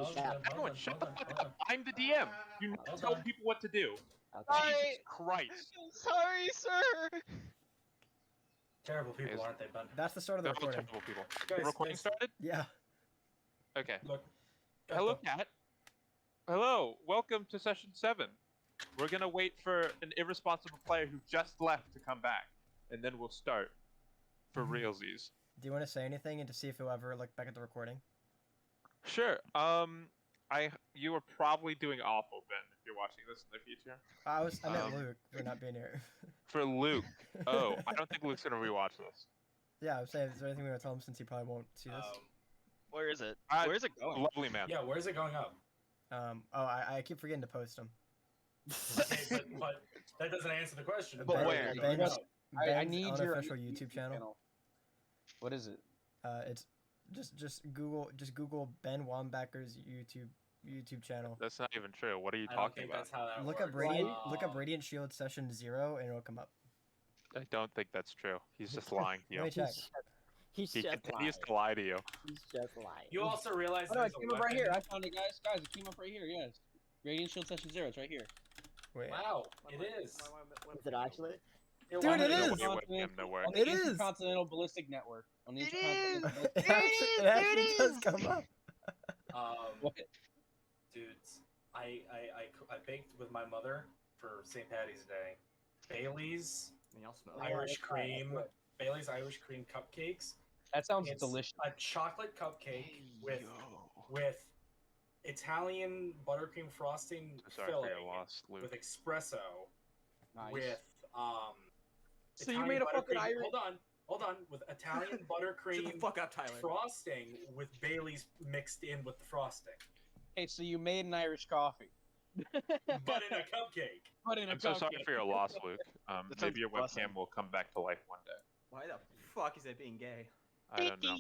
Everyone, shut the fuck up. I'm the DM. You need to tell people what to do. Okay. Jesus Christ. Sorry, sir. Terrible people, Is- aren't they, bud? That's the start of the They're all recording. terrible people. Guys, The recording guys. started? Yeah. Okay. Look. Hello, Kat. Hello. Welcome to session 7. We're gonna wait for an irresponsible player who just left to come back, and then we'll start for realsies. Do you want to say anything and to see if you'll ever look back at the recording? Sure. You are probably doing awful, Ben, if you're watching this in the future. I meant Luke for not being here. For Luke. Oh, I don't think Luke's gonna rewatch this. Yeah, I'm saying, is there anything we want to tell him since he probably won't see this? Where is it? Uh, Where is it going? Lovely man. Yeah, where's it going up? I keep forgetting to post them. Okay, but that doesn't answer the question. But Ben- where? Ben's, I Ben's need your unofficial YouTube channel. What is it? It's just Google Ben Wambacker's YouTube channel. That's not even true. What are you I don't talking think about? that's how that Look works. up Radiant Shield Session 0 and it'll come up. I don't think that's true. He's just lying to Let me you. check. He's He just continues lying. to lie to you. He's just lying. You also realize Oh no, it there's a came up right weapon- here. I found it, guys. Guys, it came up right here. Yes. Radiant Shield Session 0. It's right here. Wait. Wow, it is. Is it actually? Dude, it No is! way, webcam, no way. On the It is! Intercontinental Ballistic Network. On the It Intercontinental is! Ballistic It actually does come up. What? Dudes, I baked with my mother for St. Patty's Day. Bailey's Irish cream, Bailey's Irish cream cupcakes. That sounds It's delicious. a chocolate cupcake with Italian buttercream frosting Sorry for filling your loss, Luke. with espresso Nice. with So you Italian made a fucking buttercream- Irish. Hold on, with Italian buttercream Shut the fuck up, Tyler. frosting with Bailey's mixed in with the frosting, Hey, so you made an Irish coffee. but in a cupcake. But in a I'm so sorry cupcake. for your loss, Luke. That Maybe sounds your awesome. webcam will come back to life one day. Why the fuck is it being gay? I don't know.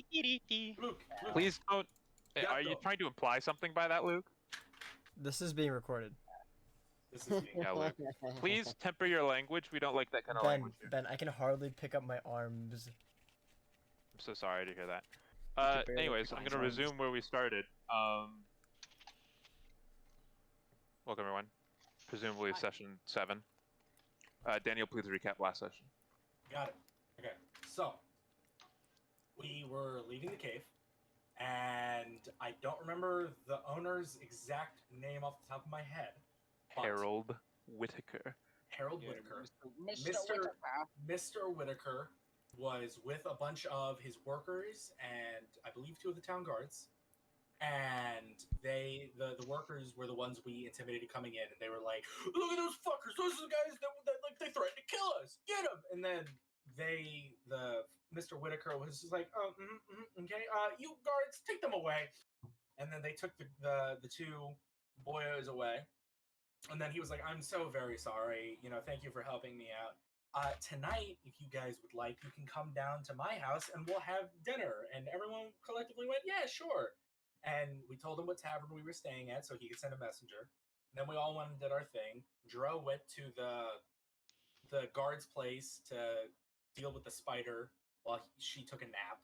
Luke, Please don't. Yeah, Are you though. trying to imply something by that, Luke? This is being recorded. this is me. Yeah, Luke. Please temper your language. We don't like that kind of Ben, language here. Ben, I can hardly pick up my arms. I'm so sorry to hear that. can barely Anyways, I'm find gonna songs. resume where we started. Welcome everyone. Presumably session 7. Daniel, please recap last session. Got it. Okay, so we were leaving the cave, and I don't remember the owner's exact name off the top of my head. but Harold Whitaker. Harold Yeah, Whitaker. Mr. Mr. Whitaker. Mr. Whitaker was with a bunch of his workers and I believe 2 of the town guards. And the workers were the ones we intimidated coming in, and they were like, "Look at those fuckers! Those are the guys that like they threatened to kill us. Get them!" And then Mr. Whitaker was just like, okay, you guards, take them away." And then they took the 2 boyos away. And then he was like, "I'm so very sorry. Thank you for helping me out. Tonight, if you guys would like, you can come down to my house and we'll have dinner." And everyone collectively went, "Yeah, sure." And we told him what tavern we were staying at so he could send a messenger. And then we all went and did our thing. Dro went to the guard's place to deal with the spider while she took a nap.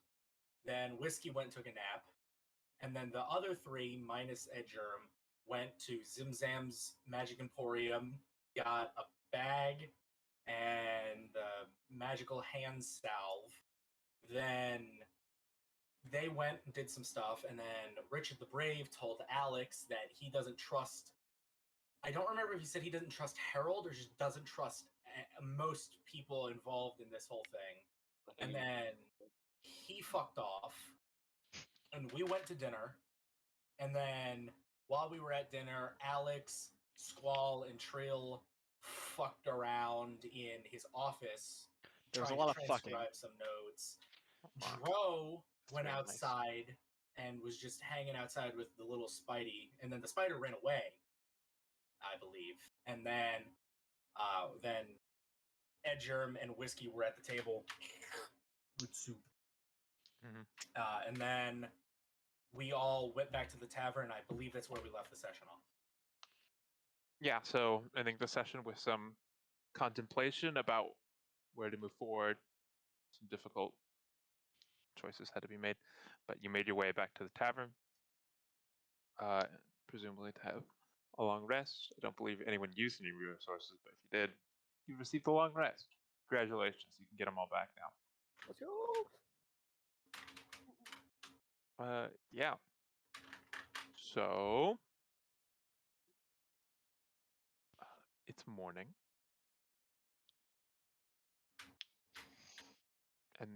Then Whiskey went and took a nap. And then the other 3, minus Edgerm, went to Zimzam's Magic Emporium, got a bag and a magical hand salve. Then they went and did some stuff, and then Richard the Brave told Alex that he doesn't trust. I don't remember if he said he doesn't trust Harold or just doesn't trust most people involved in this whole thing. And then he fucked off, and we went to dinner. And then while we were at dinner, Alex, Squall, and Trill fucked around in his office. There was a trying lot to of fucking. transcribe some notes. Wow. Dro went very nice. outside and was just hanging outside with the little Spidey, and then the spider ran away, I believe. And then Edgerm and Whiskey were at the table with soup. Mhm. And then we all went back to the tavern. I believe that's where we left the session off. Yeah, so I think the session with some contemplation about where to move forward, some difficult choices had to be made, but you made your way back to the tavern. presumably to have a long rest. I don't believe anyone used any resources, but if you did, you received a long rest. Congratulations, you can get them all back now. Let's go. Yeah. So it's morning, and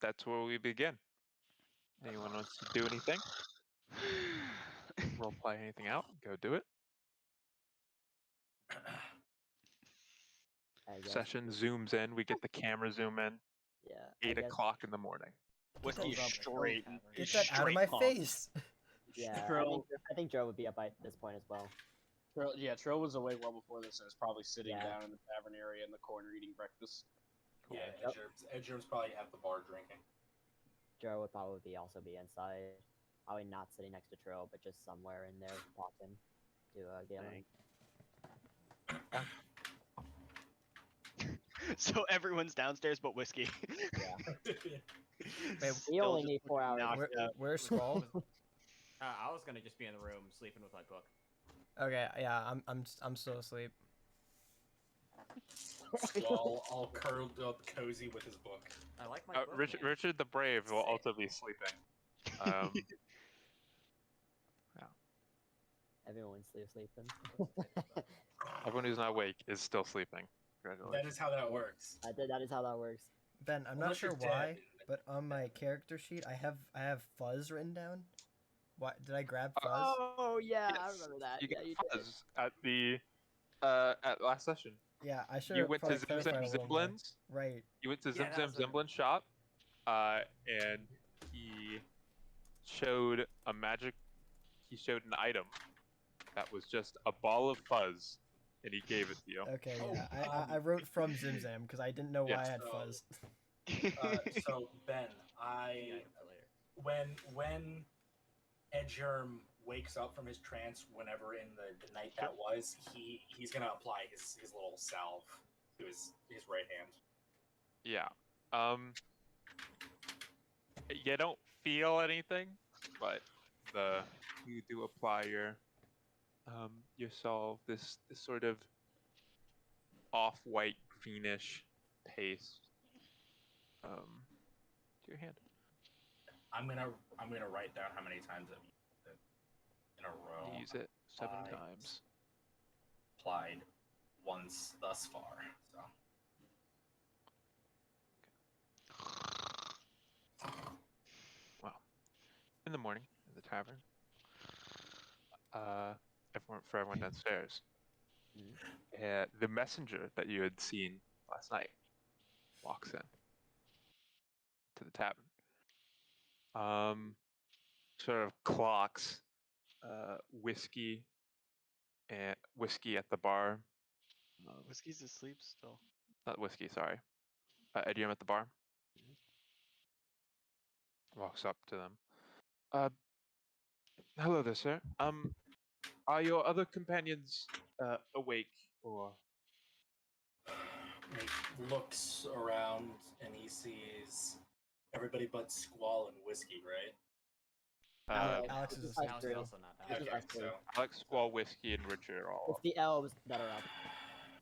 that's where we begin. Anyone wants to do anything? Role play anything out? Go do it. I guess. Session zooms in. We get the camera zoom in. Yeah. I 8 guess- o'clock in the morning. Whiskey Hold up. straight. Get that out of my face. Yeah. Trill, I think Joe would be up by this point as well. Trill was awake well before this and was probably sitting Yeah. down in the tavern area in the corner eating breakfast. Yeah, Yep. Edgerm's probably at the bar drinking. Joe would probably also be inside. Probably not sitting next to Trill, but just somewhere in there talking to Galen. So everyone's downstairs but Whiskey. We Still only just need 4 looking hours. knocked out. Where's Squall? I was gonna just be in the room sleeping with my book. Okay, yeah, I'm still asleep. Squall all curled up, cozy with his book. I like my book. Richard, man. Richard the Brave will also be sleeping. Um, Everyone's still sleeping. everyone who's not awake is still sleeping. Congratulations. That is how that works. That is how that works. Ben, I'm not Unless sure you're why, dead. but on my character sheet I have fuzz written down. Why did I grab fuzz? Oh yeah, I Yes, remember that. You yeah, got you did. fuzz at the at last session. Yeah, I should You have went to probably Zim clarified Zim a little more. Zimblins. Right. You went to Yeah, Zim that Zim was a- Zimblin shop, and he showed a magic. He showed an item that was just a ball of fuzz, and he gave it to you. Okay, Oh, yeah. I wrote from Zimzam because I didn't know why Yes. I had So- fuzz. So Ben, Yeah, later. when Edgerm wakes up from his trance, whenever in the night that was, he's gonna apply his little salve to his right hand. Yeah. You don't feel anything, but you do apply your salve, this sort of off-white greenish paste to your hand. I'm gonna write down how many times I've used it in a row. You use it 7 Five. times. Applied once thus far. So In the morning, in the tavern. Everyone downstairs. The messenger that you had seen last night walks in to the tavern. Sort of clocks whiskey at the bar. Whiskey's asleep still. Not whiskey, sorry. Edium at the bar. Walks up to them. Hello there, sir. Are your other companions awake or? he looks around and he sees everybody but Squall and Whiskey, right? Alex is This asleep. Alex three. is also not This down. is Okay, us three. so Alex, Squall, Whiskey, and Richard are all It's up. the elves that are up.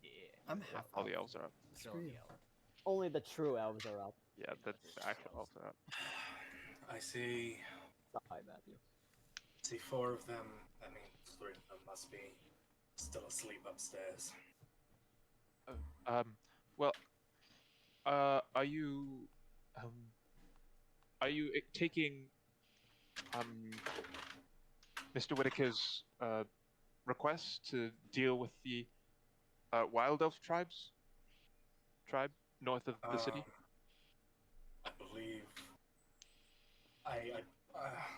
Yeah. I'm half All up. the elves are up. Still Screw in you. the elf. Only the true elves are up. Yeah, the actual elves are up. I see Sorry, Matthew. 4 of them. I mean, 3 of them must be still asleep upstairs. Well, are you taking Mr. Whitaker's request to deal with the Wild Elf tribe north of the city? I believe.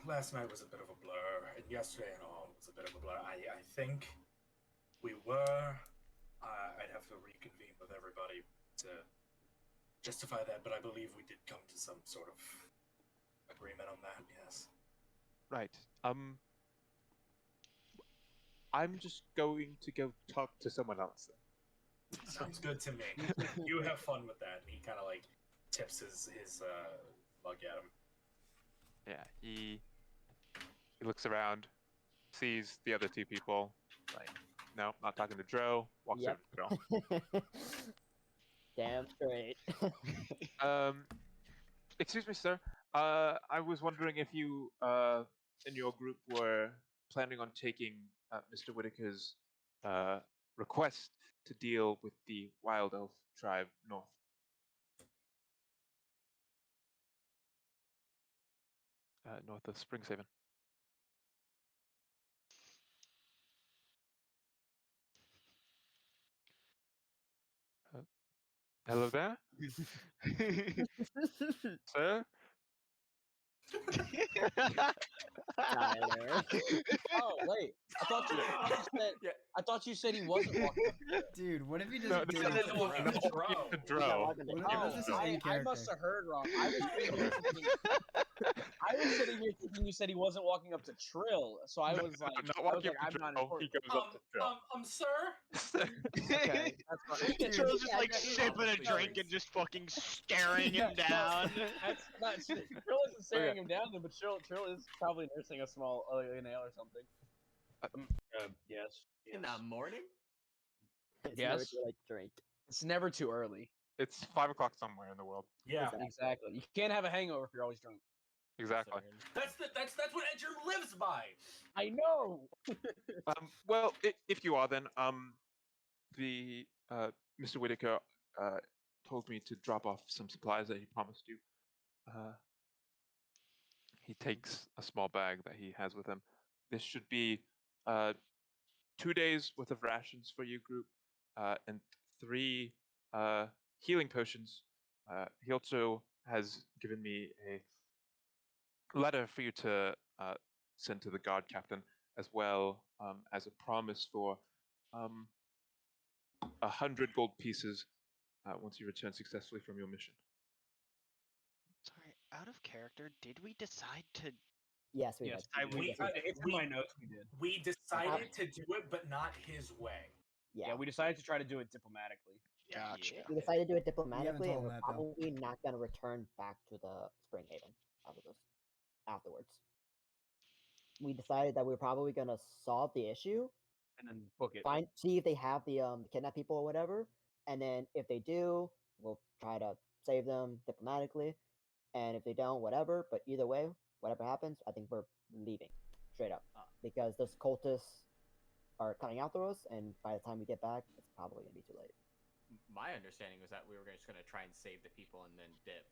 Last night was a bit of a blur, and yesterday and all was a bit of a blur. I think we were. I'd have to reconvene with everybody to justify that, but I believe we did come to some sort of agreement on that. Yes. Right. I'm just going to go talk to someone else then. Sounds good to me. You have fun with that. He kind of like tips his mug at him. Yeah, he looks around, sees the other two people. Like, no, not talking to Dro. Walks Yep. over to Dro. Damn straight. Excuse me, sir. I was wondering if you, in your group, were planning on taking Mr. Whitaker's request to deal with the Wild Elf tribe north. North of Springhaven. Hello there, sir. Tyler. Oh wait, Yeah. I thought you said he wasn't walking up the trail. Dude, what if you just No, did no, it? no, no, no, Dro. to He's not Dro. walking the What trail. if this is in I character? must have heard wrong. I was sitting here thinking you said he wasn't walking up to Trill, so I No, was like, not I was walking like, up to I'm not Dro. important. He goes up to Dro. Sir. Okay, that's fine. Dude. Trill's just like Yeah, sipping a obviously drink does. and just fucking staring him down. That's not Trill isn't staring him down, but Trill is probably nursing a small a nail or something. Yes. In the morning? It's never Yes. too late to drink. It's never too early. It's 5 o'clock somewhere in the world. Yeah. Exactly. You can't have a hangover if you're always drunk. Exactly. That's what Edger lives by. I know. Well, if you are, then the Mr. Whitaker told me to drop off some supplies that he promised you. He takes a small bag that he has with him. This should be 2 days worth of rations for your group, and 3 healing potions. He also has given me a letter for you to send to the guard captain, as well as a promise for 100 gold pieces once you return successfully from your mission. Sorry, out of character, did we decide to? Yes, we Yes, did. we- Yes, we did. it's in my notes. We did. We decided to do it, but not his way. Yeah. Yeah, we decided to try to do it diplomatically. Gotcha. We decided to do it diplomatically, told and him we're that, though. probably not going to return back to the Springhaven afterwards. We decided that we're probably going to solve the issue, And then book it. see if they have the kidnap people or whatever, and then if they do, we'll try to save them diplomatically, and if they don't, whatever. But either way, whatever happens, I think we're leaving straight up because those cultists are coming after us, and by the time we get back, it's probably going to be too late. My understanding was that we were just going to try and save the people and then dip.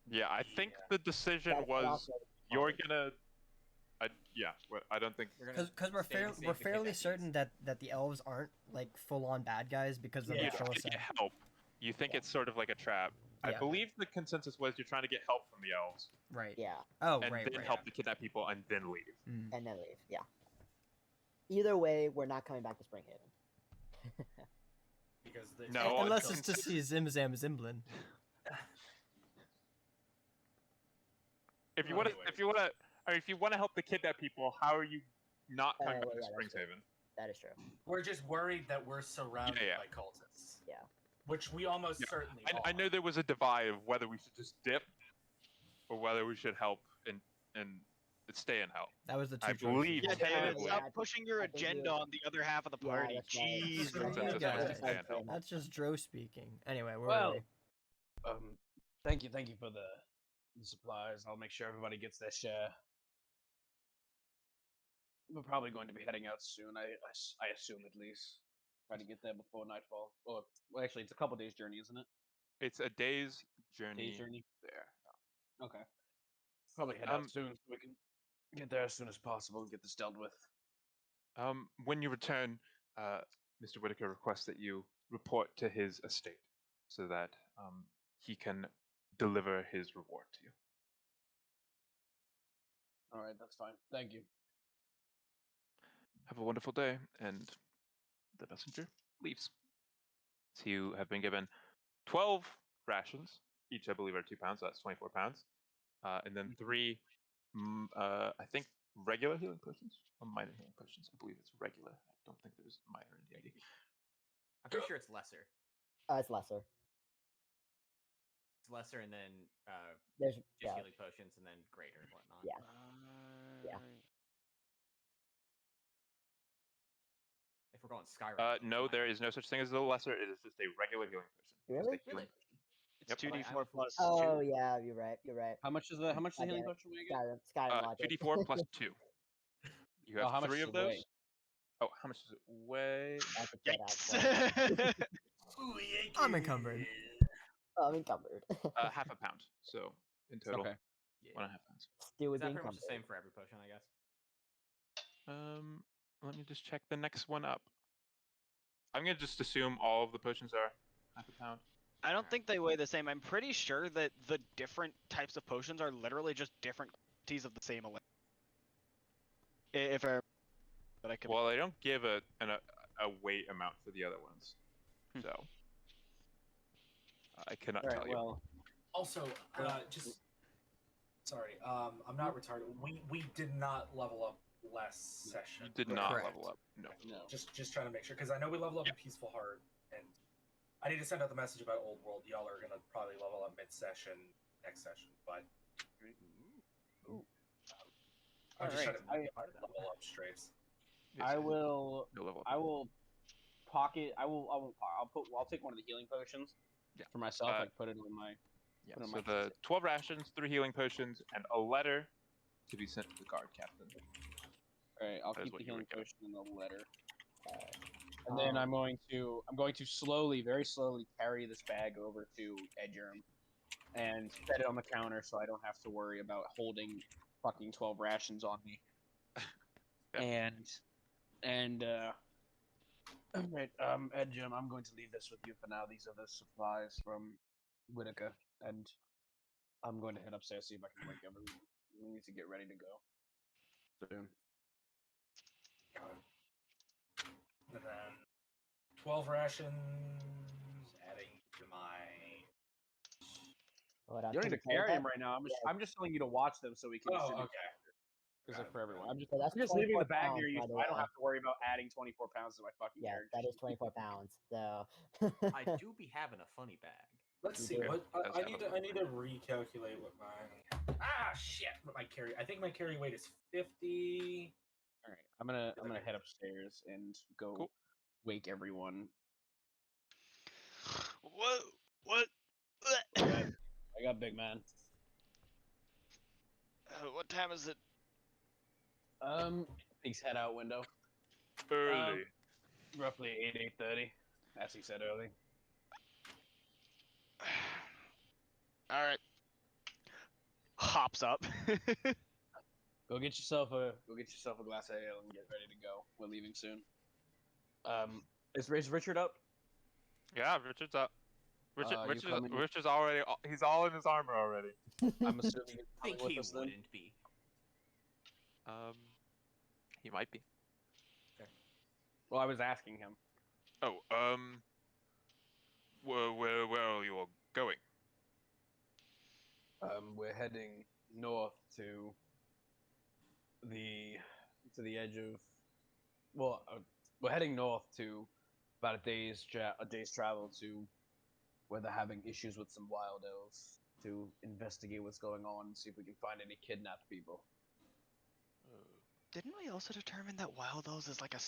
Yeah, I think the decision That was also is you're fine. gonna. I don't think. We're gonna Because we're stay and save we're the fairly kidnappees. certain that the elves aren't like full on bad guys because of Yeah. You're the trying to Troll get help. You think it's sort of like a trap. I Yeah. believe the consensus was you're trying to get help from the elves, Right. Yeah, Oh, and right, then right. help the kidnap people, and then leave. Mm. and then leave. Yeah. Either way, we're not coming back to Springhaven. Because No, Unless it's to see Zim Zam Zimblin. If you Well, want to, anyways. if you want to help the kidnap people, how are you not coming back well, to yeah, that's true. Springhaven? That is true. we're just worried that we're surrounded Yeah. by cultists. Yeah. Which we almost Yeah. certainly I are. know there was a divide of whether we should just dip, or whether we should help and stay and help. That was the two I choices. believe Yeah, David, tentatively. stop I think- pushing your I think agenda you- on the other half of the Yeah, party. that's right. Jeez. That's Consensus right, was guys. to stay and help. That's just Dro speaking. Anyway, where Well, were we? Thank you for the supplies. I'll make sure everybody gets their share. We're probably going to be heading out soon. I assume at least. Try to get there before nightfall. Or well, actually, it's a couple days journey, isn't it? It's a day's journey Days journey. there. Okay. Probably head Um, out soon so we can get there as soon as possible and get this dealt with. When you return, Mr. Whitaker requests that you report to his estate so that he can deliver his reward to you. All right, that's fine. Thank you. Have a wonderful day, and the messenger leaves. So you have been given 12 rations, each I believe are 2 pounds, so that's 24 pounds, and then 3, I think, regular healing potions or minor healing potions. I believe it's regular. I don't think there's minor in D&D. I'm pretty sure it's lesser. It's lesser. It's lesser and then There's just yeah. healing potions and then greater and whatnot. Yeah. Yeah. we're going Skyrim. No, there is no such thing as the lesser. It is just a regular healing potion. Just a Really? healing Really? It's Yep. 2d4 plus Oh 2. yeah, you're right. You're right. How much is the God healing damn it. potion we get? Skyrim logic. 2d4 plus 2. You have how much 3 does of it weigh? those. Oh, how much does it weigh? That's a dead ass one. I'm encumbered. Oh, I'm encumbered. Half a pound. So in total, Okay. Yeah. 1.5 pounds. Still Is would be that pretty much the encumbered. same for every potion, I guess? Let me just check the next one up. I'm gonna just assume all of the potions are half a pound. I don't think they weigh the same. I'm pretty sure that the different types of potions are literally just different quantities of the same elixir. If I, but I could. Well, they don't give a weight amount for the other ones, Hmm. so I cannot All right. tell you. Well, Also, just sorry, I'm not retarded. We did not level up last session. You did not Correct. level up. No. no. Just trying to make sure because I know we leveled up in Peaceful Heart, and I need to send out the message about Old World. Y'all are gonna probably level up mid-session next session, but I'm just Alright, trying to level up straights. Yes, I will. you'll level up. I will pocket. I'll take one of the healing potions. Yeah. For myself, Uh, like put it in my. Yeah, put it in so my the 12 rations, 3 healing potions, and a letter to be sent to the guard captain. All right, I'll That is keep what the you would healing get. potion and the letter. And then I'm going to slowly, very slowly carry this bag over to Edgerm and set it on the counter so I don't have to worry about holding fucking 12 rations on me. Yeah. Alright, Edgerm, I'm going to leave this with you for now. These are the supplies from Whitaker, and I'm going to head upstairs, see if I can wake everyone. We need to get ready to go soon. And then 12 rations, adding to my. Hold on, You don't can need to say carry that? them right now. Yeah. I'm just telling you to watch them so we can Oh, distribute okay. because Got they're it. for everyone. I'm just, So that's I'm just leaving 24 the bag pounds, near you by so the I don't way. have to worry about adding 24 pounds to my fucking Yeah, character. that is 24 pounds. So. I do be having a funny bag. Let's see You do. what That's I kind need of to. I need to recalculate what my shit. What my carry? I think my carry weight is 50. All right, I'm gonna head upstairs and go Cool. wake everyone. What? I got big man. What time is it? Peeks head out window. Early. Roughly 8:30, as he said early. All right. Hops up. Go get yourself a glass of ale and get ready to go. We're leaving soon. Is Richard up? Yeah, Richard's up. you coming? Richard's already. He's all in his armor already. I'm assuming he's I coming think with he us then. wouldn't be. He might be. Well, I was asking him. Oh, where are you all going? We're heading north to the edge of. Well, we're heading north to about a day's travel to where they're having issues with some wild elves to investigate what's going on and see if we can find any kidnapped people. Didn't we also determine that wild elves is like a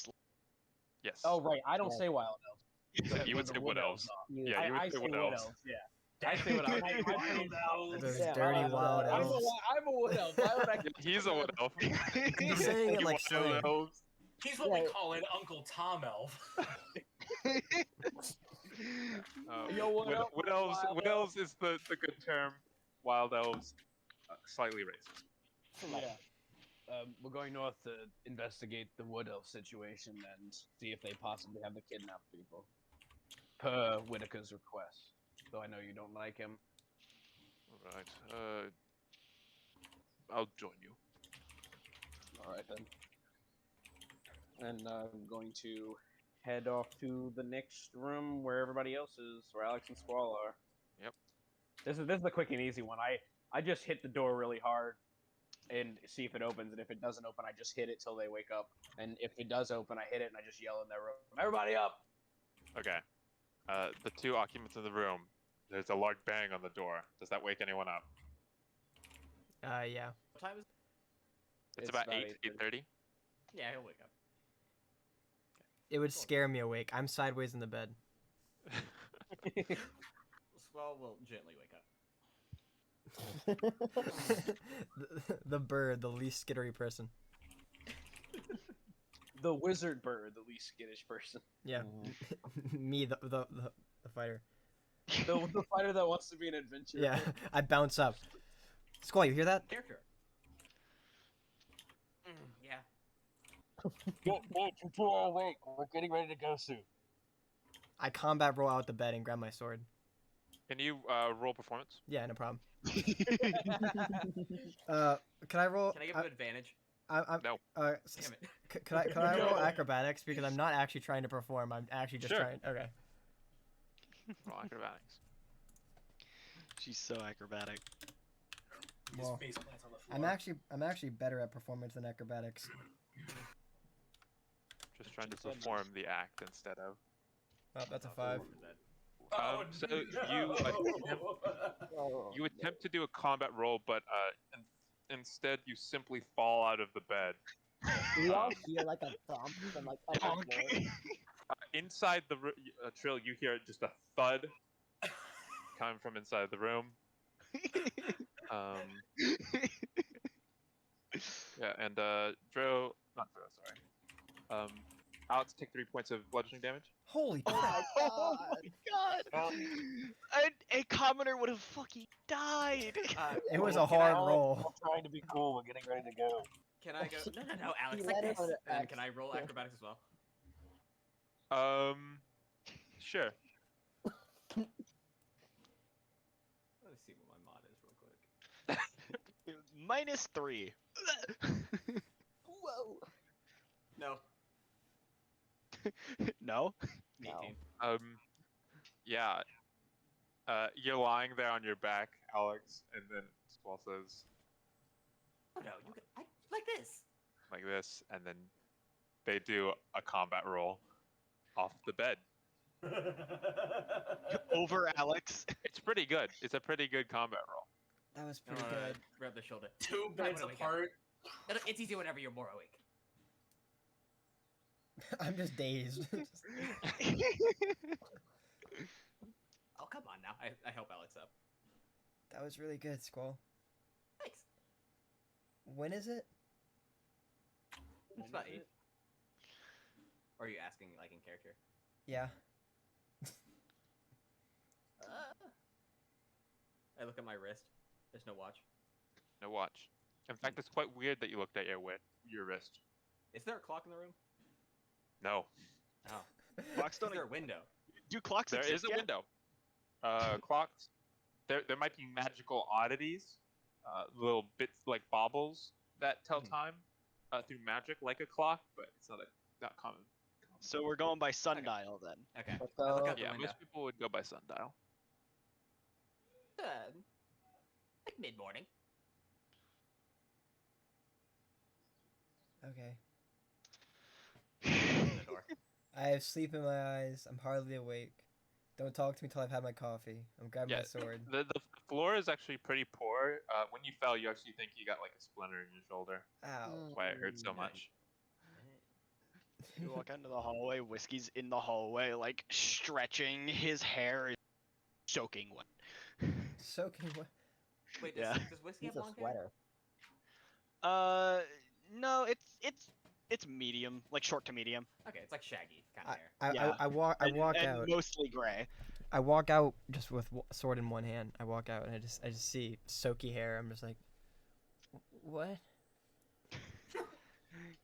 Yes. Oh right, I don't Yeah. say wild elves. You would say wood elves. are. You- Yeah, you I would say say wood wood elves. elves. Yeah. I say wood elves. Those Yeah, dirty well, wild I'm elves. I'm a wood elf. Why would I? He's a wood elf. You're saying it You like wild slang. elves. He's what we Yeah. call an Uncle Tom elf. Yo, wood elf, Wood elves. wild Wood elves is the good term. Wild elves, slightly racist. Yeah. We're going north to investigate the wood elf situation and see if they possibly have the kidnapped people. Per Whitaker's request. Though I know you don't like him. All right. I'll join you. Alright then. And I'm going to head off to the next room where everybody else is, where Alex and Squall are. Yep. This is the quick and easy one. I just hit the door really hard and see if it opens, and if it doesn't open, I just hit it till they wake up. And if it does open, I hit it and I just yell in their room, "Everybody up!" Okay. The 2 occupants of the room. There't a loud bang on the door. Does that wake anyone up? Yeah. What time is it? It's about 8, 8:30. 8:30. Yeah, he'll wake up. it would scare me awake. I'm sideways in the bed. Swell will gently wake up. The bird, the least skittery person. The wizard bird, the least skittish person. Yeah, me, the fighter. The fighter that wants to be an adventurer. Yeah, I bounce up. Squall, you hear that? Character. Yeah. We're getting ready to go soon. I combat roll out the bed and grab my sword. Can you roll performance? Yeah, no problem. Can I roll? Can I give him advantage? I'm No. Damn it. Could I roll No. acrobatics because I'm not actually trying to perform. I'm actually just Sure. trying. Okay. Roll acrobatics. She's so acrobatic. His Well, face plants on the floor. I'm actually better at performance than acrobatics. Just trying to perform the act instead of. Oh, that's a 5. Oh, So no. you attempt to do a combat roll, but instead you simply fall out of the bed. We all hear like a thump from like up the floor. Inside the Trill, you hear just a thud coming from inside the room. Yeah, and not Dro, sorry. Alex, take 3 points of bludgeoning damage. Holy Oh crap! my Oh god! my god! A commoner would have fucking died. It was Can a hard I, roll. I'm trying to be cool. We're getting ready to go. Can I go? No, Alex, He like let this. him on an And X. can I roll acrobatics as well? Sure. Let me see what my mod is real quick. -3. Whoa! No, No? 18. Yeah. You're lying there on your back, Alex, and then Squall says Oh no, you can, like this. like this, and then they do a combat roll off the bed. Over Alex. It's pretty good. It's a pretty good combat roll. That was I'm pretty gonna good. grab the shoulder. 2 beds Wait, wait, wait. apart. It's easy whenever you're more awake. I'm just dazed. Oh come on now, I help Alex up. That was really good, Squall. Thanks. When is it? It's about 8. Or are you asking like in character? Yeah. I look at my wrist. There's no watch. No watch. In fact, it's quite weird that you looked at your wrist. Is there a clock in the room? No, Oh. Clocks Is don't. there a window? Do clocks there exist is a yet? window. Clocks. There might be magical oddities, little bits like baubles that tell time through magic, like a clock, but it's not common. So we're going by sundial then. Okay. Let's I look go. out the Yeah, window. most people would go by sundial. Like mid-morning. Okay. Open the door. I have sleep in my eyes. I'm hardly awake. Don't talk to me till I've had my coffee. I'm grabbing my Yeah, sword. The floor is actually pretty poor. When you fell, you actually think you got like a splinter in your shoulder. Ow. That's why it hurt so Mm. much. You walk into the hallway, Whiskey's in the hallway, like stretching. His hair is soaking wet. Soaking wet. Wait, Yeah. does Whiskey He's have a long hair? sweater. No, it's medium, like short to medium. Okay, it's like Shaggy kind of hair. I walk And out. mostly gray. I walk out just with sword in one hand. I walk out and I just see soaky hair. I'm just like, what?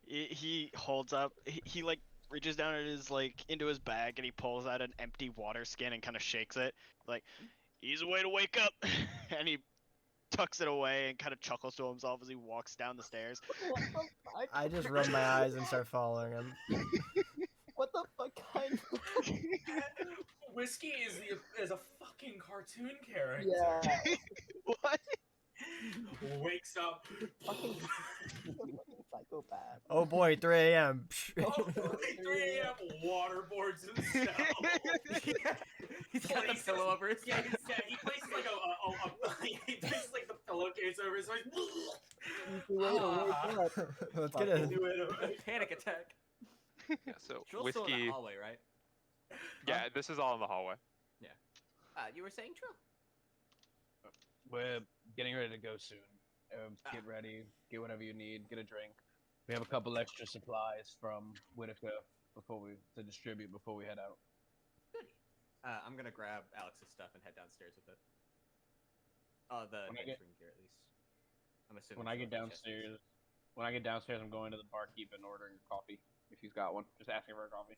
He holds up. He like reaches down at his like into his bag and he pulls out an empty water skin and kind of shakes it. Like, easy way to wake up. And he tucks it away and kind of chuckles to himself as he walks down the stairs. What the fuck? I just rub my eyes and start following him. What the fuck kind of... Whiskey is a fucking cartoon character. Yeah. What? Wakes up. Fucking psychopath. Oh boy, 3 a.m. Oh, 3 a.m. waterboards himself. He's got the Places- pillow over his Yeah, face. he places like he places like the pillowcase over his face. Easy way to wake up. Let's get a Do it. Panic attack. Yeah, so Trill's still in whiskey. the hallway, right? Yeah, this is all in the hallway. You were saying Trill. We're getting ready to go soon. Get ready, get whatever you need, get a drink. We have a couple extra supplies from Whitaker to distribute before we head out. Good. I'm gonna grab Alex's stuff and head downstairs with it. The When I get- entering gear at least. I'm assuming. When I she'll get have the chest piece. downstairs, I'm going to the barkeep and ordering a coffee if he's got one. Just asking for a coffee.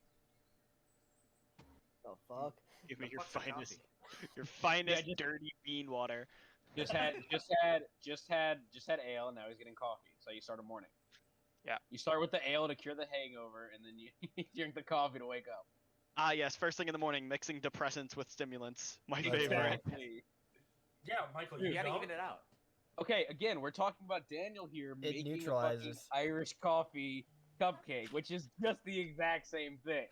The fuck? Give me The your fuck's a finest, coffee? your finest just- dirty bean water. Just had ale. Now he's getting coffee. So you start a morning. Yeah. You start with the ale to cure the hangover, and then you drink the coffee to wake up. Ah, yes, first thing in the morning, mixing depressants with stimulants. My That's favorite. right. Exactly. Yeah, Michael, You you gotta don't? even it out. Okay, again, we're talking about Daniel here making a fucking neutralizes. Irish coffee cupcake, which is just the exact same thing.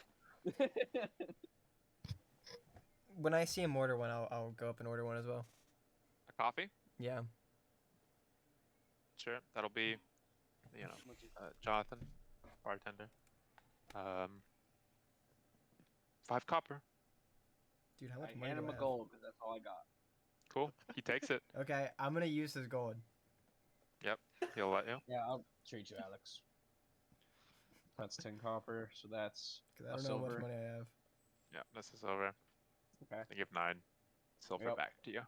When I see him order one, I'll go up and order one as well. A coffee? Yeah. Sure. That'll be, Jonathan, bartender. 5 copper. Dude, how much I money hand do him I a have? gold because that's all I got. Cool. He takes it. Okay, I'm gonna use his gold. He'll let you. Yeah, I'll treat you, Alex. That's 10 copper, so that's Cause I A don't know how much silver. money I have. Yeah, this is over. okay. I give 9 silver Yep. back to you.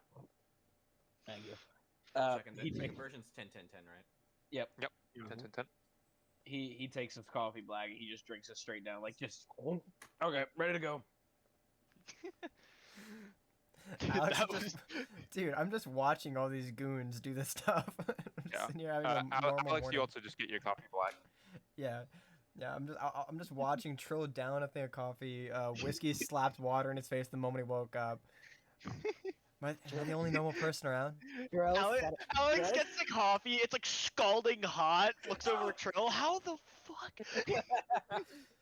Thank you. Second, He the takes conversion's 10-10-10, right? 10, Mhm. 10, 10, 10. He takes his coffee black and he just drinks it straight down, like just okay, ready to go. Dude, Alex that just- was Dude, I'm just watching all these goons do this stuff. I'm just Yeah. sitting here having a normal Alex, morning. you also just get your coffee black. Yeah, yeah. I'm just watching Trill down a thing of coffee. Whiskey slapped water in his face the moment he woke up. Am I the only normal person around? Bro, Alex, said it Alex good. gets the coffee. It's like scalding hot. Looks over at Trill. How the fuck?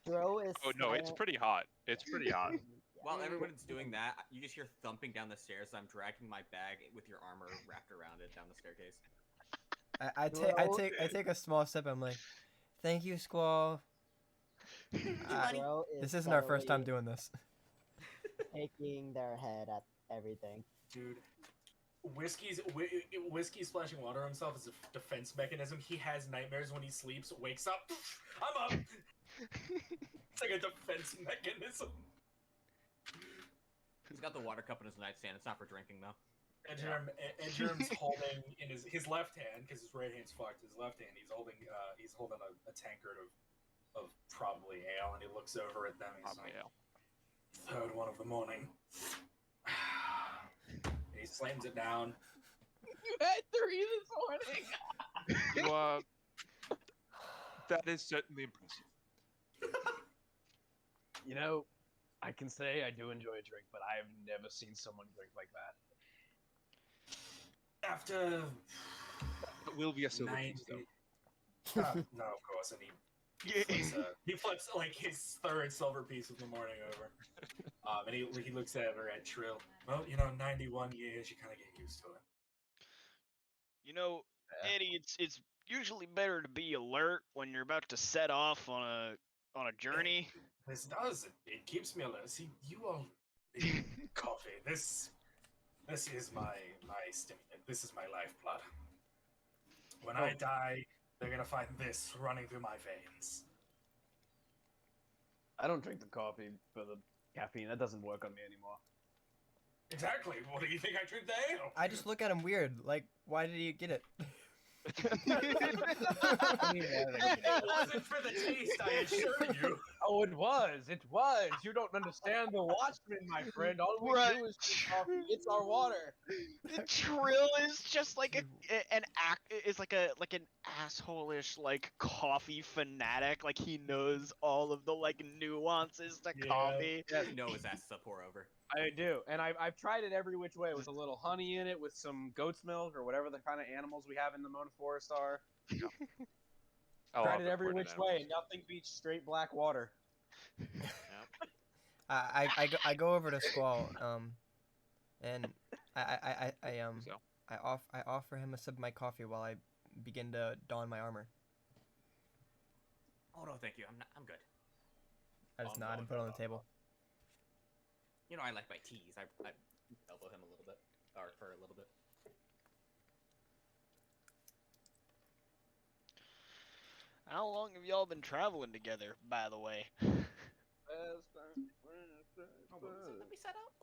Dro is Oh no, it's silent. pretty hot. It's pretty hot. While everyone's doing that, you just hear thumping down the stairs. I'm dragging my bag with your armor wrapped around it down the staircase. I take a small sip. I'm like, thank you, Squall. Dro This isn't our first time subtly doing this. Taking their head at everything. Dude, whiskey splashing water on himself is a defense mechanism. He has nightmares when he sleeps, wakes up, I'm up. It's like a defense mechanism. He's got the water cup in his nightstand. It's not for drinking though. Edgerm's holding in his left hand, because his right hand's fucked. His left hand, he's holding a tankard of probably ale, and he looks over at them. He's Probably like, ale. third one of the morning. He slams it down. You had 3 this morning. You, that is certainly impressive. You know, I can say I do enjoy a drink, but I have never seen someone drink like that. After It will be a silver 90... piece, though. no, of course, and he flips like his third silver piece of the morning over. And he looks over at Trill. Well, 91 years, you kind of get used to it. You know, Yeah. Eddie, it's usually better to be alert when you're about to set off on a journey. This does it keeps me alert. See, you all coffee. This is my stimulant. This is my lifeblood. When I die, they're gonna find this running through my veins. I don't drink the coffee for the caffeine. That doesn't work on me anymore. Exactly. What do you think I drink the ale? I just look at him weird. Like, why did he get it? I mean, It wasn't for the taste, I assure you. oh, it was. It was. You don't understand the Watchmen, my friend. All we Right. do is drink coffee. It's our water. Trill is just like an asshole-ish like coffee fanatic. Like he knows all of the like nuances to Yeah. coffee. You know his ass is a pour over. I do, and I've tried it every which way with a little honey in it, with some goat's milk or whatever the kind of animals we have in the Mona Forest are. I Tried love it the every word which animals. way. Nothing beats straight black water. I go over to Squall, and I So, I offer him a sip of my coffee while I begin to don my armor. Oh no, thank you. I'm good. I just nod and put it on the table. You know, I like my teas. I elbow him a little bit, or for a little bit. How long have y'all been traveling together, by the way? Oh, what was it that we set out?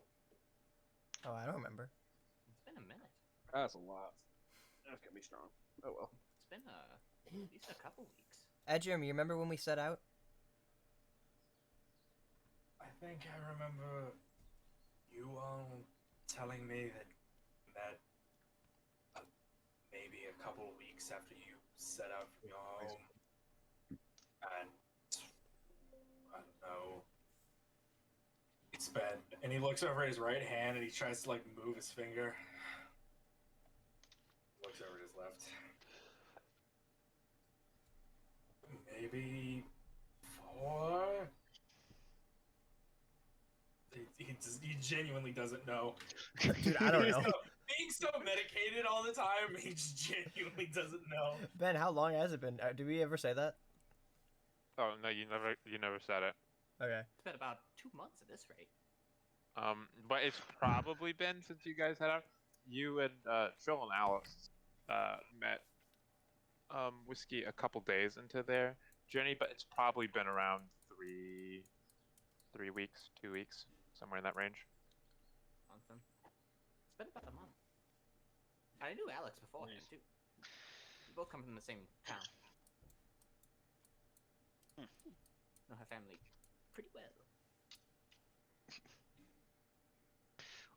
Oh, I don't remember. It's been a minute. That's a lot. That's gonna be strong. Oh well. It's been at least a couple weeks. Edgem, you remember when we set out? I think I remember you all telling me that maybe a couple weeks after you set out from your home, and I don't know. It's been, and he looks over at his right hand and he tries to like move his finger. Looks over at his left. Maybe 4. He genuinely doesn't know. Dude, I don't know. Being so medicated all the time, he just genuinely doesn't know. Ben, how long has it been? Did we ever say that? Oh no, you never said it. Okay. It's been about 2 months at this rate. But it's probably been since you guys had out. You and Phil and Alice met Whiskey a couple days into their journey, but it's probably been around 3 weeks, 2 weeks, somewhere in that range. Something. It's been about a month. I knew Alex beforehand too. We both come from the same town. Know her family pretty well.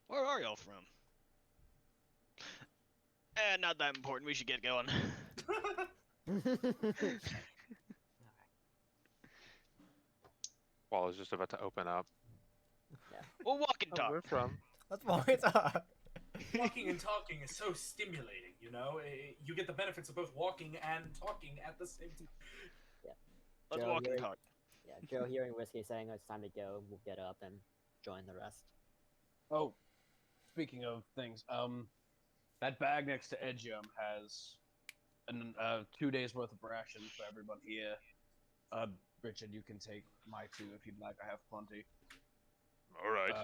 Where are y'all from? Not that important. We should get going. Wall is just about to open up. We'll walk and talk. We're from. Let's walk it up. Walking and talking is so stimulating, you know? You get the benefits of both walking and talking at the same time. Let's Joe, walk and you're- talk. Yeah, Joe hearing Whiskey saying it's time to go, will get up and join the rest. Oh, speaking of things, that bag next to Edgem has 2 days worth of rations for everyone here. Richard, you can take my 2 if you'd like. I have plenty. All right.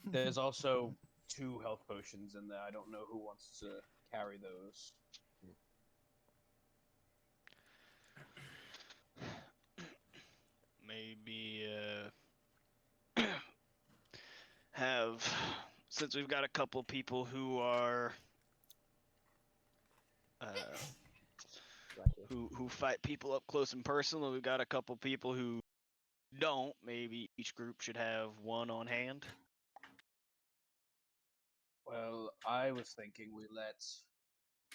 There's also 2 health potions in there. I don't know who wants to carry those. Maybe since we've got a couple people who are who fight people up close and personal, we've got a couple people who don't. Maybe each group should have 1 on hand. Well, I was thinking we let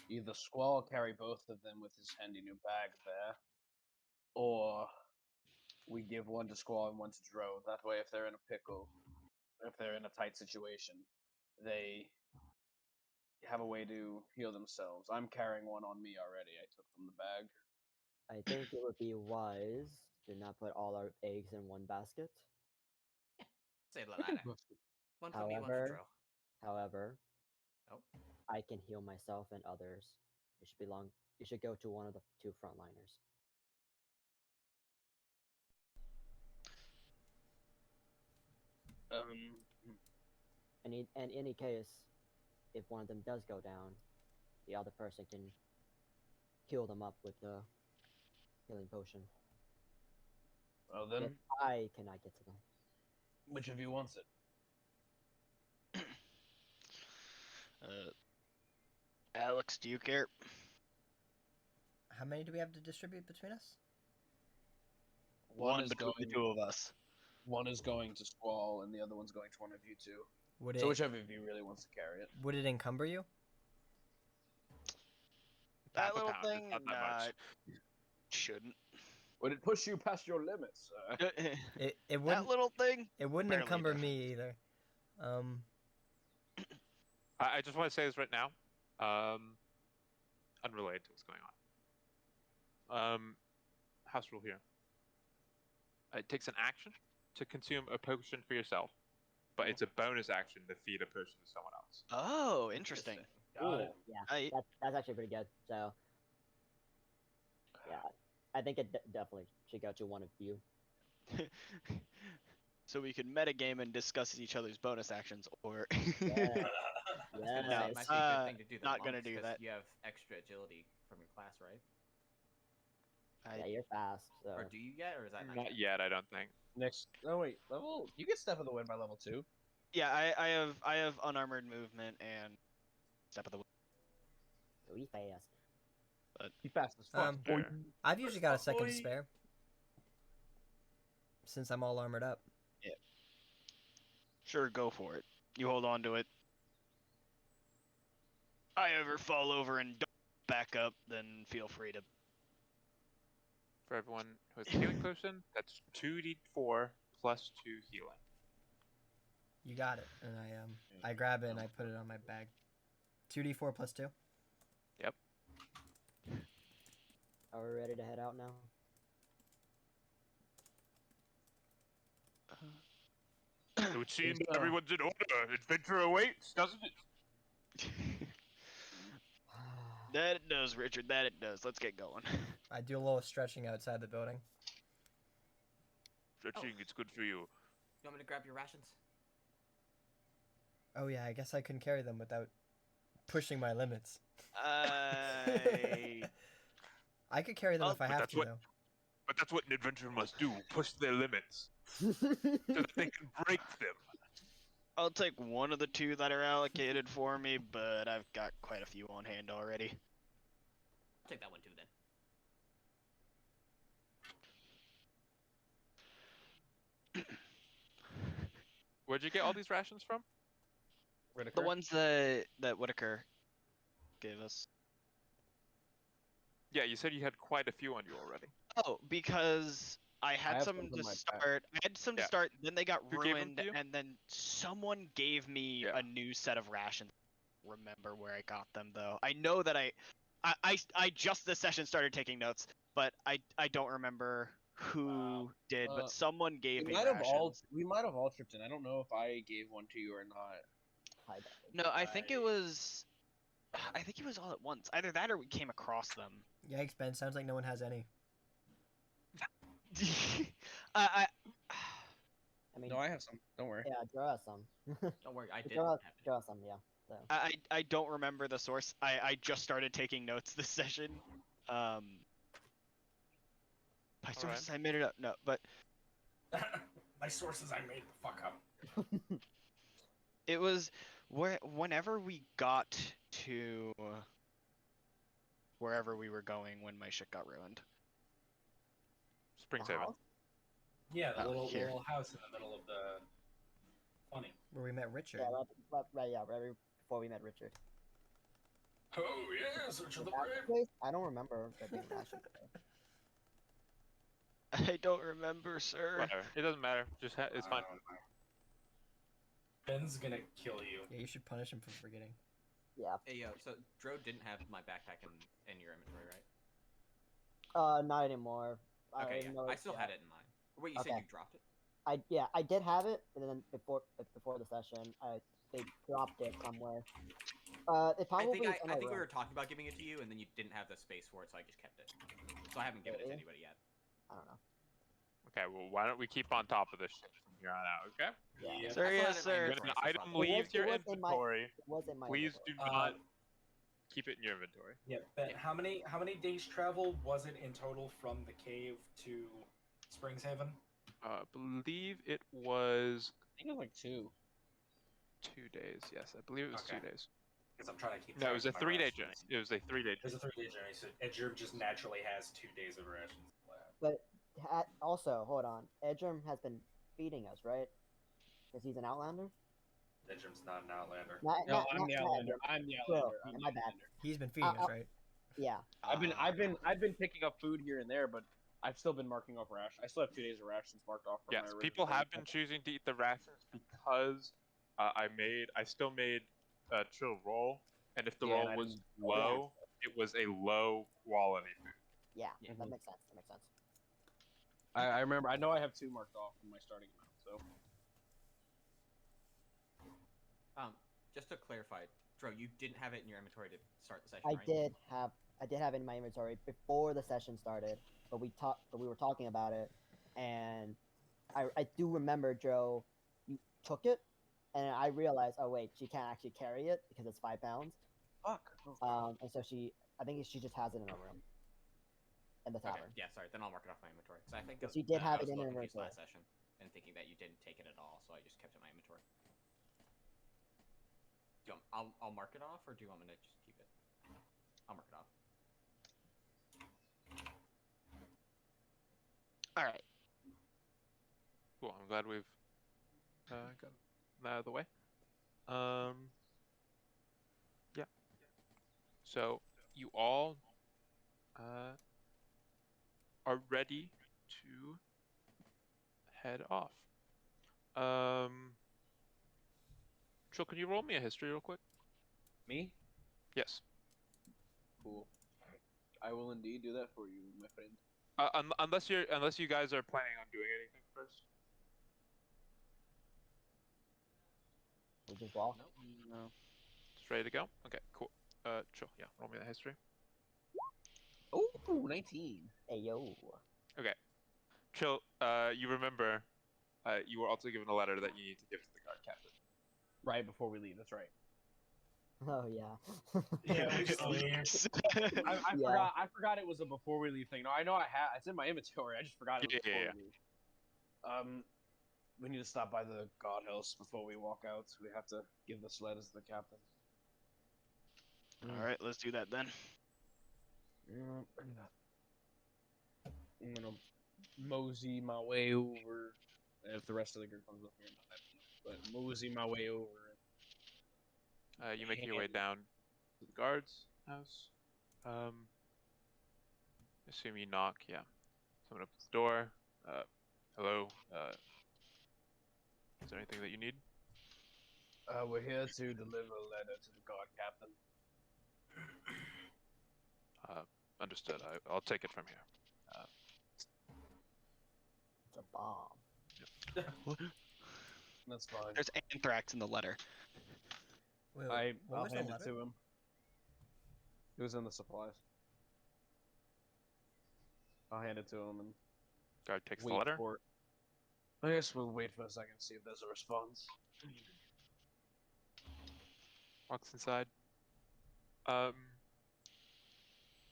either Squall carry both of them with his handy new bag there, or we give 1 to Squall and 1 to Dro. That way, if they're in a pickle, if they're in a tight situation, they have a way to heal themselves. I'm carrying 1 on me already. I took from the bag. I think it would be wise to not put all our eggs in one basket. Say the latter. One for me, one for However, Dro. However, Oh. I can heal myself and others. You should go to one of the 2 frontliners. In any case, if one of them does go down, the other person can heal them up with the healing potion. Well then, If I cannot get to them. which of you wants it? Alex, do you care? How many do we have to distribute between us? One is between the going- 2 of us. 1 is going to Squall, and the other one's going to one of you 2. Would So it whichever of you really wants to carry it. would it encumber you? That Half a little pound, it's thing, not that much. shouldn't. Would it push you past your limits? It that wouldn't little thing. it wouldn't barely encumber does. me either. I just want to say this right now. Unrelated to what's going on. House rule here. It takes an action to consume a potion for yourself, but it's a bonus action to feed a potion to someone else. Oh, interesting. Got it. Yeah, that's actually pretty good. So, yeah, I think it definitely should go to one of you. so we can metagame and discuss each other's bonus actions, or Yeah. I was gonna say, Yeah. it might be a good Uh, thing to do the not gonna monks, do 'cause that. You have extra agility from your class, right? Yeah, you're fast. So Or do you yet, or is that Not yet, I don't think. Next. Oh wait, level. You get Step of the Wind by level 2. yeah, I have unarmored movement and step of the. we fast. He fast as fuck. boy. There. I've usually got a second to Boy. spare. Since I'm all armored up. Sure, go for it. You hold on to it. I ever fall over and don't back up, then feel free to. For everyone who has a healing potion, that's 2d4 plus 2 healing. You got it. And I grab it and I put it on my bag. 2d4 plus 2. Are we ready to head out now? It would seem that so. everyone's in order. Adventure awaits, doesn't it? That it does, Richard. That it does. Let's get going. I do a little stretching outside the building. Stretching, it's good for you. You want me to grab your rations? Oh yeah, I guess I couldn't carry them without pushing my limits. I could carry them Oh, if I but have that's to, what- though. But that's what an adventurer must do, push their limits, so that they can break them. I'll take one of the 2 that are allocated for me, but I've got quite a few on hand already. I'll take that one too, then. Where'd you get all these rations from? The ones that Whitaker gave us. Yeah, you said you had quite a few on you already. Oh, because I had have some some in to my pack. start. I had some Yeah. to start, then they got Who gave 'em ruined, to you? and then someone gave me Yeah. a new set of rations. Remember where I got them though? I know that I just this session started taking notes, but I don't remember who did, but someone gave We me might have all. rations. We might have all tripped in. I don't know if I gave one to you or not. Hi, Dad. No, I think it was. I think it was all at once. Either that or we came across them. Yikes, Ben. Sounds like no one has any. I I mean, No, I have some. Don't worry. yeah, draw us some. Don't worry, I did. draw, have it. draw some, yeah. So I don't remember the source. I just started taking notes this session. By sources I made it up. No, but My sources, I made the fuck up. it was whenever we got to wherever we were going when my shit got ruined. Springhaven. house? Yeah, the Oh, little here. house in the middle of the funny. Where we met Richard. yeah, right before we met Richard. Oh yeah, search of the That brave. place, I don't remember there being rations there. I don't remember, sir. Whatever. It doesn't matter. Just it's fine. Ben's gonna kill you. Yeah, you should punish him for forgetting. Yeah. Hey, yo, so Dro didn't have my backpack in your inventory, right? Not anymore. Okay, didn't yeah. know I still had it in mine. Wait, you said Okay. you dropped it? I did have it, and then before the session, they dropped it somewhere. It probably is in I my think we room. were talking about giving it to you, and then you didn't have the space for it, so I just kept it. So I haven't given it to Really? anybody yet. I don't know. Okay, well, why don't we keep on top of this shit from here on out, okay? Yeah. Sir, I yes, still had sir. it in When my an inventory, so item it's fine. leaves your It was in my- inventory, It was in my please do inventory. not keep it in your inventory. Yeah, Ben. How many days travel was it in total from the cave to Springshaven? I believe it was I think it was like 2. 2 days. Yes, I believe it was Okay. 2 days. Because I'm trying to keep. No, it was a track of my 3-day rations. journey. It was a 3-day It was journey. a 3-day journey, so Edgerm just naturally has 2 days of rations left. But also, hold on. Edgerm has been feeding us, right? Because he's an outlander. Edgerm's not an outlander. Not, No, not, I'm not the Edgerm. outlander. I'm the Bro, outlander. I'm my the bad. outlander. He's been feeding us, I'll- right? Yeah. I've been picking up food here and there, but I've still been marking off rations. I still have 2 days of rations marked off. From Yes, my people original have been choosing to eat the rations because I still made a chill roll, and if the Yeah, and roll I was didn't- low, it was a low quality food. Yeah, Yeah. that makes sense. That makes sense. I remember. I know I have 2 marked off from my starting amount. So Just to clarify, Dro, you didn't have it in your inventory to start the session, I right? did have it in my inventory before the session started, but we were talking about it, and I do remember, Joe, you took it, and I realized, oh wait, she can't actually carry it because it's 5 pounds. Fuck. And so I think she just has it in her room, in the Okay, tavern. yeah, sorry. Then I'll mark it off my inventory. So I think But she did have I was it a in little her confused inventory. last session and thinking that you didn't take it at all, so I just kept it in my inventory. I'll mark it off, or do you want me to just keep it? I'll mark it off. All right. Cool. I'm glad we've got that out of the way. Yeah. So you all are ready to head off. Trill, can you roll me a history real quick? Me? Yes. Cool. I will indeed do that for you, my friend. Unless you guys are planning on doing anything first. We just walk. Nope. No. Just ready to go? Okay, cool. Trill, yeah, roll me that history. Oh, 19. Hey yo. Okay. Trill, you remember, you were also given a letter that you need to give to the guard captain. Right before we leave. That's right. Oh yeah. Yeah, we just leave. I Yeah. forgot it was a before we leave thing. No, I know it's in my inventory. I just forgot it was Yeah, before we leave. We need to stop by the god house before we walk out. We have to give this letter to the captain. All right, let's do that then. I'm gonna mosey my way over. If the rest of the group comes with me or not, I don't know. But mosey my way over. You make your way down to the guard's house. Assume you knock, yeah. Someone opens the door. Hello. Is there anything that you need? We're here to deliver a letter to the guard captain. Understood. I'll take it from here. It's a bomb. That's fine. There's anthrax in the letter. Wait, what I'll was the hand it letter? to him. It was in the supplies. I'll hand it to him and Guard takes the wait letter. for it. I guess we'll wait for a second, see if there's a response. Walks inside.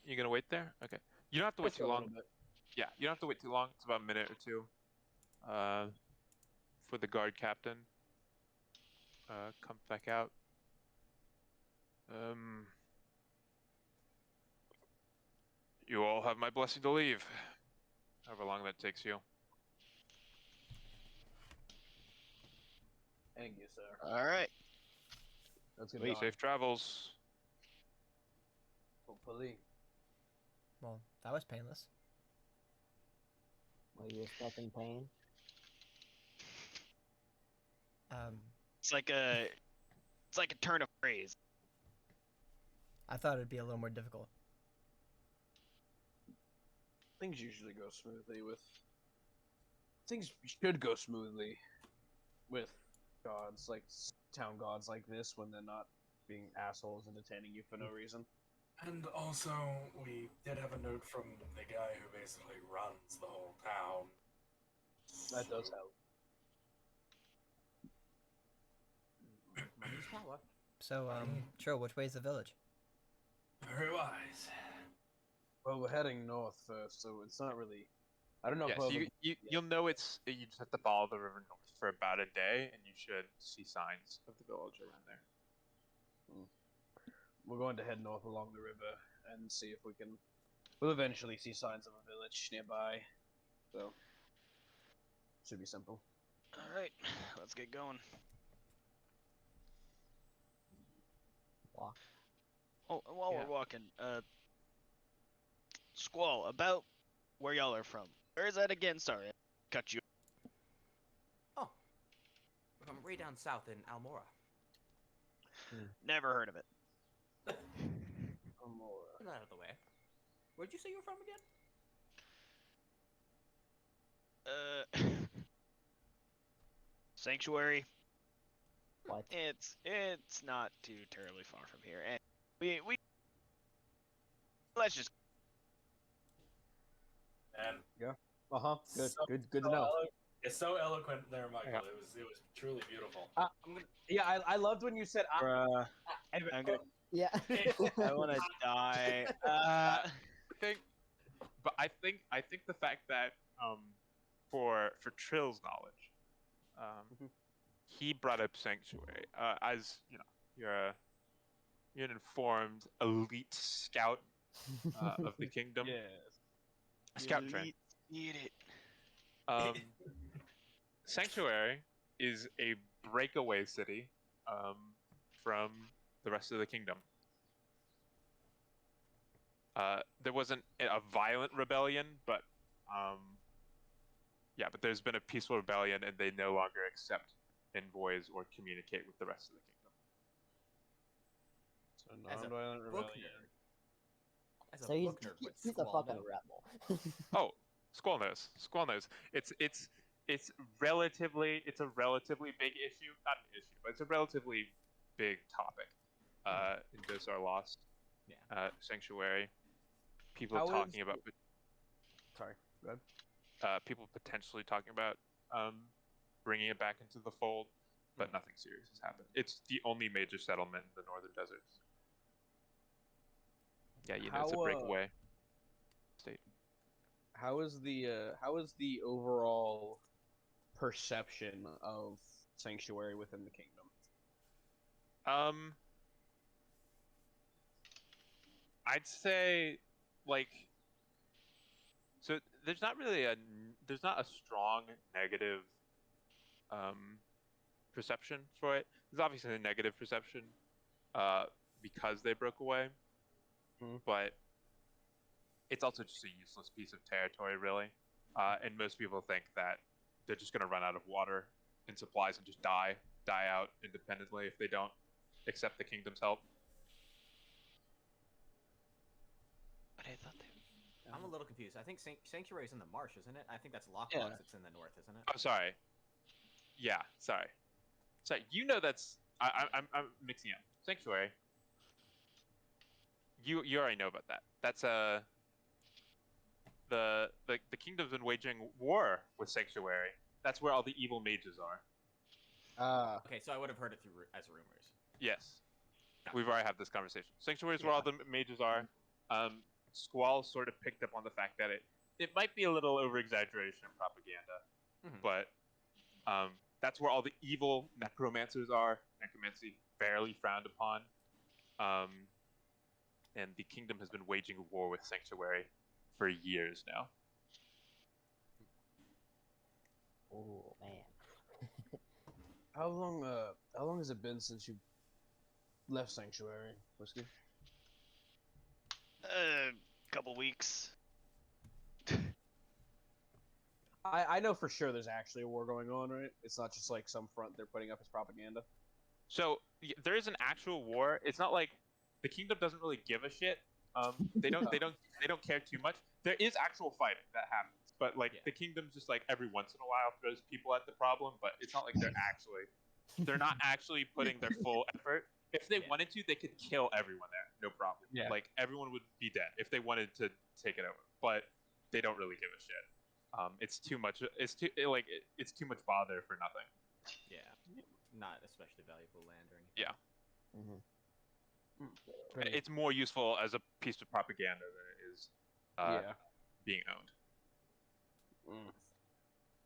You gonna wait there? Okay. You don't have to wait Just too a long. little bit. Yeah, you don't have to wait too long. It's about a minute or two. For the guard captain. Come back out. You all have my blessing to leave. However long that takes you. Thank you, sir. All right. That's good. Wait, Safe travels. Hopefully. Well, that was painless. Were you expecting pain? It's like a turn of phrase. I thought it'd be a little more difficult. Things usually go smoothly with. Things should go smoothly with gods, like town gods like this, when they're not being assholes and detaining you for no reason. And also, we did have a note from the guy who basically runs the whole town. That does So- help. Money's power. So, Trill, which way is the village? Very wise. Well, we're heading north first, so it's not really. I don't know Yeah, if so over- you'll know you just have to follow the river north for about a day, and you should see signs of the village around there. we're going to head north along the river and see if we can. We'll eventually see signs of a village nearby, so should be simple. All right, let's get going. Walk. Oh, and while Yeah. we're walking, Squall, about where y'all are from. Where is that again? Sorry, I cut you. Oh, we're from way down south in Almora. Never heard of it. Get that out of the way. Where'd you say you were from again? Sanctuary. What? It's not too terribly far from here, and we let's just And Good. so- Good to so, know. It's so eloquent there, Michael. Yeah. It was truly beautiful. Yeah, I loved when you said. Bruh, And- I'm gonna, Yeah. I wanna die. think, but I think the fact that for Trill's knowledge, Mhm. he brought up Sanctuary. As you know, you're an informed elite scout of the kingdom. Yes. Scout train. Eat it. Um, Sanctuary is a breakaway city from the rest of the kingdom. There wasn't a violent rebellion, but yeah, but there's been a peaceful rebellion, and they no longer accept envoys or communicate with the rest of the kingdom. So As a non-violent book rebellion. nerd. As a So he's book nerd, would he's a Squall fucking know? rebel. Oh, Squall knows. Squall knows. It's relatively a relatively big issue. Not an issue, but it's a relatively big topic. In Dosar Lost. Yeah. Sanctuary. People How talking is- about Sorry. Go ahead. people potentially talking about bringing it back into the fold, but nothing serious has happened. It's the only major settlement in the northern deserts. Yeah, you know, it's a How, breakaway state. How is the overall perception of Sanctuary within the kingdom? I'd say, like, so there's not a strong negative perception for it. There's obviously a negative perception because they broke away, but it's also just a useless piece of territory, really. And most people think that they're just gonna run out of water and supplies and just die out independently if they don't accept the kingdom's help. But I thought they. I'm a little confused. I think Sanctuary's in the marsh, isn't it? I think that's Lockbox Yeah. that's in the north, isn't it? I'm sorry. Yeah, sorry. You know that's I'm mixing up. Sanctuary. You already know about that. That's the kingdom's been waging war with Sanctuary. That's where all the evil mages are. Okay, so I would have heard it through as rumors. Yes. Gotcha. We've already had this conversation. Sanctuary is where all the mages are. Squall sort of picked up on the fact that it might be a little over exaggeration and propaganda, Mhm. but that's where all the evil necromancers are. Necromancy fairly frowned upon. And the kingdom has been waging war with Sanctuary for years now. Oh man. How long has it been since you left Sanctuary, Whiskey? Couple weeks. I know for sure there's actually a war going on, right? It's not just like some front they're putting up as propaganda. So there is an actual war. It's not like the kingdom doesn't really give a shit. They don't care too much. There is actual fighting that happens, but like the kingdom's just like every once in a while throws people at the problem. But it's not like they're not actually putting their full effort. If they wanted to, they could kill everyone there, no problem. Yeah. Like everyone would be dead if they wanted to take it over. But they don't really give a shit. It's too much. It's too much bother for nothing. Yeah. Not especially valuable land or anything. Yeah. Mm-hmm. It's more useful as a piece of propaganda than it is being owned.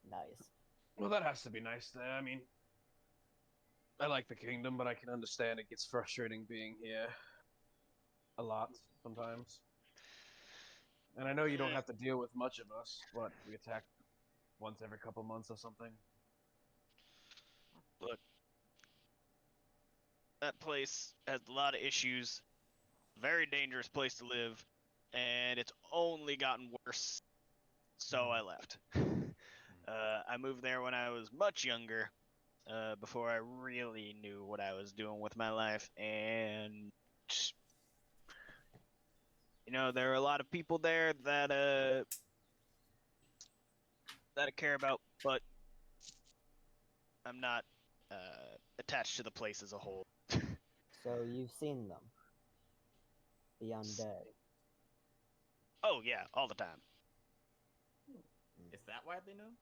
Nice. Well, that has to be nice. I mean, I like the kingdom, but I can understand it gets frustrating being here a lot sometimes. And I know you don't have to deal with much of us, but we attack once every couple months or something. Look, that place has a lot of issues. Very dangerous place to live, and it's only gotten worse. So I left. I moved there when I was much younger, before I really knew what I was doing with my life, and you know, there are a lot of people there that I care about, but I'm not attached to the place as a whole. So you've seen them. The undead. Oh yeah, all the time. Is that widely known?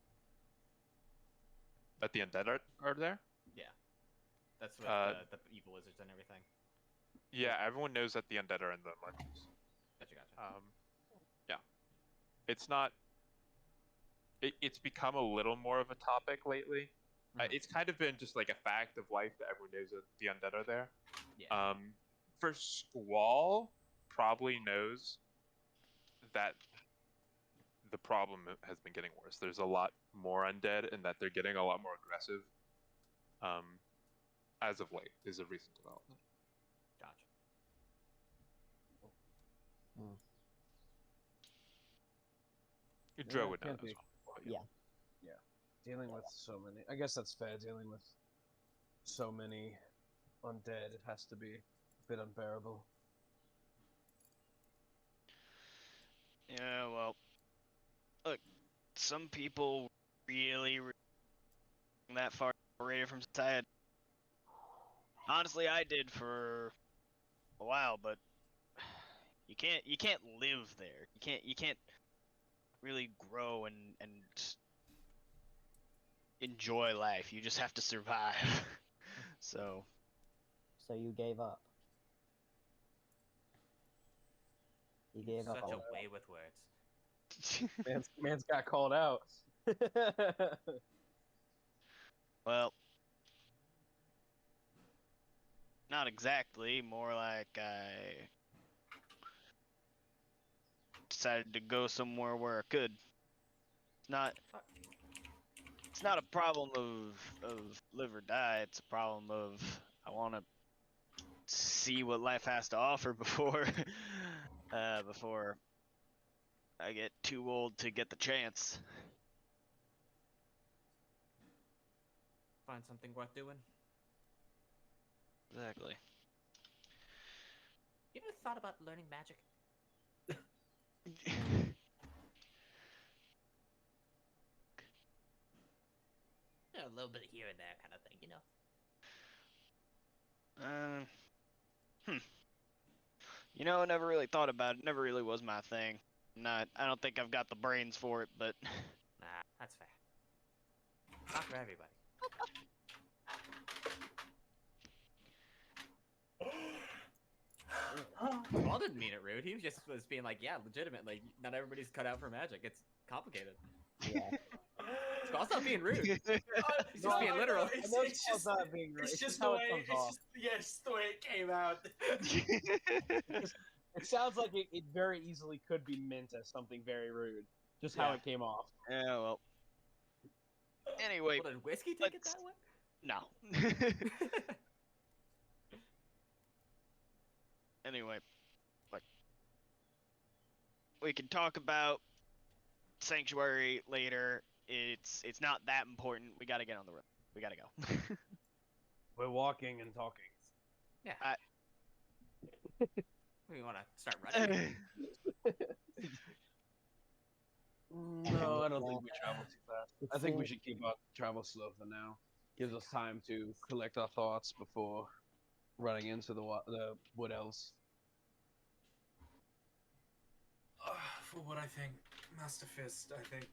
That the undead are there? That's with the evil wizards and everything. Yeah, everyone knows that the undead are in the lunches. Gotcha. Yeah. It's not. It's become a little more of a topic lately. It's kind of been just like a fact of life that everyone knows that the undead are there. Yeah. For Squall, probably knows that the problem has been getting worse. There's a lot more undead, and that they're getting a lot more aggressive. As of late, is a recent development. Gotcha. Dro would know can't that as be. well. Yeah. Dealing with so many. I guess that's fair. Dealing with so many undead, it has to be a bit unbearable. Yeah, well, look, some people really that far separated from society. Honestly, I did for a while, but you can't live there. You can't really grow and enjoy life. You just have to survive. So So you gave up. You gave up Such on a way with words. Man's got called out. well, not exactly. More like I decided to go somewhere where I could. It's not a problem of live or die. It's a problem of I want to see what life has to offer before before I get too old to get the chance. Find something worth doing. Exactly. You ever thought about learning magic? A little bit here and there kind of thing, you know? You know, I never really thought about it. Never really was my thing. I don't think I've got the brains for it, but Nah, that's fair. Not for everybody. Paul didn't mean it rude. He just was being like, yeah, legitimately, not everybody's cut out for magic. It's complicated. Yeah. Squall's not being rude. He's just No, being I literal. know, I know It's Squall's just, not being rude. it's just how the it way. comes It's off. just, yeah, it's just the way it came out. It sounds like it very easily could be meant as something very rude. Just how Yeah. it came off. yeah, well. Anyway, Well, did Whiskey take it that way? no. Anyway, like we can talk about Sanctuary later. It's not that important. We gotta get on the road. We gotta go. We're walking and talking. Yeah. I- We want to start running. No, I don't think we travel too fast. It I think we seems- should keep our travel slow for now. Gives us time to collect our thoughts before running into the wood elves. For what I think, Master Fist, I think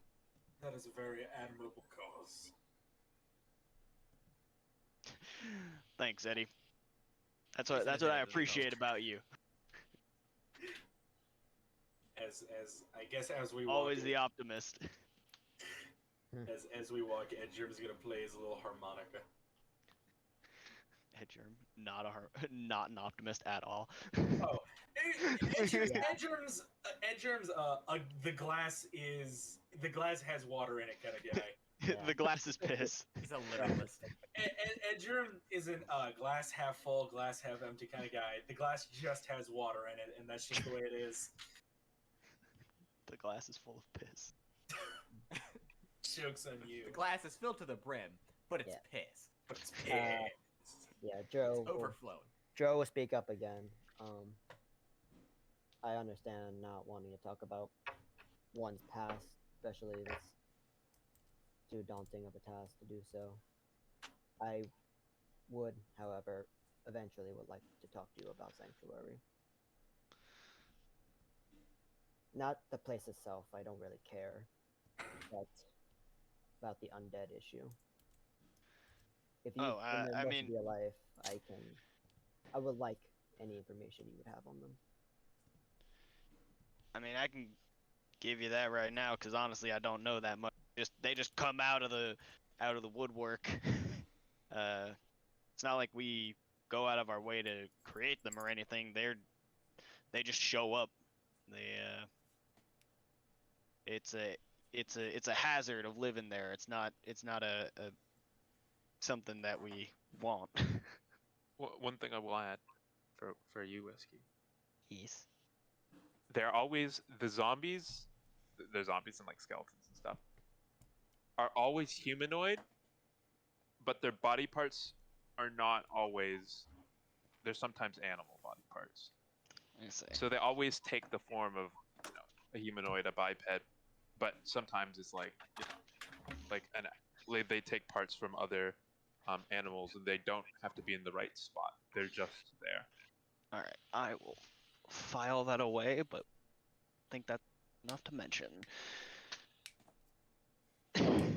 that is a very admirable cause. Thanks, Eddie. That's He's what an that's what I adult, appreciate about you. As I guess as we Always walk, the optimist. as we walk, Edgerm's gonna play his little harmonica. Edgerm, not an optimist at all. Oh, Edgerm's Yeah. the glass has water in it kind of guy. The glass is piss. He's a literalist. Edgerm isn't glass half full, glass half empty kind of guy. The glass just has water in it, and that's just the way it is. The glass is full of piss. Joke's on you. The glass is filled to the brim, but it's Yeah. piss. But it's Yeah, Joe. It's overflowing. Joe will speak up again. I understand not wanting to talk about one's past, especially if it's too daunting of a task to do so. I would, however, eventually would like to talk to you about Sanctuary. Not the place itself, I don't really care, but about the undead issue. If you Oh, in the I rest mean- of your life, I would like any information you would have on them. I mean, I can give you that right now because honestly, I don't know that much. They just come out of the woodwork. It's not like we go out of our way to create them or anything. They just show up. They it's a hazard of living there. It's not a something that we want. One thing I will add for you, Whiskey. Yes. They're always the zombies. They're zombies and like skeletons and stuff. Are always humanoid, but their body parts are not always. They're sometimes animal body parts. I see. So they always take the form of, a humanoid, a biped, but sometimes it's like, they take parts from other animals, and they don't have to be in the right spot. They're just there. All right, I will file that away, but I think that's enough to mention. Hmm.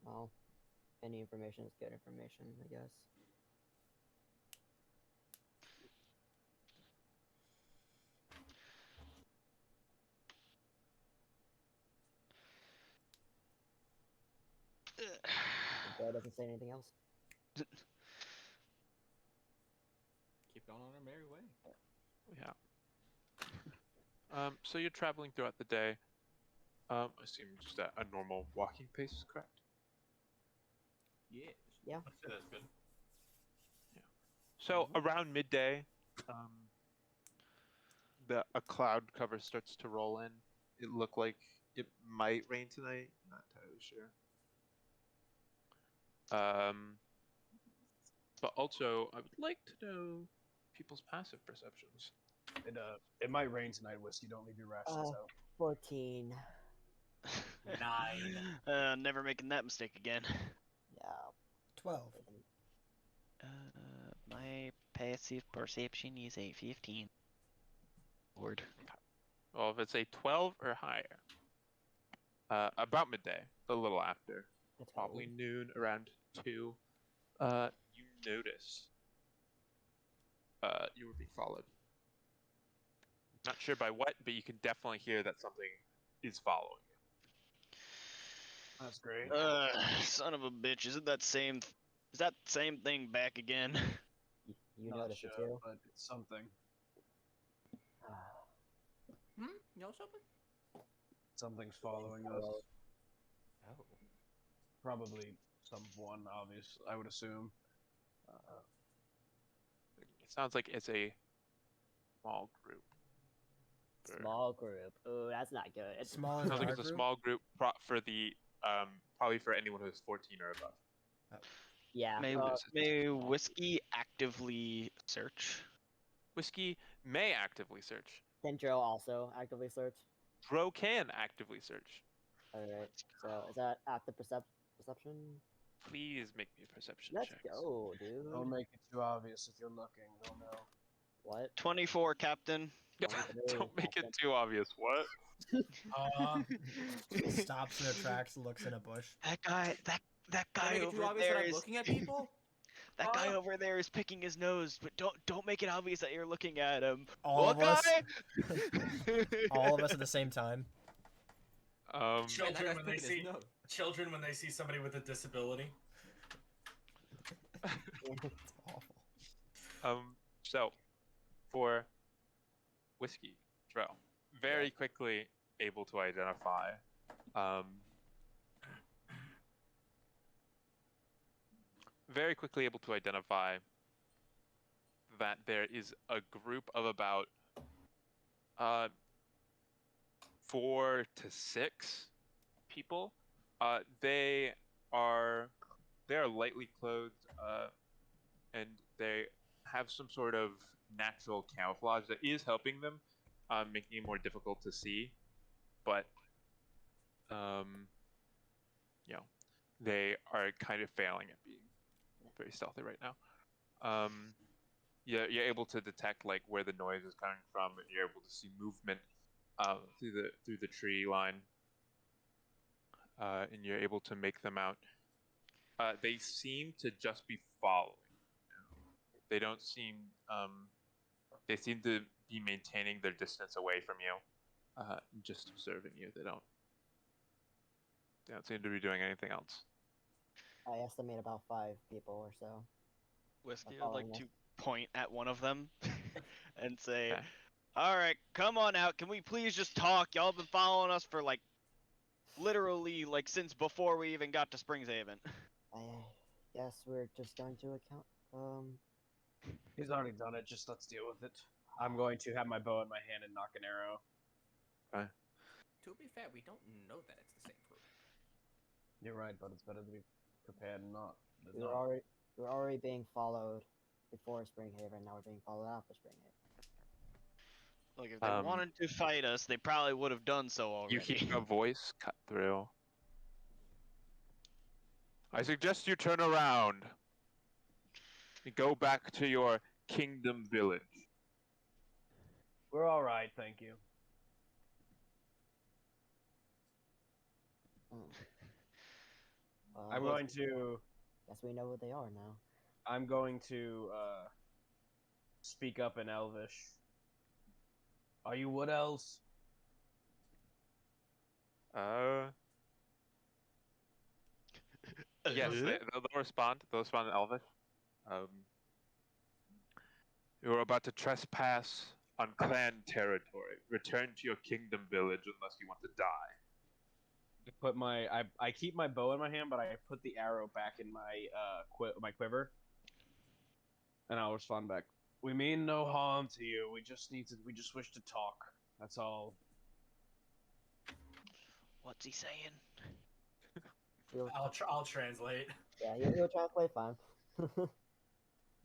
Well, any information is good information, I guess. The guy doesn't say anything else. Keep going on our merry way. Yeah. So you're traveling throughout the day. I assume just a normal walking pace is correct. Yes. Yeah. I'd say that's good. So around midday, a cloud cover starts to roll in. It looked like it might rain tonight. Not entirely sure. But also, I would like to know people's passive perceptions. It might rain tonight, Whiskey. Don't leave your rations out. 14. 9. Never making that mistake again. Yeah. 12. My passive perception is a 15. Lord. Well, if it's a 12 or higher, about midday, a little after, That's probably cool. noon, around 2, you notice you were being followed. Not sure by what, but you can definitely hear that something is following you. That's great. Son of a bitch! Is that same thing back again? You Not notice sure, it too? but it's something. You know something? Something's following us. Oh. Probably someone, obvious. I would assume. It sounds like it's a small group. Small group. Ooh, that's not good. It's Smaller Sounds than like our it's a group? small group for the probably for anyone who's 14 or above. yeah. May This is may small. Whiskey actively search? Whiskey may actively search. Dendro also actively search. Dro can actively search. Alright. So is that after perception? Please make me a perception Let's check. go, dude. Don't make it too obvious if you're looking. They'll know. What? 24, Captain. Don't make it too obvious. What? Stops in their tracks, looks in a bush. That guy Don't guy make it too over obvious that there I'm is looking at people. that guy over there is picking his nose, but don't make it obvious that you're looking at him. All What of us, guy? all of us at the same time. Man, that Children guy's when they picking his see nose. children when they see somebody with a disability. It's awful. So for Whiskey, Dro, very quickly able to identify that there is a group of about 4 to 6 people. They are lightly clothed, and they have some sort of natural camouflage that is helping them, making it more difficult to see. But they are kind of failing at being very stealthy right now. You're able to detect like where the noise is coming from, and you're able to see movement through the tree line. and you're able to make them out. They seem to just be following. They don't seem. They seem to be maintaining their distance away from you, just observing you. They don't seem to be doing anything else. I estimate about 5 people or so. Whiskey would following like us. to point at one of them and say, Okay. "All right, come on out. Can we please just talk? Y'all been following us for like literally like since before we even got to Springshaven." I guess we're just going to account. He's already done it. Just let's deal with it. I'm going to have my bow in my hand and knock an arrow. To be fair, we don't know that it's the same group. You're right, but it's better to be prepared and not. than We were not. already being followed before Springhaven. Now we're being followed after Springhaven. Like if they Um, wanted to fight us, they probably would have done so already. You hear a voice cut through. I suggest you turn around and go back to your kingdom village. We're all right, thank you. Well, I'm going to. guess we know who they are now. I'm going to speak up in Elvish. Are you wood elves? Yes, they'll respond. They'll respond in Elvish. You are about to trespass on clan territory. Return to your kingdom village unless you want to die. I keep my bow in my hand, but I put the arrow back in my my quiver, and I'll respond back. We mean no harm to you. We just wish to talk. That's all. What's he saying? I'll translate. Yeah, you'll translate fine.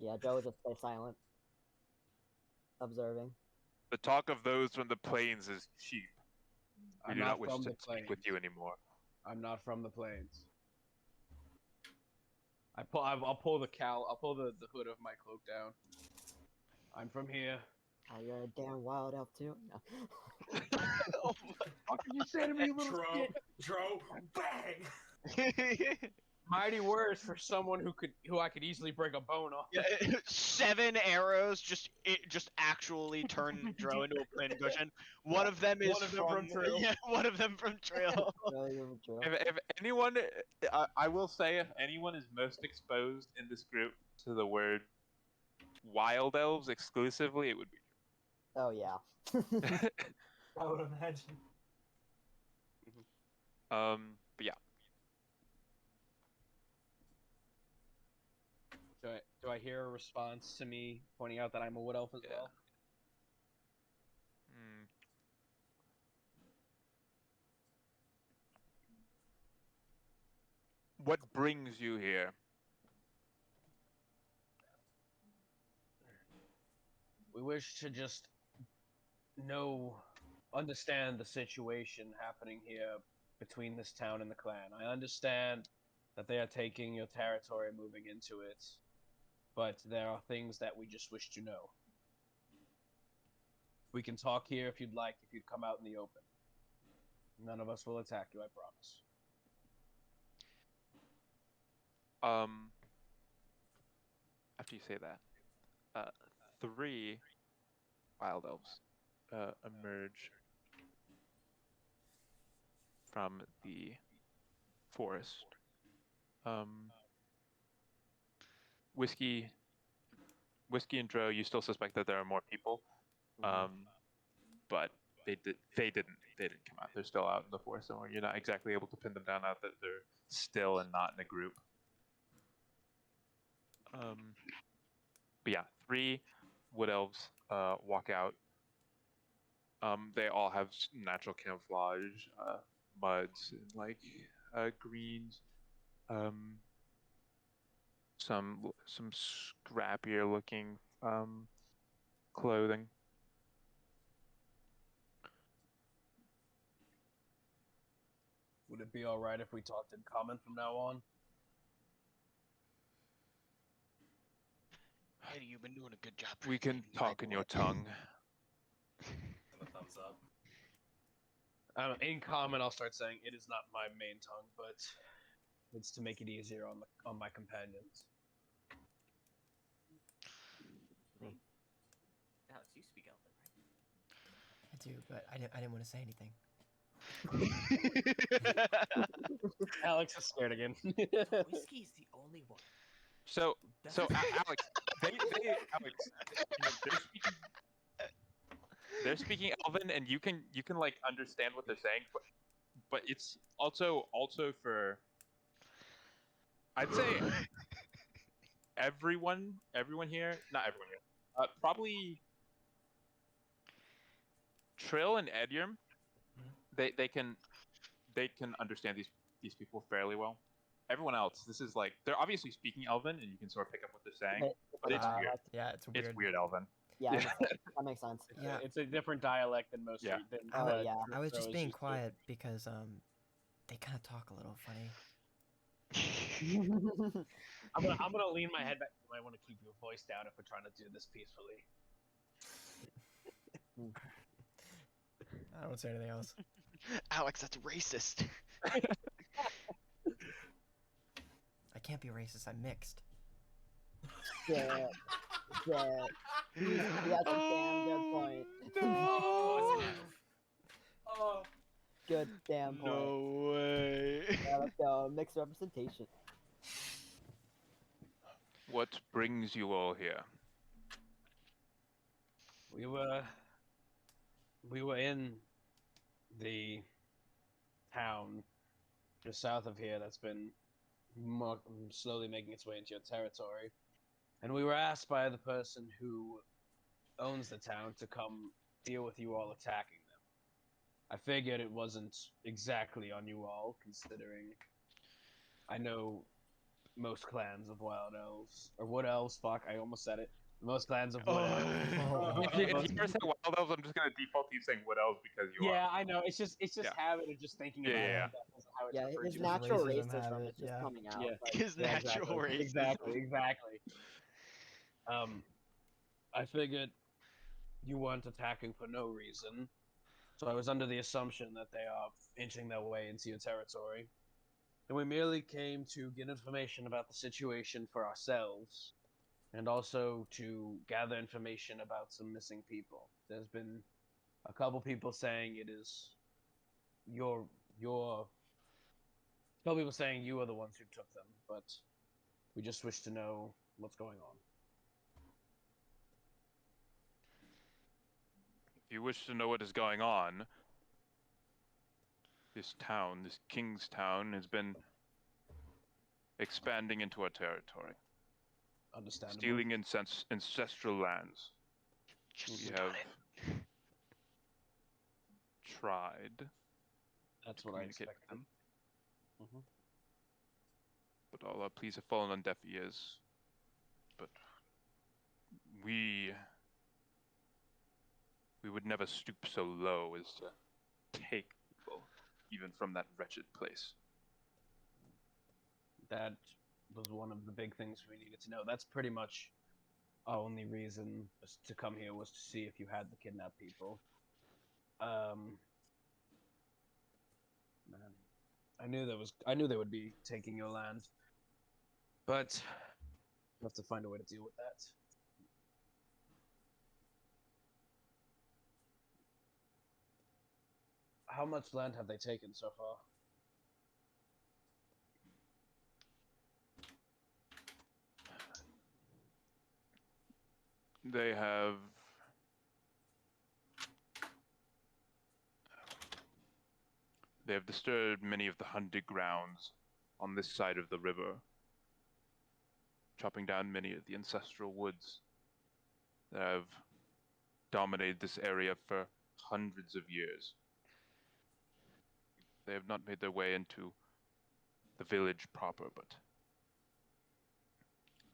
Yeah, Joe will just stay silent, observing. The talk of those from the plains is cheap. We I'm do not not wish from to the speak plains. with you anymore. I'm not from the plains. I'll pull the hood of my cloak down. I'm from here. Oh, you're a damn wild elf too. No. Oh, what can you say to me, you little Dro, shit? Dro, bang! Mighty words for someone who I could easily break a bone off. Yeah, 7 arrows just actually turn Dro into a pincushion. One of them is One of them from Trill. Yeah, one of them from Trail. No, you're a Joe. If anyone, I will say, if anyone is most exposed in this group to the word wild elves exclusively, it would be Oh yeah. I would imagine. But yeah. Do I hear a response to me pointing out that I'm a wood elf as Yeah. well? Hmm. What brings you here? We wish to just understand the situation happening here between this town and the clan. I understand that they are taking your territory and moving into it, but there are things that we just wish to know. We can talk here if you'd like, if you'd come out in the open. None of us will attack you, I promise. After you say that, 3 wild elves emerge from the forest. Whiskey and Dro, you still suspect that there are more people, but they didn't come out. They're still out in the forest somewhere. You're not exactly able to pin them down now that they're still and not in a group. But yeah, 3 wood elves walk out. They all have natural camouflage, muds, and like greens. Some scrappier looking clothing. Would it be alright if we talked in common from now on? Eddie, you've been doing a good job. We can translating, by talk the in your way. tongue. And a thumbs up. In common, I'll start saying it is not my main tongue, but it's to make it easier on my companions. Alex, you speak Elven, right? I do, but I didn't want to say anything. Alex is scared again. Whiskey's the only one. So, Doesn't- Alex, Alex, you know, they're speaking Elven, and you can like understand what they're saying, but it's also for, I'd say, everyone here, not everyone here, probably Trill and Edyarm, they can understand these people fairly well. Everyone else, this is like, they're obviously speaking Elven, and you can sort of pick up what they're saying, but it's weird. Yeah, it's weird. It's weird Elven. Yeah, Yeah. that makes sense. Yeah. It's a different dialect than most. Yeah. Than, Yeah. I was Tro just is being used to. quiet because they kind of talk a little funny. I'm gonna lean my head back. You might want to keep your voice down if we're trying to do this peacefully. I don't say anything else. Alex, that's racist. I can't be racist. I'm mixed. Yeah. Yeah. That's a damn good point. Oh, oh, Good damn point. No way. Yeah, let's go. Mixed representation. What brings you all here? We were in the town just south of here that's been slowly making its way into your territory, and we were asked by the person who owns the town to come deal with you all attacking them. I figured it wasn't exactly on you all, considering I know most clans of wild elves or wood elves. Fuck, I almost said it. Most clans of wood elves. If you ever say wild elves, I'm just gonna default to you saying wood elves because you Yeah, are. I know. It's just Yeah. habit of just thinking Yeah, about yeah, it. That's how it's Yeah, referred his to. natural racism racism habit, is just yeah. coming out. Yeah. Like, His Yeah, natural race. exactly. I figured you weren't attacking for no reason, so I was under the assumption that they are inching their way into your territory. And we merely came to get information about the situation for ourselves, and also to gather information about some missing people. There's been a couple people saying it is your couple people saying you are the ones who took them, but we just wish to know what's going on. If you wish to know what is going on, this town, this King's Town, has been expanding into our territory, Understandable. stealing ancestral lands. Just We got have it. tried That's to what I communicate with expected. them, Mm-hmm. but all our pleas have fallen on deaf ears. But we would never stoop so low as to take people, even from that wretched place. That was one of the big things we needed to know. That's pretty much our only reason to come here, was to see if you had the kidnapped people. Man, I knew they would be taking your land, but we'll have to find a way to deal with that. How much land have they taken so far? They have disturbed many of the hunted grounds on this side of the river, chopping down many of the ancestral woods that have dominated this area for hundreds of years. They have not made their way into the village proper, but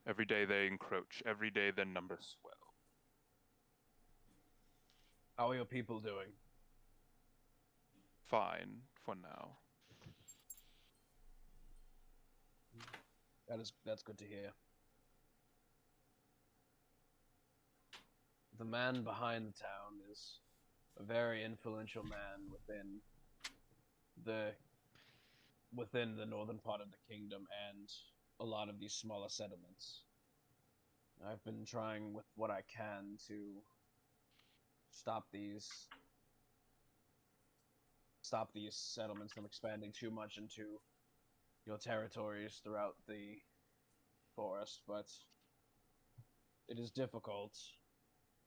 every day they encroach, every day their numbers swell. How are your people doing? Fine for now. That's good to hear. The man behind the town is a very influential man within within the northern part of the kingdom and a lot of these smaller settlements. I've been trying with what I can to stop these settlements from expanding too much into your territories throughout the forest, but it is difficult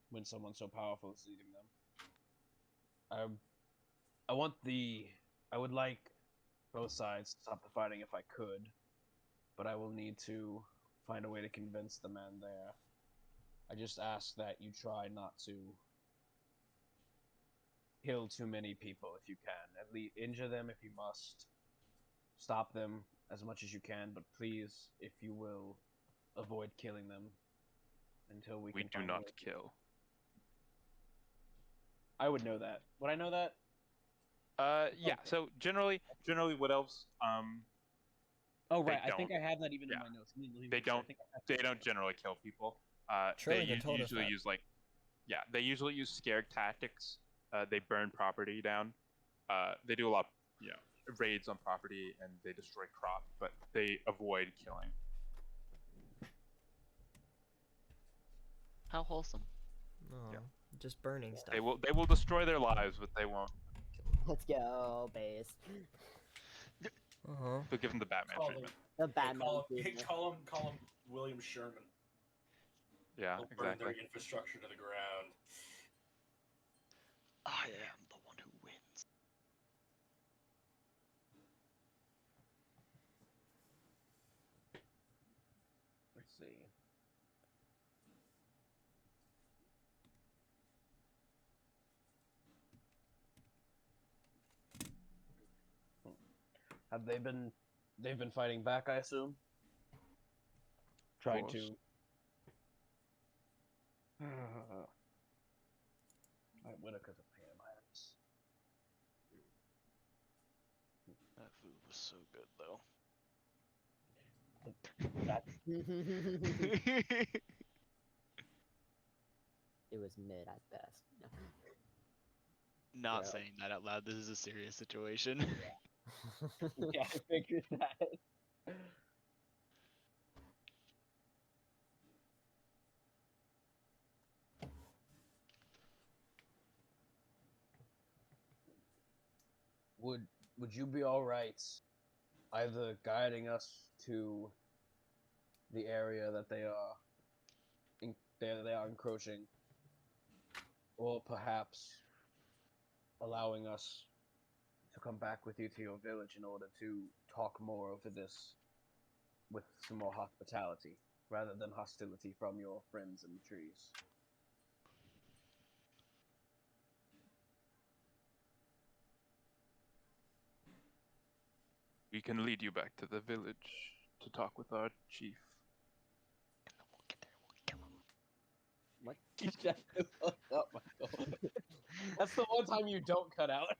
when someone so powerful is leading them. I would like both sides to stop the fighting if I could, but I will need to find a way to convince the man there. I just ask that you try not to kill too many people if you can. At least injure them if you must. Stop them as much as you can, but please, if you will, avoid killing them until we We can do find a not way. kill. I would know that. Would I know that? Yeah. Okay. So generally, wood elves, Oh They right, I think don't. I have that even Yeah. in my notes. They I don't. think I have They that don't somewhere. generally kill people. They Trilligan told us usually that. use they usually use scare tactics. They burn property down. They do a lot, raids on property and they destroy crop, but they avoid killing. How wholesome. Oh, Yeah. just burning stuff. They will destroy their lives, but they won't. Let's go, base. Uh-huh. They'll give them the Batman Call treatment. The Hey, Batman. call him William Sherman. Yeah, They'll burn exactly. their infrastructure to the ground. I am the one who wins. Let's see. Have they been? They've been fighting back, I assume. Trying course. to. My Whitaker's a pain in my ass. That food was so good, though. It was mid at best. Not Yeah. saying that out loud. This is a serious situation. Yeah, I figured that. Would you be all right either guiding us to the area that they are encroaching, or perhaps allowing us to come back with you to your village in order to talk more over this with some more hospitality rather than hostility from your friends in the trees? We can lead you back to the village to talk with our chief. We'll get there. We'll kill him. What? You shut the fuck up, Michael. That's the one time you don't cut out.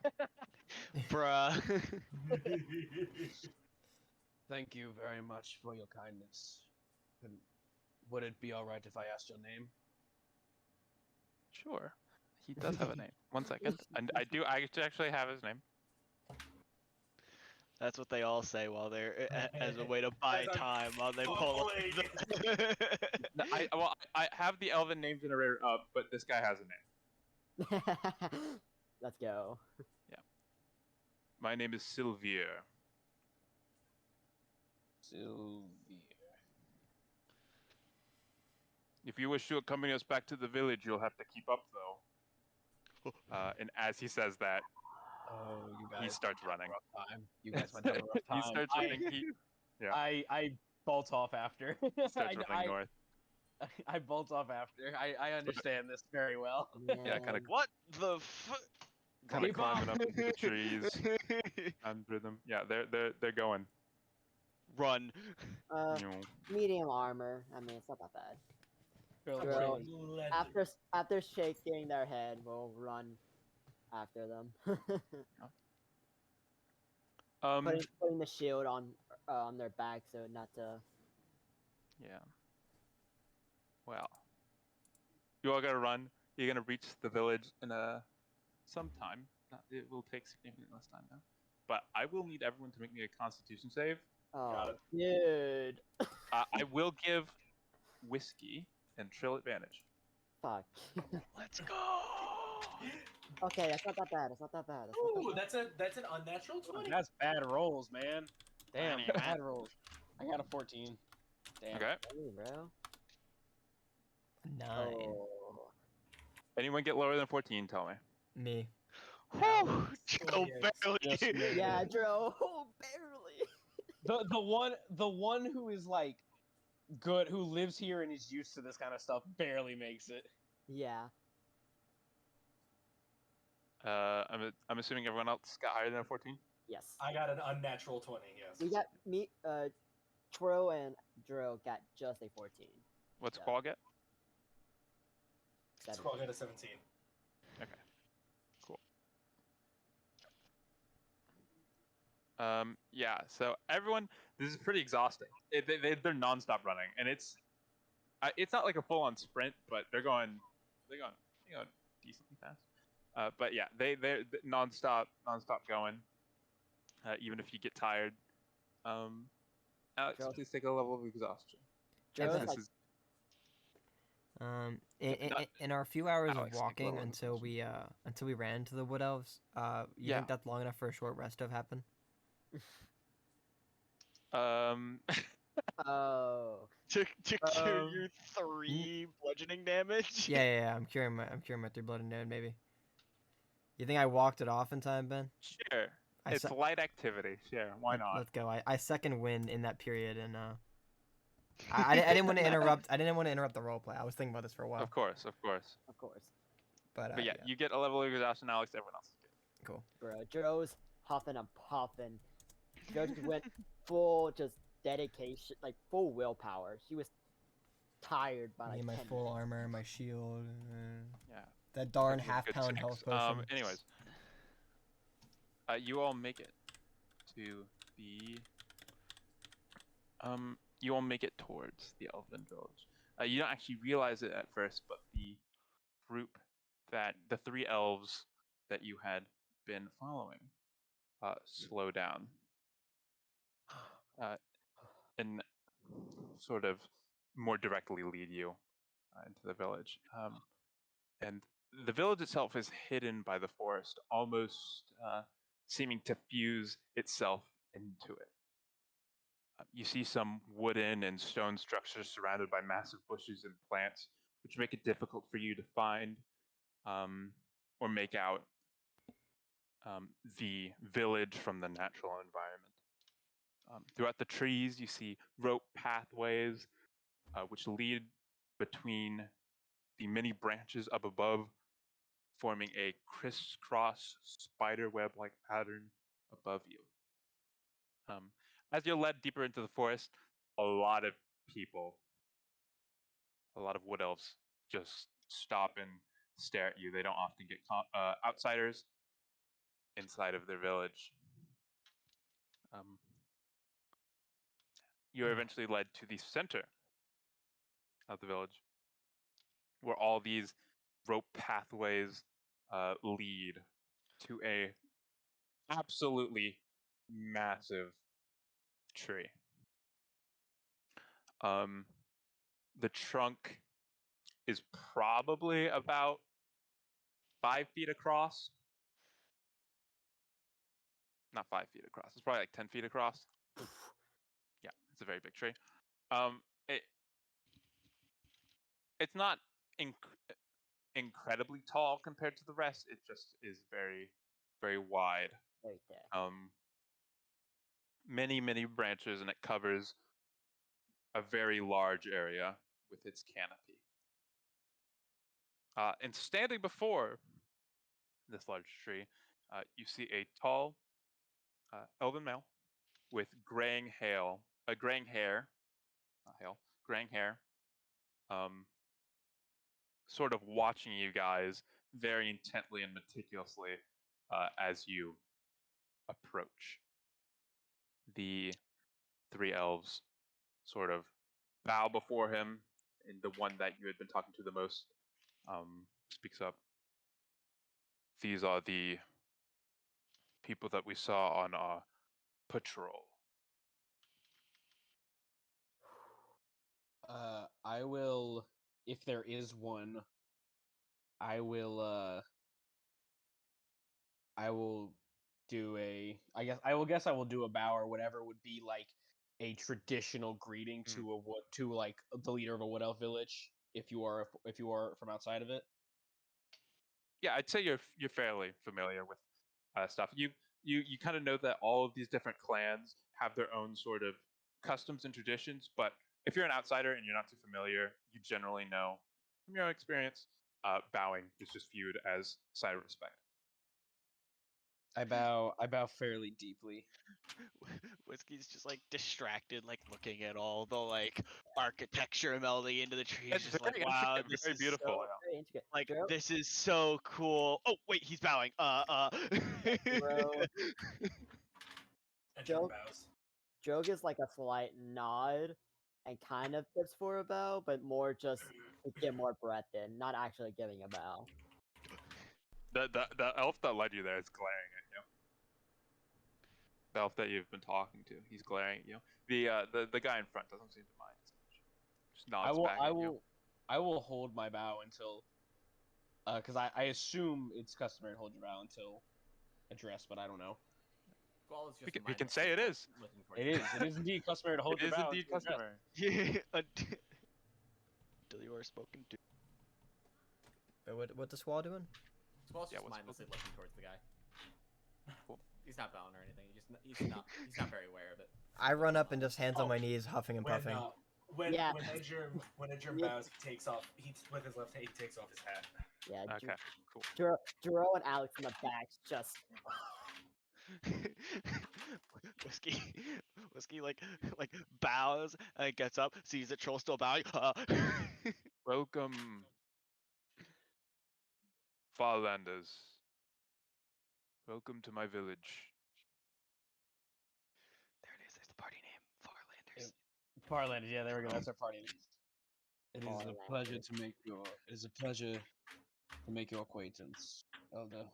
Bruh. Thank you very much for your kindness. Would it be alright if I asked your name? Sure. He does have a name. 1 second. I actually have his name. That's what they all say while they're as a way to buy As I'm time while they pull up. No, I have the elven name generator up, but this guy has a name. Let's go. My name is Sylvier. Sylvia. If you wish to accompany us back to the village, you'll have to keep up, though. And as he says that, Oh, you guys. he starts went running. down a rough time. You guys went down a rough time. He starts running. Yeah. I bolt off after. Starts running north. I bolt off after. I understand this very well. Yeah, kind of What the fuck? Kind of Keep climbing up. up into the trees under them. Yeah, they're going. Run. You know. Medium armor. I mean, it's not that bad. Legend. After shaking their head, we'll run after them. putting the shield on their back so not to. Yeah. Well, you all gotta run. You're gonna reach the village in some time. It will take significantly less time now. but I will need everyone to make me a Constitution save. Oh, it. dude. I will give Whiskey and Trill advantage. Fuck. Let's go. Okay, that's not that bad. That's not that bad. That's not that Ooh, bad. that's an unnatural 20. That's bad rolls, man. Damn, Funny, man. bad rolls. I got a 14. Damn. Okay. Hey, bro. 9. Oh. Anyone get lower than 14? Tell me. Me. Whew, Joe Yes, barely. just made Yeah, it. Dro. Barely. The one who is like good, who lives here and is used to this kind of stuff, barely makes it. Yeah. I'm assuming everyone else got higher than 14. Yes. I got an unnatural 20. Yes. We got me. Tro and Dro got just a 14. What's Yeah. Qual get? Squall got a 17. Yeah. So everyone, this is pretty exhausting. They're nonstop running, and it's not like a full-on sprint, but they're going decently fast. But yeah, they're nonstop going. Even if you get tired. Alex, Joe? please take a level of exhaustion. Dro's Evan. like, In our few hours Alex, of take walking lower until we ran into the wood elves, you Yeah. think that's long enough for a short rest to have happened? oh. To cure Um, your 3 bludgeoning damage. Yeah. I'm curing my 3 blood and dead maybe. You think I walked it off in time, Ben? sure. I It's se- light activity. Sure. Why not? Let's go. I second win in that period, and I didn't want to interrupt. I didn't want to interrupt the role play. I was thinking about this for a while. Of course. Of course. But But yeah, you get a level of exhaustion, Alex. Everyone else is good. cool. Bro, Dro's huffing and puffing. Dro just went full just dedication, like full willpower. She was tired by Me like and my 10 full minutes. armor, my shield, Yeah. that darn That's a half good pound 6. health potion. Anyways, you all make it to the. You all make it towards the Elven village. You don't actually realize it at first, but the group the 3 elves that you had been following slow down and sort of more directly lead you into the village. And the village itself is hidden by the forest, almost seeming to fuse itself into it. You see some wooden and stone structures surrounded by massive bushes and plants, which make it difficult for you to find or make out the village from the natural environment. Throughout the trees, you see rope pathways which lead between the many branches up above, forming a crisscross spider web-like pattern above you. As you're led deeper into the forest, a lot of people, a lot of wood elves, just stop and stare at you. They don't often get outsiders inside of their village. You're eventually led to the center of the village, where all these rope pathways lead to a absolutely massive tree. The trunk is probably about 5 feet across. Not 5 feet across. It's probably like 10 feet across. Yeah, it's a very big tree. It's not incredibly tall compared to the rest. It just is very, very wide. Right there. Many branches, and it covers a very large area with its canopy. And standing before this large tree, you see a tall elven male with graying hair, sort of watching you guys very intently and meticulously as you approach. The 3 elves sort of bow before him, and the one that you had been talking to the most speaks up. These are the people that we saw on our patrol? I will, if there is one, I will do a. I will do a bow or whatever would be like a traditional greeting Mm. to a wood to like the leader of a wood elf village. If you are from outside of it. Yeah, I'd say you're fairly familiar with stuff. You kind of know that all of these different clans have their own sort of customs and traditions, but if you're an outsider and you're not too familiar, you generally know from your own experience, bowing is just viewed as a sign of respect. I bow fairly deeply. Whiskey's just like distracted, like looking at all the like architecture melding into the trees. It's Just like, very wow, intricate, this very is beautiful. so yeah. Very intricate. like Jero, this is so cool. Oh wait, he's bowing. Jero, And Joe? bows. Jero gives like a slight nod and kind of tips for a bow, but more just to get more breath in, not actually giving a bow. The elf that led you there is glaring at you. The elf that you've been talking to, he's glaring at you. The guy in front doesn't seem to mind as much. Just nods back at you. I will hold my bow until, because I assume it's customary to hold your bow until address, but I don't know. Squall is just We can say it is. looking towards It the is. guy. It is indeed customary to hold It your is bow indeed until address. customary. Until you are spoken to. What the squall doing? Squall's Yeah, just what's mindlessly looking towards the guy. Cool. He's not bowing or anything. He's not very aware of it. I run up and just hands on Oh, my knees, huffing and puffing. When Yeah. when Edgerm Yeah. bows, he takes off. With his left hand, he takes off his hat. Yeah, Okay, cool. Jero and Alex in the back just Whiskey like bows and gets up, sees the troll still bowing. Welcome, Farlanders. Welcome to my village. There it is. There's the party name, Farlanders. Parland, yeah, there we go. That's our party. It is a Farlanders. pleasure to make your. It is a pleasure to make your acquaintance, Elder.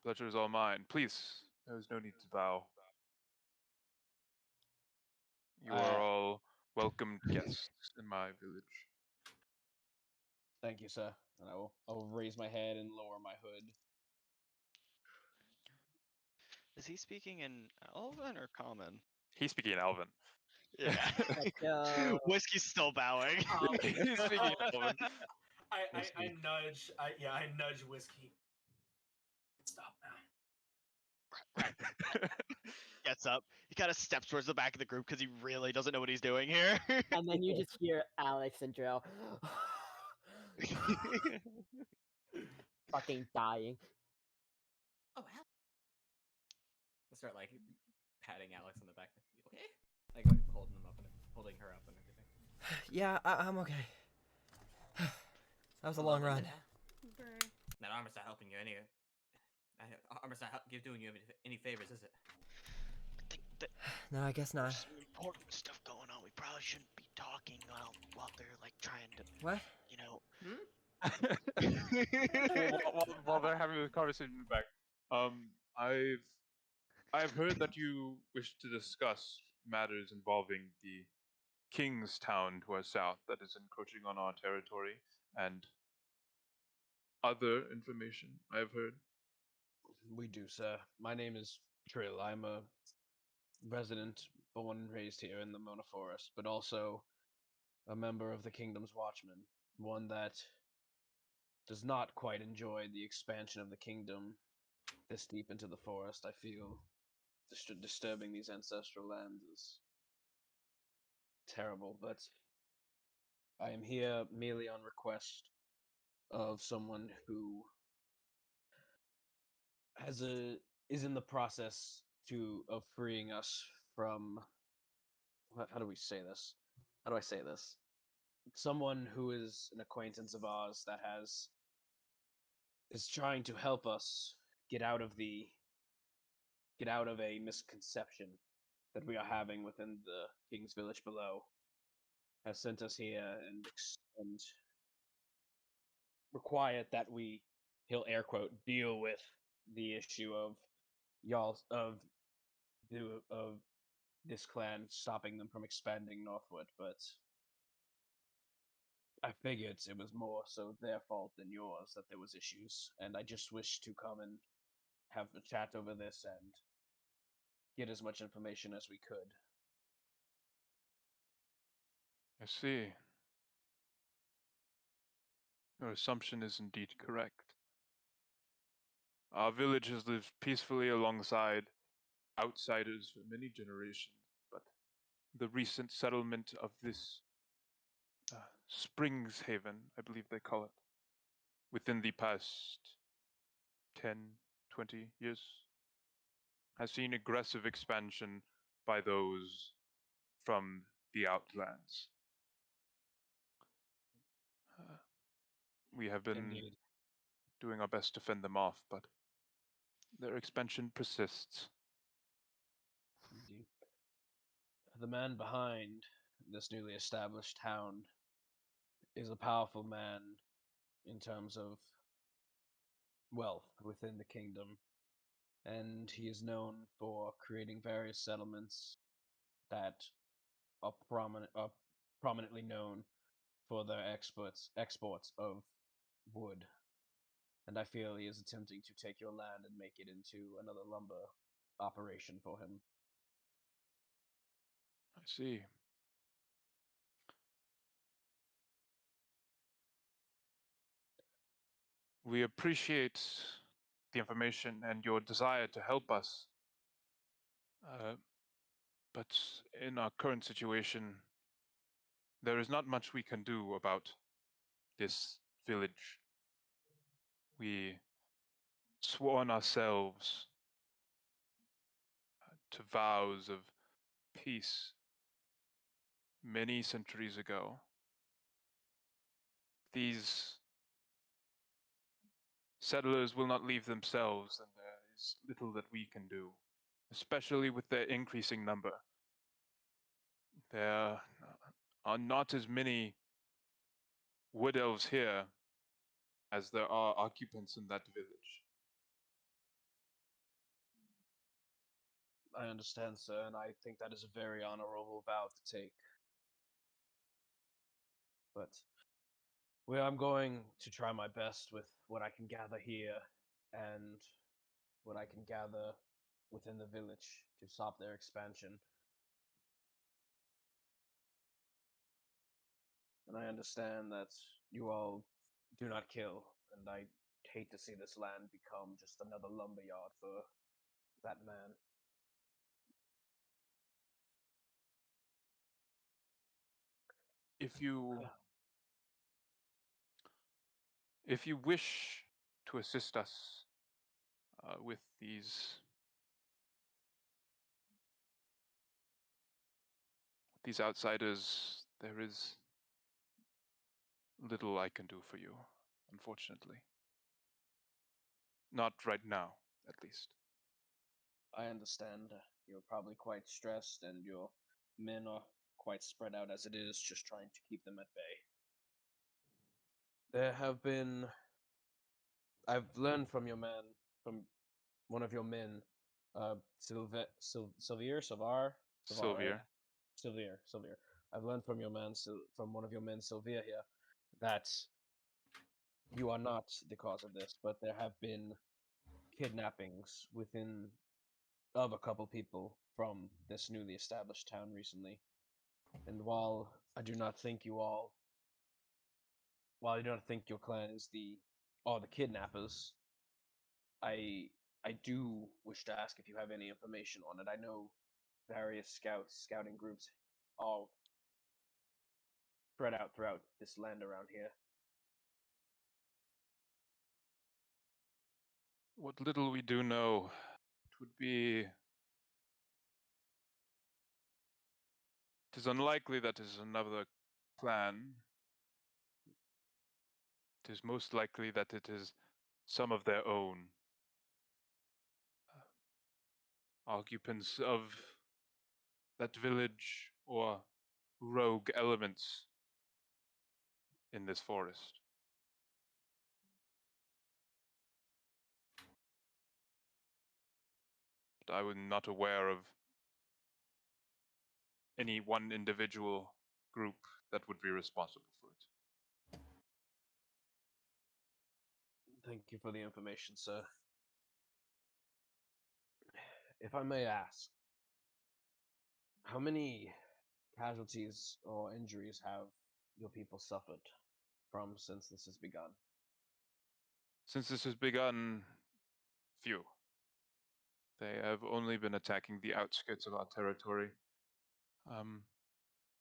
Pleasure is all mine. Please, there is no need to bow. You are all welcome guests in my village. Thank you, sir. And I will raise my head and lower my hood. Is he speaking in Elven or Common? He's speaking in Elven. Yeah. let's go. Whiskey's still bowing. He's speaking in Elven. I nudge. I nudge Whiskey. Stop now. Gets up. He kind of steps towards the back of the group because he really doesn't know what he's doing here. And then you just hear Alex and Jero fucking dying. Oh, hell. I start like patting Alex on the back. You okay? Like holding him up and holding her up and everything. Yeah, I'm okay. That was a long run. That armor's not helping you any. Armor's not doing you any favors, is it? I think that No, I guess not. there's some important stuff going on. We probably shouldn't be talking while they're like trying to, What? you know. while they're having the conversation in the back, I've heard that you wish to discuss matters involving the Kingstown to our south that is encroaching on our territory and other information I've heard. We do, sir. My name is Trill. I'm a resident, born and raised here in the Mona Forest, but also a member of the Kingdom's Watchmen. One that does not quite enjoy the expansion of the kingdom this deep into the forest. I feel disturbing these ancestral lands is terrible, but I am here merely on request of someone who is in the process of freeing us from how do we say this? How do I say this? Someone who is an acquaintance of ours that is trying to help us get out of a misconception that we are having within the King's Village below. Has sent us here and required that he'll air quote, deal with the issue of y'all of this clan stopping them from expanding northward, but I figured it was more so their fault than yours that there was issues, and I just wished to come and have a chat over this and get as much information as we could. I see. Your assumption is indeed correct. Our village has lived peacefully alongside outsiders for many generations, but the recent settlement of this Springs Haven, I believe they call it, within the past 10, 20 years, has seen aggressive expansion by those from the Outlands. We have been Indeed. doing our best to fend them off, but their expansion persists. Indeed. The man behind this newly established town is a powerful man in terms of wealth within the kingdom, and he is known for creating various settlements that are prominently known for their exports of wood. And I feel he is attempting to take your land and make it into another lumber operation for him. I see. We appreciate the information and your desire to help us. But in our current situation, there is not much we can do about this village. We sworn ourselves to vows of peace many centuries ago. These settlers will not leave themselves, and there is little that we can do, especially with their increasing number. There are not as many wood elves here as there are occupants in that village. I understand, sir, and I think that is a very honorable vow to take. But I'm going to try my best with what I can gather here and what I can gather within the village to stop their expansion. And I understand that you all do not kill, and I hate to see this land become just another lumberyard for that man. If you wish to assist us with these outsiders, there is little I can do for you, unfortunately. Not right now, at least. I understand you're probably quite stressed and your men are quite spread out as it is, just trying to keep them at bay. There have been. I've learned from from one of your men, Sylvier, Sylvia. Sylvier. I've learned from from one of your men, Sylvia here, that you are not the cause of this, but there have been kidnappings within of a couple people from this newly established town recently. And while I do not think while I do not think your clan is the kidnappers, I do wish to ask if you have any information on it. I know various scouting groups all spread out throughout this land around here. What little we do know, it would be. It is unlikely that is another clan. It is most likely that it is some of their own occupants of that village or rogue elements in this forest. but I was not aware of any one individual group that would be responsible for it. Thank you for the information, sir. If I may ask, how many casualties or injuries have your people suffered from since this has begun? Since this has begun, few. They have only been attacking the outskirts of our territory.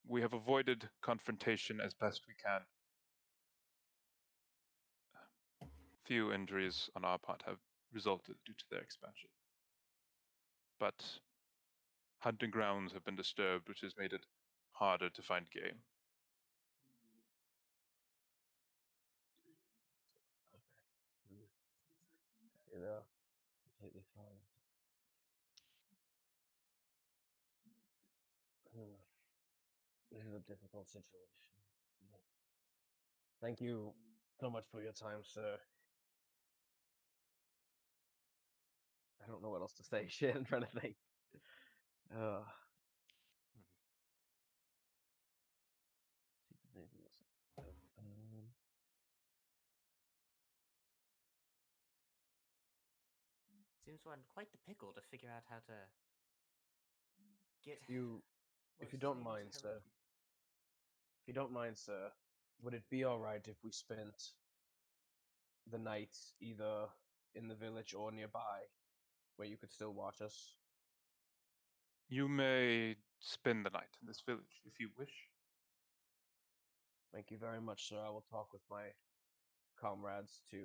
We have avoided confrontation as best we can. Few injuries on our part have resulted due to their expansion. But hunting grounds have been disturbed, which has made it harder to find game. Yeah, completely fine. This is a difficult situation. Thank you so much for your time, sir. I don't know what else to say. Shit, I'm trying to think. Uh, um, Seems we're in quite the pickle to figure out how to get. if you what's you his don't name? mind, Harold? sir, if you don't mind, sir, would it be all right if we spent the night either in the village or nearby, where you could still watch us? You may spend the night in this village if you wish. Thank you very much, sir. I will talk with my comrades to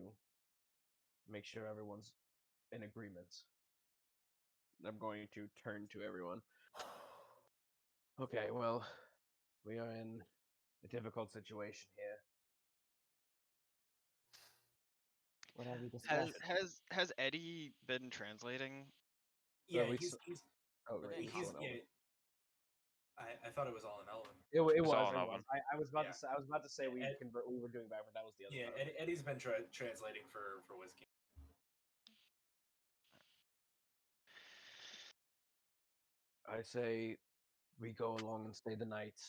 make sure everyone's in agreement. I'm going to turn to everyone. Okay, well, we are in a difficult situation here. What have we Has discussed? has Eddie been translating? Yeah, we he's s- he's Oh, Were right. they he's he's going over. yeah. I thought it was all in Elven. It It's was. all It in was. Elven. I was about Yeah. to say. I was about to say we Ed- convert. We were doing back, but that was the other. Yeah, part. Eddie's been translating for whiskey. I say we go along and stay the night,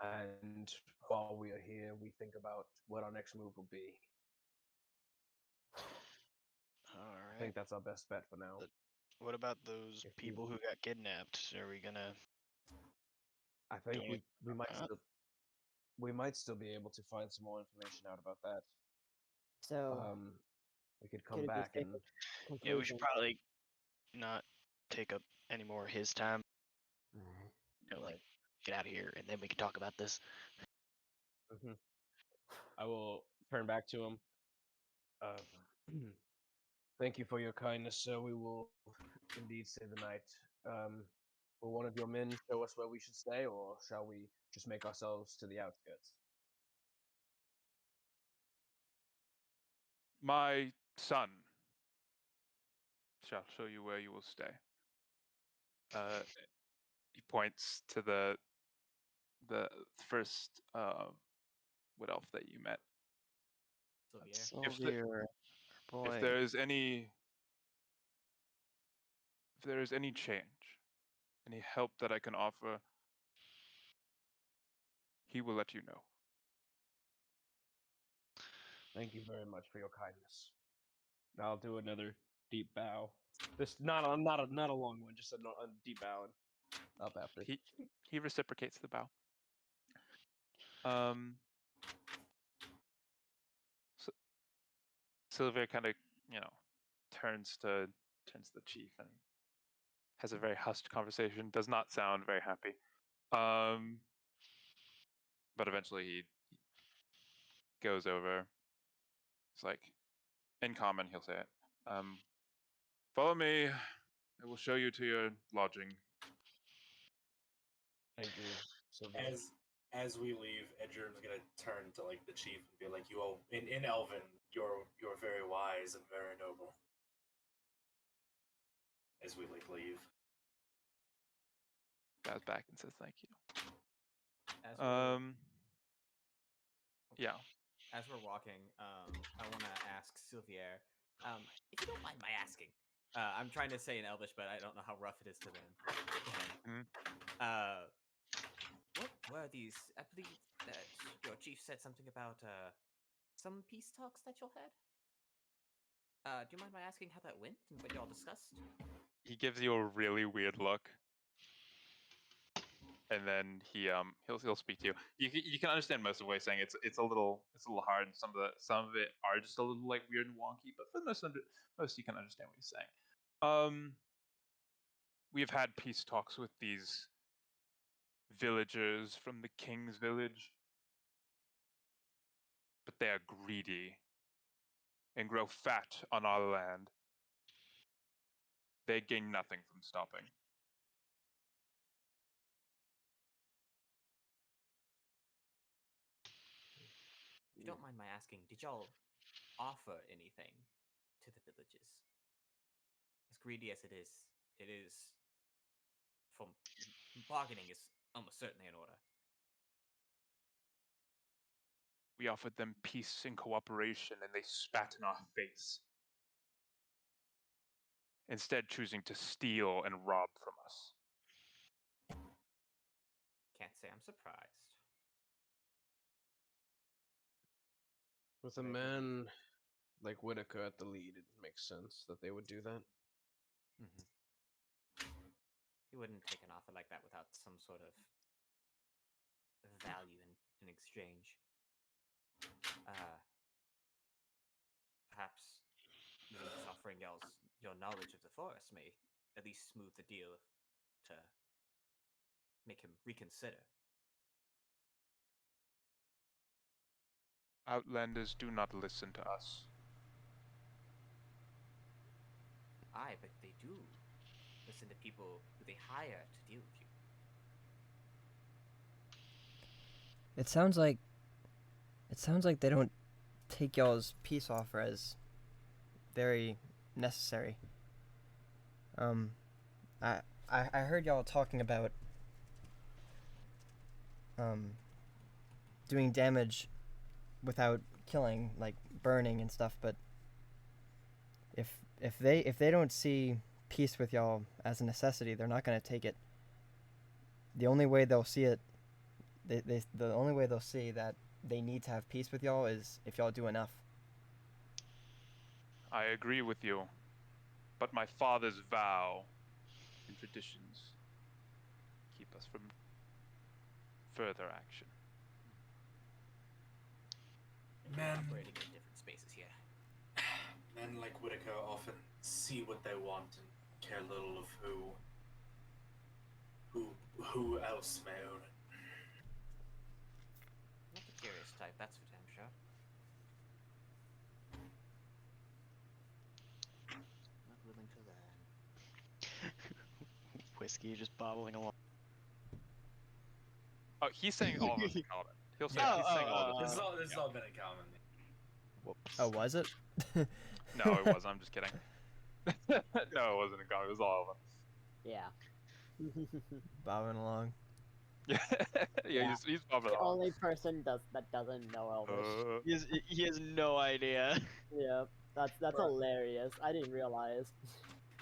and while we are here, we think about what our next move will be. All I right. think that's our best bet for now. What about those If you- people who got kidnapped? Are we gonna? I think Do we might that? still be able to find some more information out about that. So, We could could come it be back safe and of Yeah, we should conclusion? probably not take up any more of his time. Alright. You know, like get out of here, and then we can talk about this. I will turn back to him. Thank you for your kindness, sir. We will indeed stay the night. Will one of your men show us where we should stay, or shall we just make ourselves to the outskirts? My son shall show you where you will stay. He points to the first wood elf that you met. Sylvier. If the- Sylvier, boy. If there is any change, any help that I can offer, he will let you know. Thank you very much for your kindness. I'll do another deep bow. This not a long one, just a deep bow and up after. He reciprocates the bow. Sylvia kind of, turns to the chief and has a very hushed conversation. Does not sound very happy. But eventually he goes over. It's like, in common, he'll say it. Follow me. I will show you to your lodging. Thank you, Sylvia. As we leave, Edgerm's gonna turn to like the chief and be like, "You all in Elven, you're very wise and very noble." As we like leave. Bows back and says thank you. As we're, Yeah. as we're walking, I want to ask Sylvier, if you don't mind my asking, I'm trying to say in Elvish, but I don't know how rough it is to them. To him. What were these? I believe that your chief said something about some peace talks that y'all had. Do you mind my asking how that went and what y'all discussed? He gives you a really weird look, and then he'll speak to you. You can understand most of what he's saying. It's a little hard. Some of it are just a little like weird and wonky, but for most you can understand what he's saying. We've had peace talks with these villagers from the king's village, but they are greedy and grow fat on our land. They gain nothing from stopping. If you don't mind my asking, did y'all offer anything to the villages? As greedy as it is for bargaining is almost certainly in order. We offered them peace and cooperation, and they spat in our face, instead choosing to steal and rob from us. Can't say I'm surprised. With a man like Whitaker at the lead, it makes sense that they would do that. Mm-hmm. He wouldn't take an offer like that without some sort of value in exchange. Perhaps even just offering your knowledge of the forest may at least smooth the deal to make him reconsider. Outlanders do not listen to us. Aye, but they do listen to people who they hire to deal with you. It sounds like they don't take y'all's peace offer as very necessary. I heard y'all talking about doing damage without killing, like burning and stuff, but if they don't see peace with y'all as a necessity, they're not gonna take it. The only way they'll see it, the only way they'll see that they need to have peace with y'all is if y'all do enough. I agree with you, but my father's vow and traditions keep us from further action. Men, Operating in different spaces here. men like Whitaker often see what they want and care little of who else may own it. Not the curious type, that's for damn sure. Not willing to learn. Whiskey just bobbling along. Oh, he's saying all of us in common. He'll say Yeah. he's saying all of us. This has all been in common. Whoops. Oh, was it? No, it wasn't. I'm just kidding. No, it wasn't in common. It was all of us. Yeah. Bobbing along. Yeah, Yeah. he's bobbing The along. only person that doesn't know Elvish. He has no idea. Yeah, that's Bro. hilarious. I didn't realize.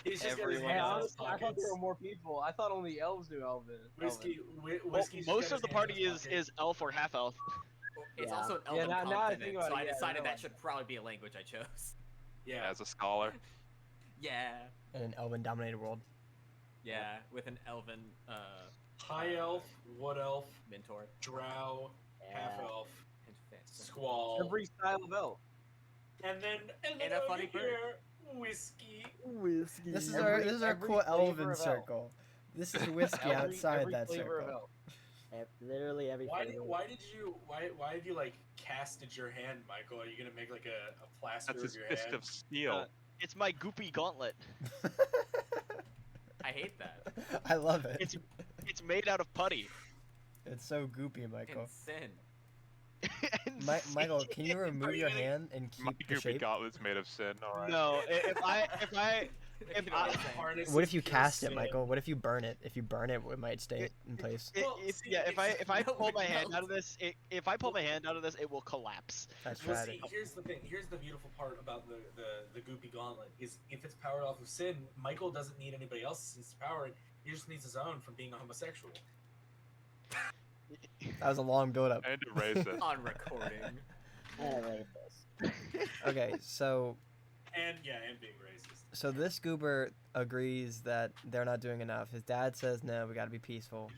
He's just got his Everyone Hey, hands in his honestly, I thought pockets. there were more people. I thought only elves knew Elvin. Whiskey, Well, whiskey's just most got of the his hands in party his pocket. is elf or half elf. It's Yeah. also an Yeah, elven now I continent, think about so it, I yeah, decided no, that I- should probably be a language I chose. Yeah. As a scholar. Yeah, In an elven-dominated world. yeah, with an elven High elf, wood elf, mentor drow, half Yeah. elf, and fence. squall, Every style of elf. and then And a over funny bird. here, whiskey. Whiskey. This is Every- our every cool flavor elven of elf. circle. This is whiskey outside every that flavor circle. of elf. Literally every Why flavor. why have you like casted your hand, Michael? Are you gonna make like a plaster That's of his your fist hand? of steel. Uh, It's my goopy gauntlet. I hate that. I love it. It's made out of putty. It's so goopy, Michael. And sin. Michael, can you remove you your gonna- hand and My keep the goopy shape? gauntlet's made of sin. All right. No, if If you know what I'm saying. Harness What is if you pure cast it, sin. Michael? What if you burn it? If you burn it, it might stay in place. Well, If, see, yeah, it's- if I no, pull it my hand melts. out of this, if I pull my hand out of this, it will collapse. That's Well, tragic. see, here's the thing. Here's the beautiful part about the Goopy Gauntlet is if it's powered off of sin, Michael doesn't need anybody else's to power it. He just needs his own from being a homosexual. That was a long build-up. And erase it. On recording. I rate this. Okay, so And yeah, and being racist. so this goober agrees that they're not doing enough. His dad says no, we got to be peaceful.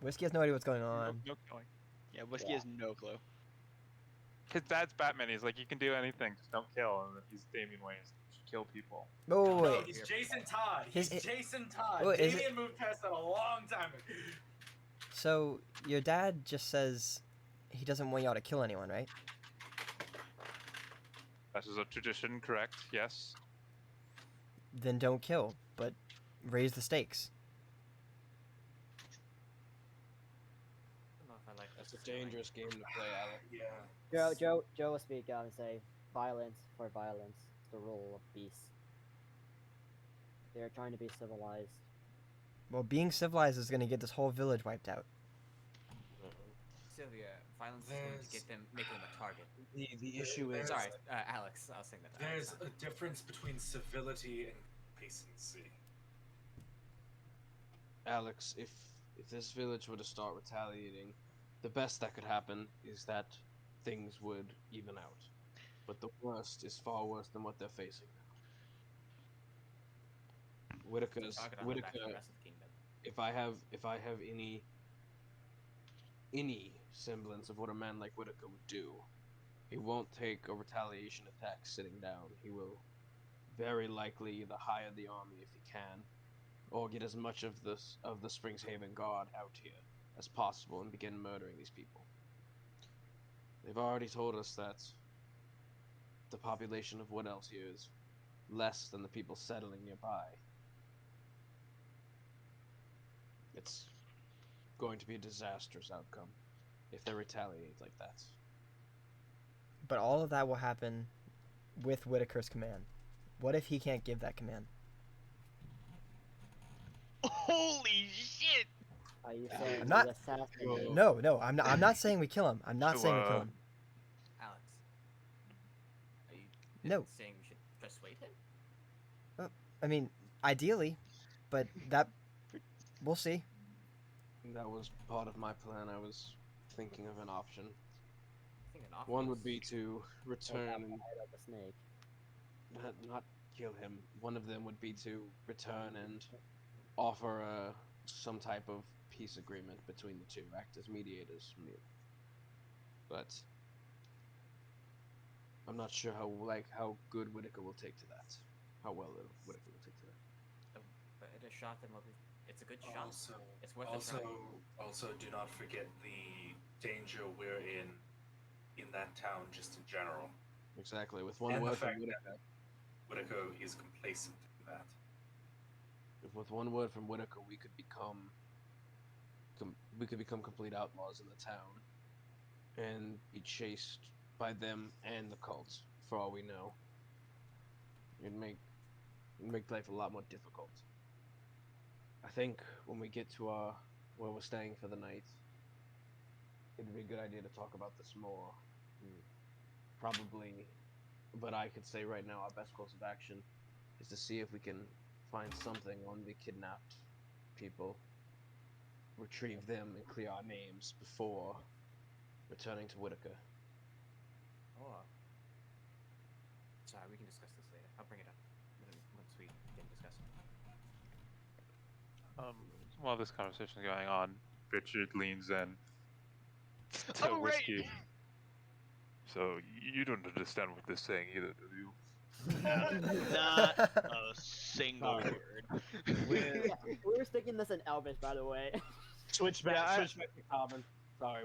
Whiskey has no idea what's going on. No killing. Yeah, Whiskey has no clue. His dad's Batman. He's like, you can do anything, just don't kill. And then he's Damian Wayne. Just kill people. Oh No, wait, he's Jason Todd. His- He's Jason Todd. Wait, is it- Damien moved past that a long time ago. so your dad just says he doesn't want y'all to kill anyone, right? That is a tradition, correct? Yes. Then don't kill, but raise the stakes. I don't know if I like That's this a feeling. dangerous game to play, Alec. Yeah. Joe will speak out and say, violence for violence, the rule of beasts. They're trying to be civilized. Well, being civilized is gonna get this whole village wiped out. Sylvia, violence is going to There's- get them, make them a target. The issue is Sorry, Alex. I was saying that. to Alex, There's a difference between civility and complacency. Alex, if this village were to start retaliating, the best that could happen is that things would even out. But the worst is far worse than what they're facing now. Whitaker's Target on the back of the Whitaker. rest of the kingdom. If I have any semblance of what a man like Whitaker would do, he won't take a retaliation attack sitting down. He will very likely either hire the army if he can, or get as much of the Springshaven Guard out here as possible and begin murdering these people. They've already told us that the population of Wood Elves here is less than the people settling nearby. It's going to be a disastrous outcome if they retaliate like that. But all of that will happen with Whitaker's command. What if he can't give that command? Holy shit! Are you saying I'm not- we assassinate? No, I'm not. I'm not saying we kill him. I'm not So, saying we kill him. Alex, are you No. saying we should persuade him? I mean, ideally, but that we'll see. That was part of my plan. I was thinking of an option. I think an offer One would is- be to return and Head of the snake. not kill him. One of them would be to return and offer some type of peace agreement between the two, act as mediators. But I'm not sure how good Whitaker will take to that. How well Whitaker will take to that. But it is shot, then it's a good shot. Also, It's worth a try. also, do not forget the danger we're in that town, just in general. Exactly. With one And the word from fact Whitaker, Whitaker is complacent in that. with one word from Whitaker, we could become complete outlaws in the town, and be chased by them and the cult. For all we know, it'd make life a lot more difficult. I think when we get to where we're staying for the night, it'd be a good idea to talk about this more. Probably, but I could say right now our best course of action is to see if we can find something on the kidnapped people, retrieve them, and clear our names before returning to Whitaker. Or, sorry, we can discuss this later. I'll bring it up once we can discuss it. While this conversation is going on, Richard leans in to Oh, right. Whiskey. So you don't understand what they're saying either, do you? Not a single Sorry. word. Yeah, we were sticking this in Elvish, by the way. Switch back- Yeah, switch back to common. Sorry,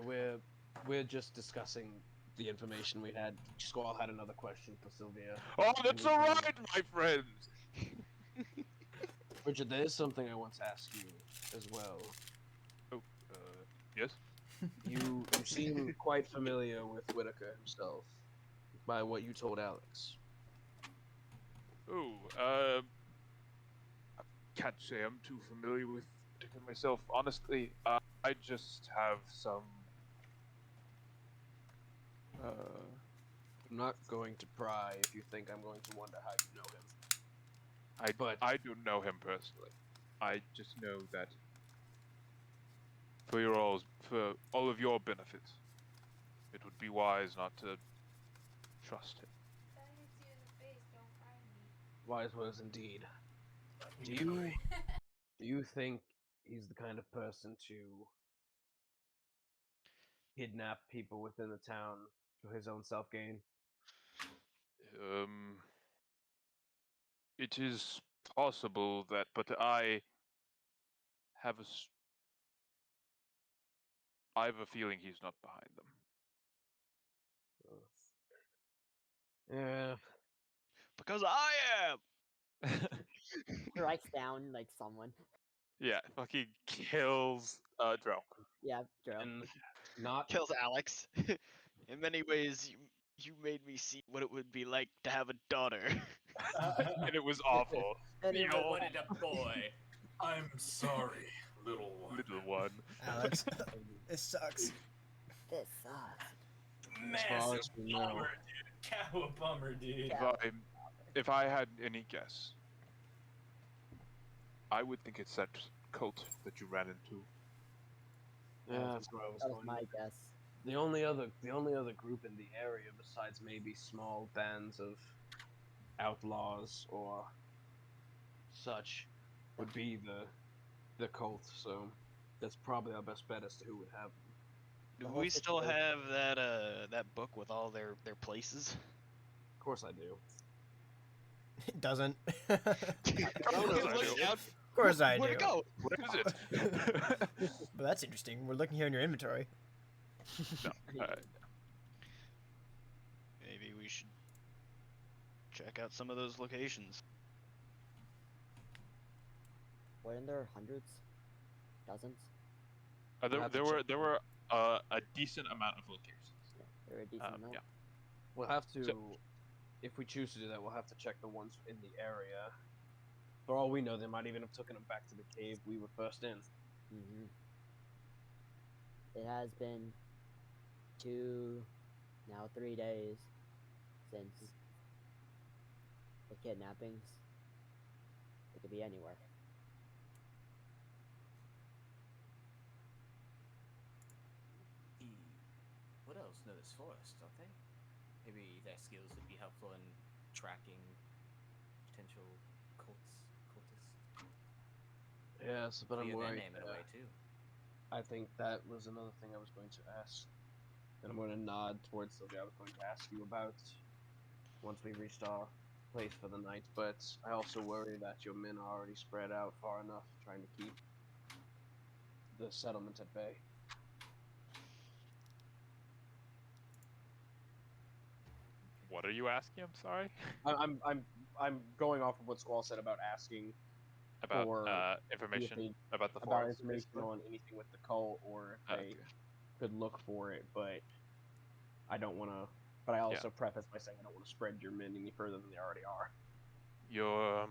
we're just discussing the information we had. Squall had another question for Sylvia. Oh, that's all right, my friends. Richard, there is something I want to ask you as well. Yes. You seem quite familiar with Whitaker himself by what you told Alex. Oh, I can't say I'm too familiar with particular myself. Honestly, I just have some. I'm not going to pry if you think I'm going to wonder how you know him. But- I don't know him personally. I just know that for all of your benefit, it would be wise not to trust him. If that hits you in the face, don't cry me. Wise words indeed. Do Don't you worry. do you think he's the kind of person to kidnap people within the town for his own self gain? It is possible that, but have a, s- I have a feeling he's not behind them. Yeah. Because I am. Strikes down like someone. Yeah, fucking kills Drill. Yeah, Joe. And not Kills Alex. In many ways, you made me see what it would be like to have a daughter. And it was awful. And You it was- wanted a boy. I'm sorry, little one. Little one. Alex, this sucks. This sucks. as far Massive as we know. bummer, dude. Cow bummer, dude. If I had any guess, I would think it's that cult that you ran into. Yeah, that's where I was That was going. my guess. The only other group in the area besides maybe small bands of outlaws or such would be the cult, so that's probably our best bet as to who would have them. The Do whole we still situation- have that book with all their places? Of course I do. It doesn't. Of Oh, course it I looks do. down. Of course I Where'd do. it go? What is it? But that's interesting. We're looking here in your inventory. Maybe we should check out some of those locations. Weren't there hundreds? Dozens? There, have to there were check. there were a decent amount of locations. Yeah, there were a decent amount. Yeah. We'll have to, if we choose to do that, we'll have to check the ones in the area. For all we know, they might even have taken them back to the cave we were first in. Hmm. It has been 3 days since the kidnappings. It could be anywhere. The what else know this forest, don't they? Maybe their skills would be helpful in tracking potential cultists. Yes, but I'm Clear their worried. name in a way too. I think that was another thing I was going to ask. And I'm going to nod towards something I was going to ask you about once we reached our place for the night. But I also worry that your men are already spread out far enough trying to keep the settlement at bay. What are you asking? I'm sorry. I'm going off of what Squall said about asking About For information about the about forest. information basically. on anything with the cult or if they Okay. could look for it, but I don't want to. But I also preface by saying I don't want to spread your men any further than they already are. Your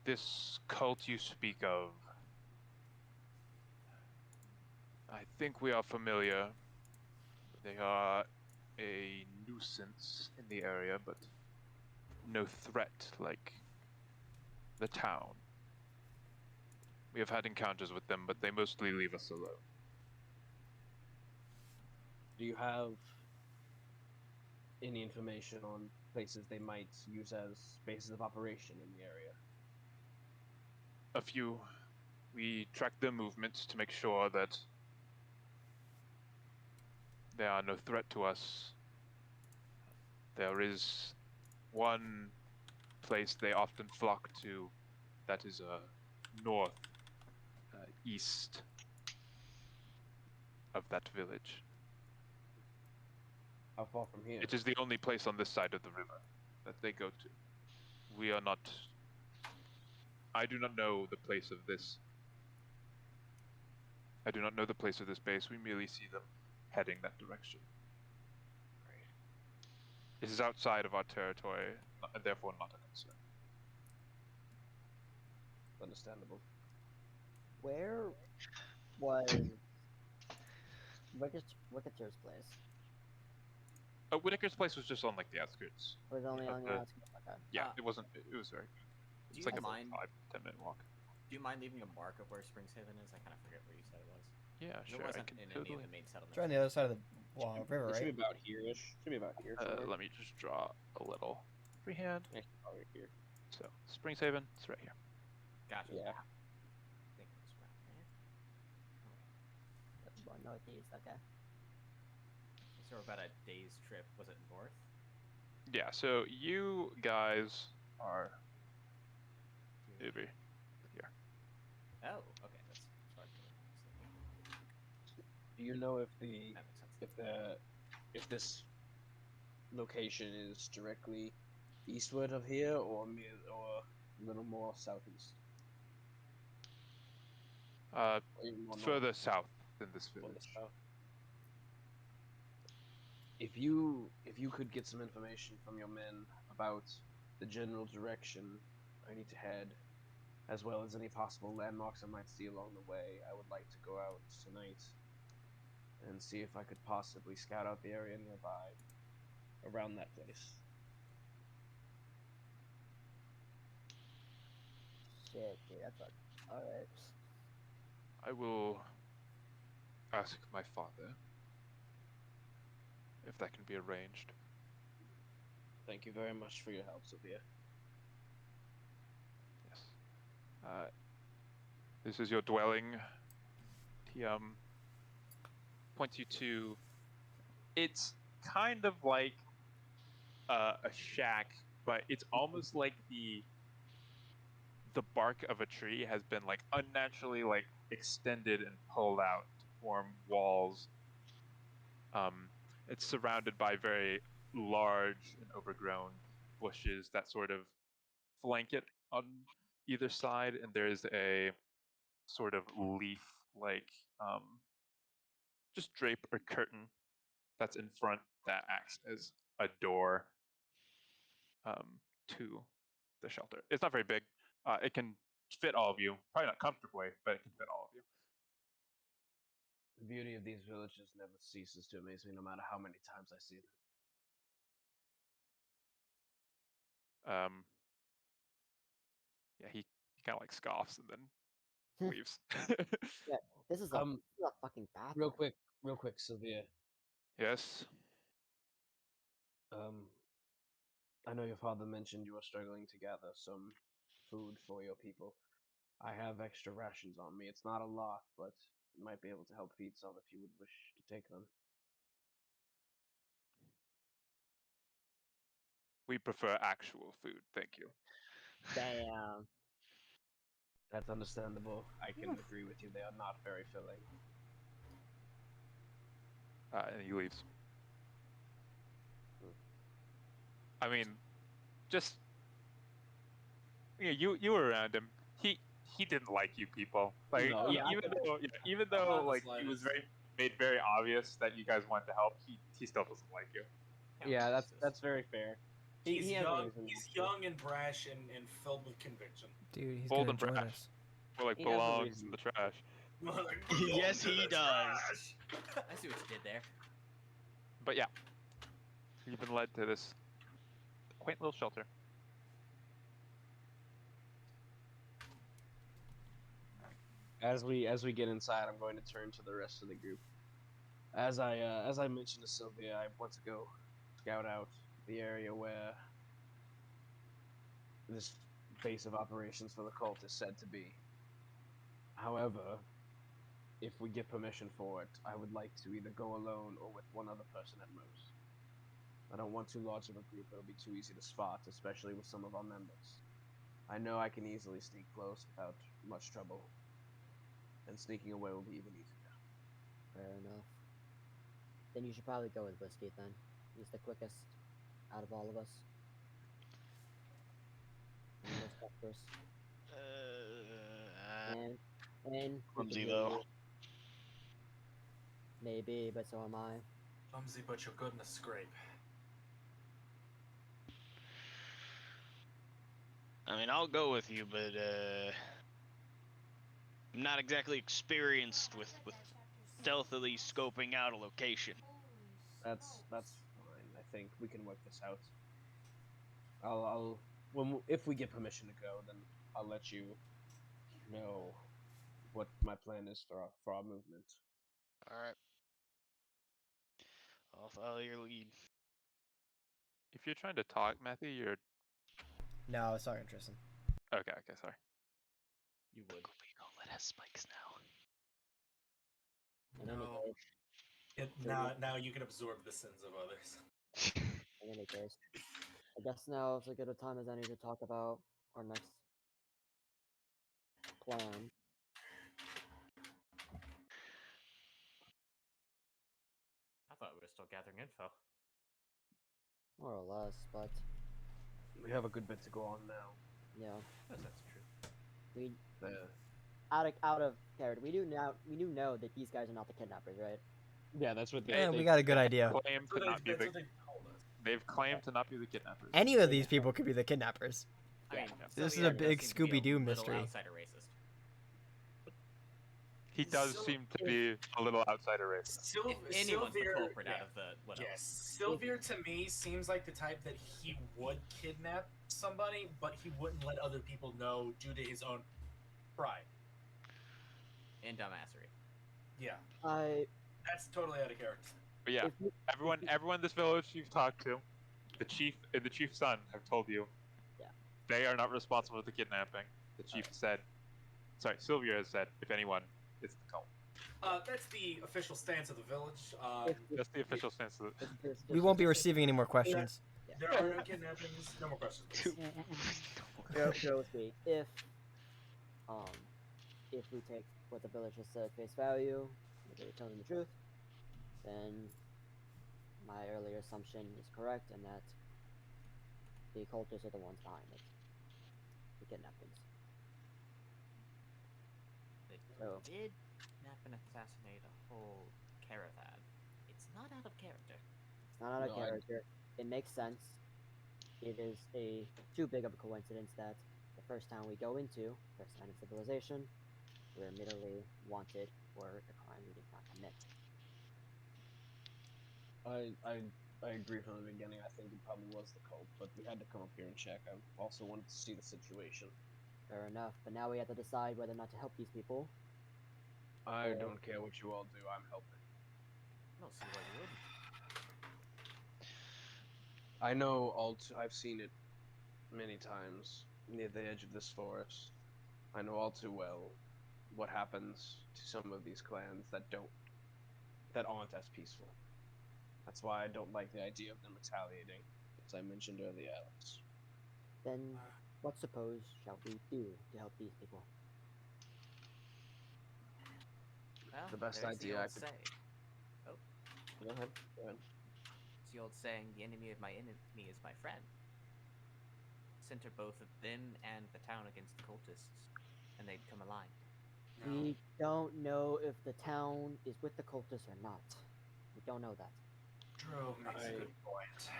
this cult you speak of. I think we are familiar. They are a nuisance in the area, but no threat like the town. We have had encounters with them, but they mostly leave us alone. Do you have any information on places they might use as bases of operation in the area? A few. We track their movements to make sure that they are no threat to us. There is one place they often flock to that is north east of that village. How far from here? It is the only place on this side of the river that they go to. We are not. I do not know the place of this. I do not know the place of this base. We merely see them heading that direction. This is outside of our territory, and therefore not a concern. Understandable. Where was Wicketer's place? Whitaker's place was just on like the outskirts. Was it only Of on the the- outskirts? Okay. Yeah, Uh, it wasn't. It was very good. Do It's you like a mind? 5-10 minute walk. Do you mind leaving a mark of where Springhaven is? I kind of forget where you said it was. Yeah, It sure. I wasn't can in any totally. of the main settlements. It's right on the other side of the river, It should right? be about here-ish. Should be about here. somewhere. Let me just draw a little freehand. Yeah, probably here. So Springhaven, it's right here. Gotcha. Yeah. I think it was around here. Well, northeast. Okay. So about a day's trip. Was it north? Yeah. So you guys are To- over. Oh, okay. That's far. Do you know if the That makes sense. if this location is directly eastward of here or a little more southeast? Or even more north? Further south than this Further village. south. If you could get some information from your men about the general direction I need to head, as well as any possible landmarks I might see along the way, I would like to go out tonight and see if I could possibly scout out the area nearby around that place. Shit, dude. That's what. All right. I will ask my father if that can be arranged. Thank you very much for your help, Sophia. Yes. This is your dwelling. He points you to. It's kind of like a shack, but it's almost like the bark of a tree has been like unnaturally like extended and pulled out to form walls. It's surrounded by very large and overgrown bushes that sort of flank it on either side, and there's a sort of leaf like just drape or curtain that's in front that acts as a door to the shelter. It's not very big. It can fit all of you. Probably not comfortably, but it can fit all of you. The beauty of these villages never ceases to amaze me, no matter how many times I see them. Yeah, he kind of like scoffs and then leaves. Yeah. This is a fucking bathroom. Real quick, Sylvia. Yes. I know your father mentioned you were struggling to gather some food for your people. I have extra rations on me. It's not a lot, but might be able to help feed some if you would wish to take them. We prefer actual food, thank you. Damn. That's understandable. I can agree with you. They are not very filling. And he leaves. I mean, just you were around him. He didn't like you people. Like No, yeah, even though Not the like he was slightest. made very obvious that you guys wanted to help, he still doesn't like you. Yeah, that's very fair. He's He has young. reason He's to. young and brash and filled with conviction. Dude, he's Bold gonna and join brash. us. More like He has a belongs reason. in the trash. Like, Yes, "Belong to he the does." trash." I see what you did there. But yeah, you've been led to this quaint little shelter. As we get inside, I'm going to turn to the rest of the group. As I mentioned to Sylvia, I want to go scout out the area where this base of operations for the cult is said to be. However, if we get permission for it, I would like to either go alone or with one other person at most. I don't want too large of a group; it'll be too easy to spot, especially with some of our members. I know I can easily sneak close without much trouble, and sneaking away will be even easier. Fair enough. Then you should probably go with Whiskey then. He's the quickest out of all of us. And the most dexterous. And we Clumsy, can though. maybe- Maybe, but so am I. Clumsy, but you're good in a scrape. I mean, I'll go with you, but I'm not exactly experienced with stealthily scoping out a location. That's fine. I think we can work this out. I'll if we get permission to go, then I'll let you know what my plan is for our movement. All right. I'll follow your lead. If you're trying to talk, Matthew, you're No, I was talking to Tristan. okay. Sorry. You would. Let us spikes now. In any No. case, Now you can absorb the sins of others. in any case, I guess now is as good a time as any to talk about our next plan. I thought we were still gathering info. More or less, but We have a good bit to go on now. yeah, Yes, that's true. we The out of character. We do know that these guys are not the kidnappers, right? yeah, that's what Yeah, we got a good idea. Claim So to not be that's the. what they told us. They've claimed to not be the kidnappers. Any of these people could be the kidnappers. I mean, This is Sylvia a big does seem to be Scooby-Doo little mystery. outsider racist. He does So, seem to be a little outsider racist. If anyone's the Sylvier, culprit yeah. out of the what else? Yes, Sylvier to me seems like the type that he would kidnap somebody, but he wouldn't let other people know due to his own pride. And dumbassery. Yeah, that's totally out of character. But yeah, If you- everyone in this village you've talked to, the chief and the chief's son have told you. Yeah. They are not responsible for the kidnapping. The chief said. Sorry, Sylvia has said. If anyone, it's the cult. That's the official stance of the village. That's the official stance of it. We won't be receiving any more questions. There are no kidnappings. No more questions. please. Goes be if we take what the village has said at face value, if they're telling the truth, then my earlier assumption is correct, and that the cultists are the ones behind it, the kidnappings. They So- did kidnap and assassinate a whole caravan. It's not out of character. It's not out of No, I- character. It makes sense. It is too big of a coincidence that the first town we go into, first sign of civilization, we're immediately wanted for a crime we did not commit. I agree from the beginning. I think it probably was the cult, but we had to come up here and check. I also wanted to see the situation. Fair enough, but now we have to decide whether or not to help these people. I Yeah. don't care what you all do. I'm helping. I don't see why you wouldn't. I know I've seen it many times near the edge of this forest. I know all too well what happens to some of these clans that aren't as peaceful. That's why I don't like the idea of them retaliating, as I mentioned earlier, Alex. Then, what suppose shall we do to help these people? Well, The best there's idea I old could- saying. Oh, Go ahead. it's the old saying, "The enemy of my enemy is my friend." Center both of them and the town against the cultists, and they become aligned. No. We don't know if the town is with the cultists or not. We don't know that. Drew makes a good point.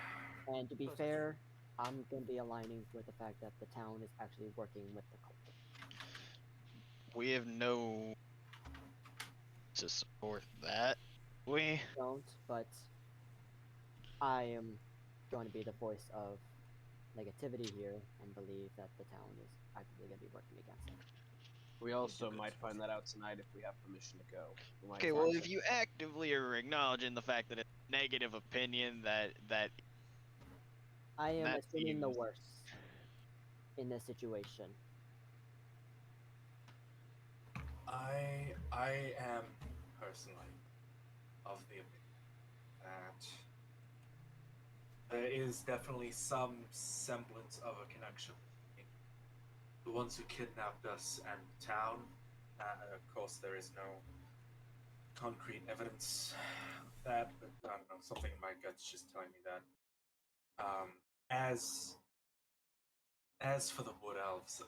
And to be Suppose it's fair, I'm going to be aligning with the fact that the town is actually working with the cultists. We have no to support that. We Don't, but I am going to be the voice of negativity here and believe that the town is actively going to be working against it. We also might find that out tonight if we have permission to go. We might okay. find Well, if some- you actively are acknowledging the fact that it's a negative opinion that I am That assuming the seems- worst in this situation. I am personally of the opinion that there is definitely some semblance of a connection between the ones who kidnapped us and the town. Of course, there is no concrete evidence of that, but I don't know, something in my gut's just telling me that. As for the wood elves,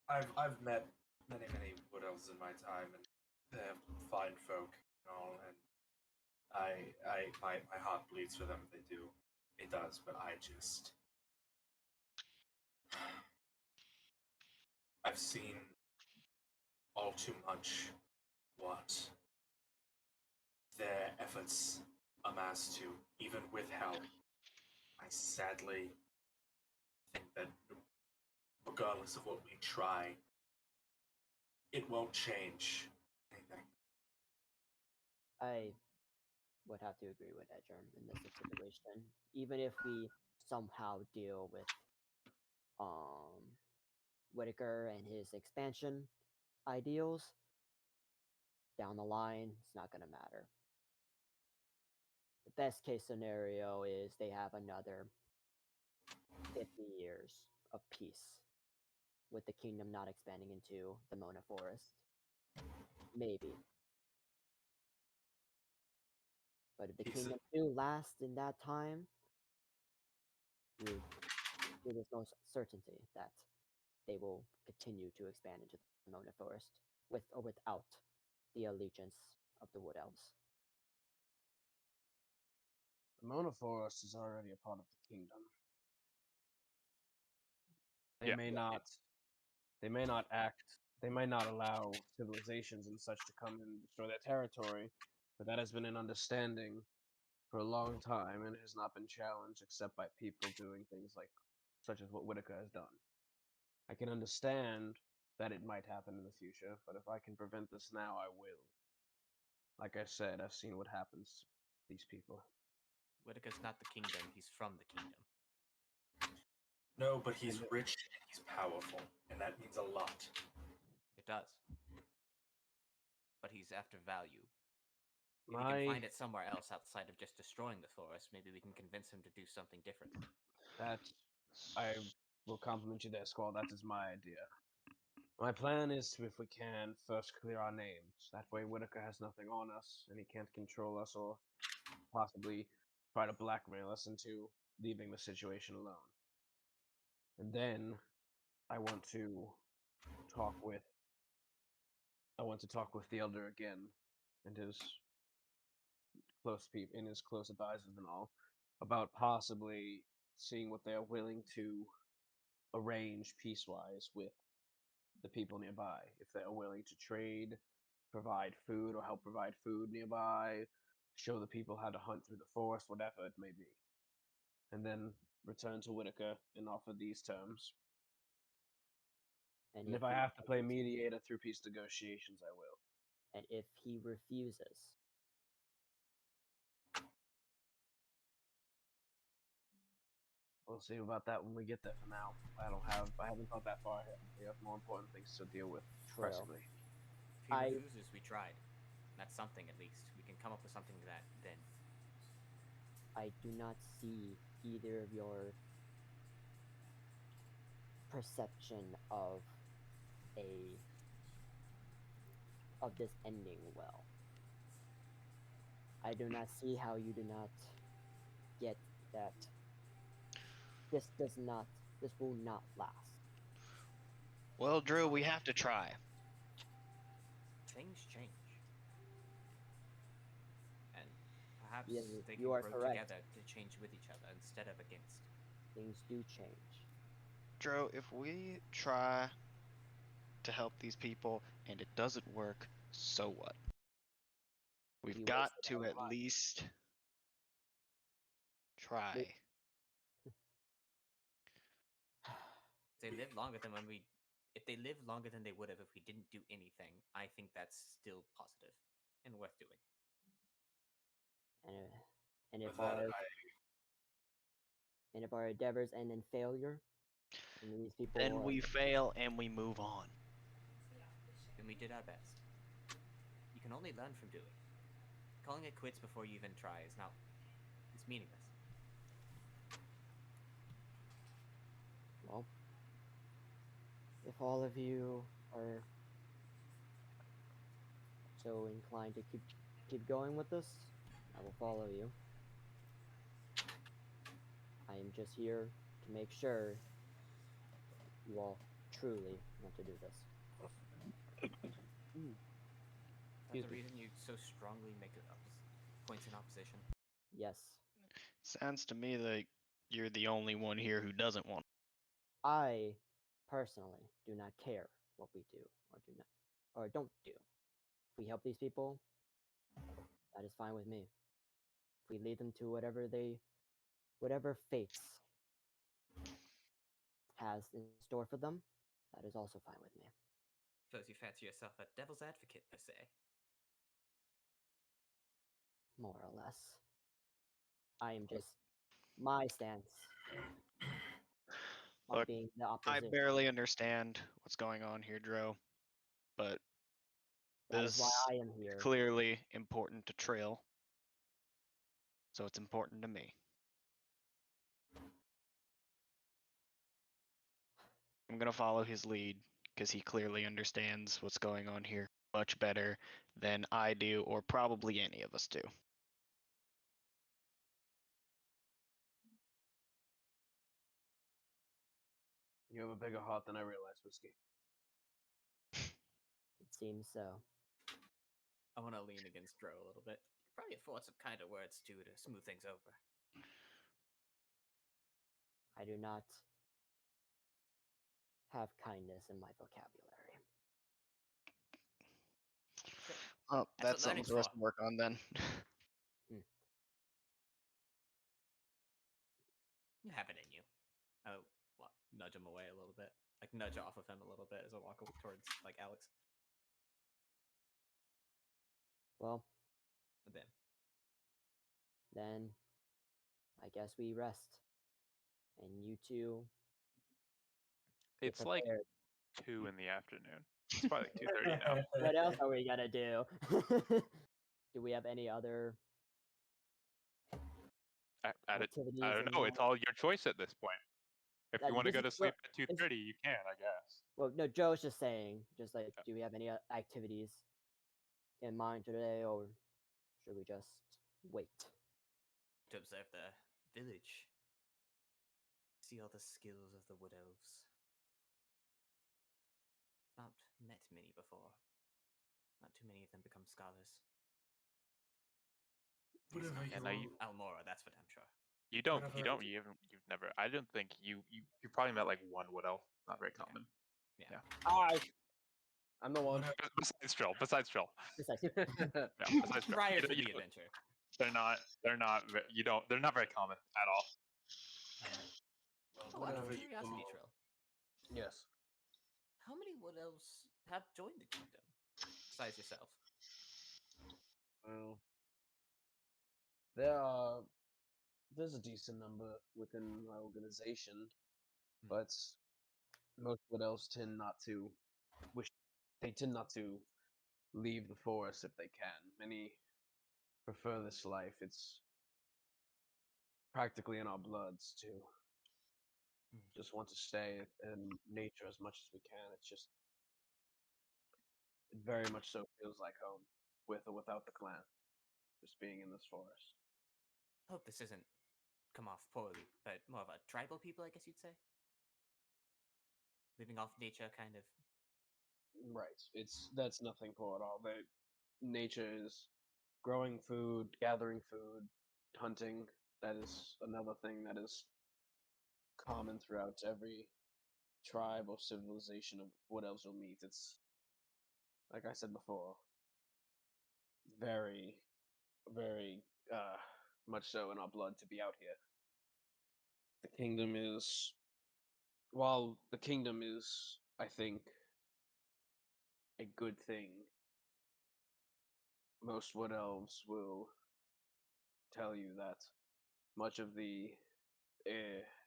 I've met many wood elves in my time, and they're fine folk and all, and my heart bleeds for them if they do. It does, but I've seen all too much what their efforts amass to, even with help. I sadly think that regardless of what we try, it won't change anything. I would have to agree with that, Germ, in this situation. Even if we somehow deal with Whitaker and his expansion ideals, down the line, it's not gonna matter. The best case scenario is they have another 50 years of peace with the kingdom not expanding into the Mona Forest. Maybe. But if the Peace is- kingdom do last in that time, there is no certainty that they will continue to expand into the Mona Forest with or without the allegiance of the Wood Elves. The Mona Forest is already a part of the kingdom. They Yeah. may not. They may not act. They might not allow civilizations and such to come and destroy their territory, but that has been an understanding for a long time and has not been challenged except by people doing things like such as what Whitaker has done. I can understand that it might happen in the future, but if I can prevent this now, I will. Like I said, I've seen what happens to these people. Whitaker's not the kingdom, he's from the kingdom. No, but he's rich and he's powerful, and that means a lot. It does. But he's after value. If we can find it somewhere else outside of just destroying the forest, maybe we can convince him to do something different. That I will compliment you there, Squall. That is my idea. My plan is to, if we can, first clear our names. That way Whitaker has nothing on us, and he can't control us or possibly try to blackmail us into leaving the situation alone. And then I want to talk with the elder again and his close people and his close advisors and all about possibly seeing what they're willing to arrange peace-wise with the people nearby. If they're willing to trade, provide food, or help provide food nearby, show the people how to hunt through the forest, whatever it may be. And then return to Whitaker and offer these terms. And if I he have to play refuses- mediator through peace negotiations, I will. and if he refuses, We'll see about that when we get there. For now, I haven't thought that far ahead. We have more important things to deal with True. presently. If he I- refuses, we tried. That's something at least. We can come up with something to that then. I do not see either of your perception of this ending well. I do not see how you do not get that this will not last. Well, Drew, we have to try. Things change. And perhaps Yeah, they you can are grow correct. together to change with each other instead of against. Things do change. Drew, if we try to help these people and it doesn't work, so what? We've You got wasted to our at time. least try. If they live longer than if they live longer than they would have if we didn't do anything, I think that's still positive and worth doing. And With that, if our endeavors end in failure, and these people Then are- we fail and we move on. Then we did our best. You can only learn from doing. Calling it quits before you even try is it's meaningless. well, if all of you are so inclined to keep going with this, I will follow you. I am just here to make sure you all truly want to do this. That's the reason you so strongly make points in opposition. Yes, Sounds to me like you're the only one here who doesn't want. I personally do not care what we do or do not or don't do. If we help these people, that is fine with me. If we lead them to whatever fates has in store for them, that is also fine with me. Suppose you fancy yourself a devil's advocate, per se. More or less. I am just my stance on Look, being the I opposition. barely understand what's going on here, Dro, but That is why this I am is here. clearly important to Trill, so it's important to me. I'm gonna follow his lead because he clearly understands what's going on here much better than I do, or probably any of us do. You have a bigger heart than I realized, Whiskey. It seems so. I want to lean against Dro a little bit. Probably afford some kinder words too to smooth things over. I do not have kindness in my vocabulary. Oh, That's what that's something learning's for us for. to work on then. You have it in you. Oh, well, nudge him away a little bit. Like, nudge off of him a little bit as I walk towards, like, Alex. Well, And then I guess we rest. And you two get It's like prepared. 2 in the afternoon. It's probably like 2:30 now. What else are we gonna do? Do we have any other activities? I don't in know. It's mind? all your choice at this point. If you want to This go is to sleep well, at 2:30, you can, I guess. well, no, Joe's just saying, just like, do we have any activities in mind today, or should we just wait? to observe the village. See all the skills of the wood elves. Not met many before. Not too many of them become scholars. Whatever Yeah, you no, want. Almora, that's for damn sure. You don't. Whatever. You've never. I don't think you probably met like one wood elf. Not very common. Yeah. Hi. I'm the one. Whatever. Besides Trill. Precisely. Yeah, besides Trill. Prior You to don't- the you don't- adventure. They're not. You don't. They're not very common at all. Oh, out of Whatever you curiosity, call- Trill. Yes. How many wood elves have joined the kingdom? Besides yourself. Well, there's a decent number within my organization, but most wood elves tend not to leave the forest if they can. Many prefer this life. It's practically in our bloods to just want to stay in nature as much as we can. It's just it very much so feels like home, with or without the clan. Just being in this forest. Hope this isn't come off poorly, but more of a tribal people, I guess you'd say. Living off nature, kind of. Right. That's nothing poor at all. Nature is growing food, gathering food, hunting. That is another thing that is common throughout every tribe or civilization of what else you'll meet. It's like I said before, very, very much so in our blood to be out here. The kingdom is, while the kingdom is, I think, a good thing, most wood elves will tell you that much of the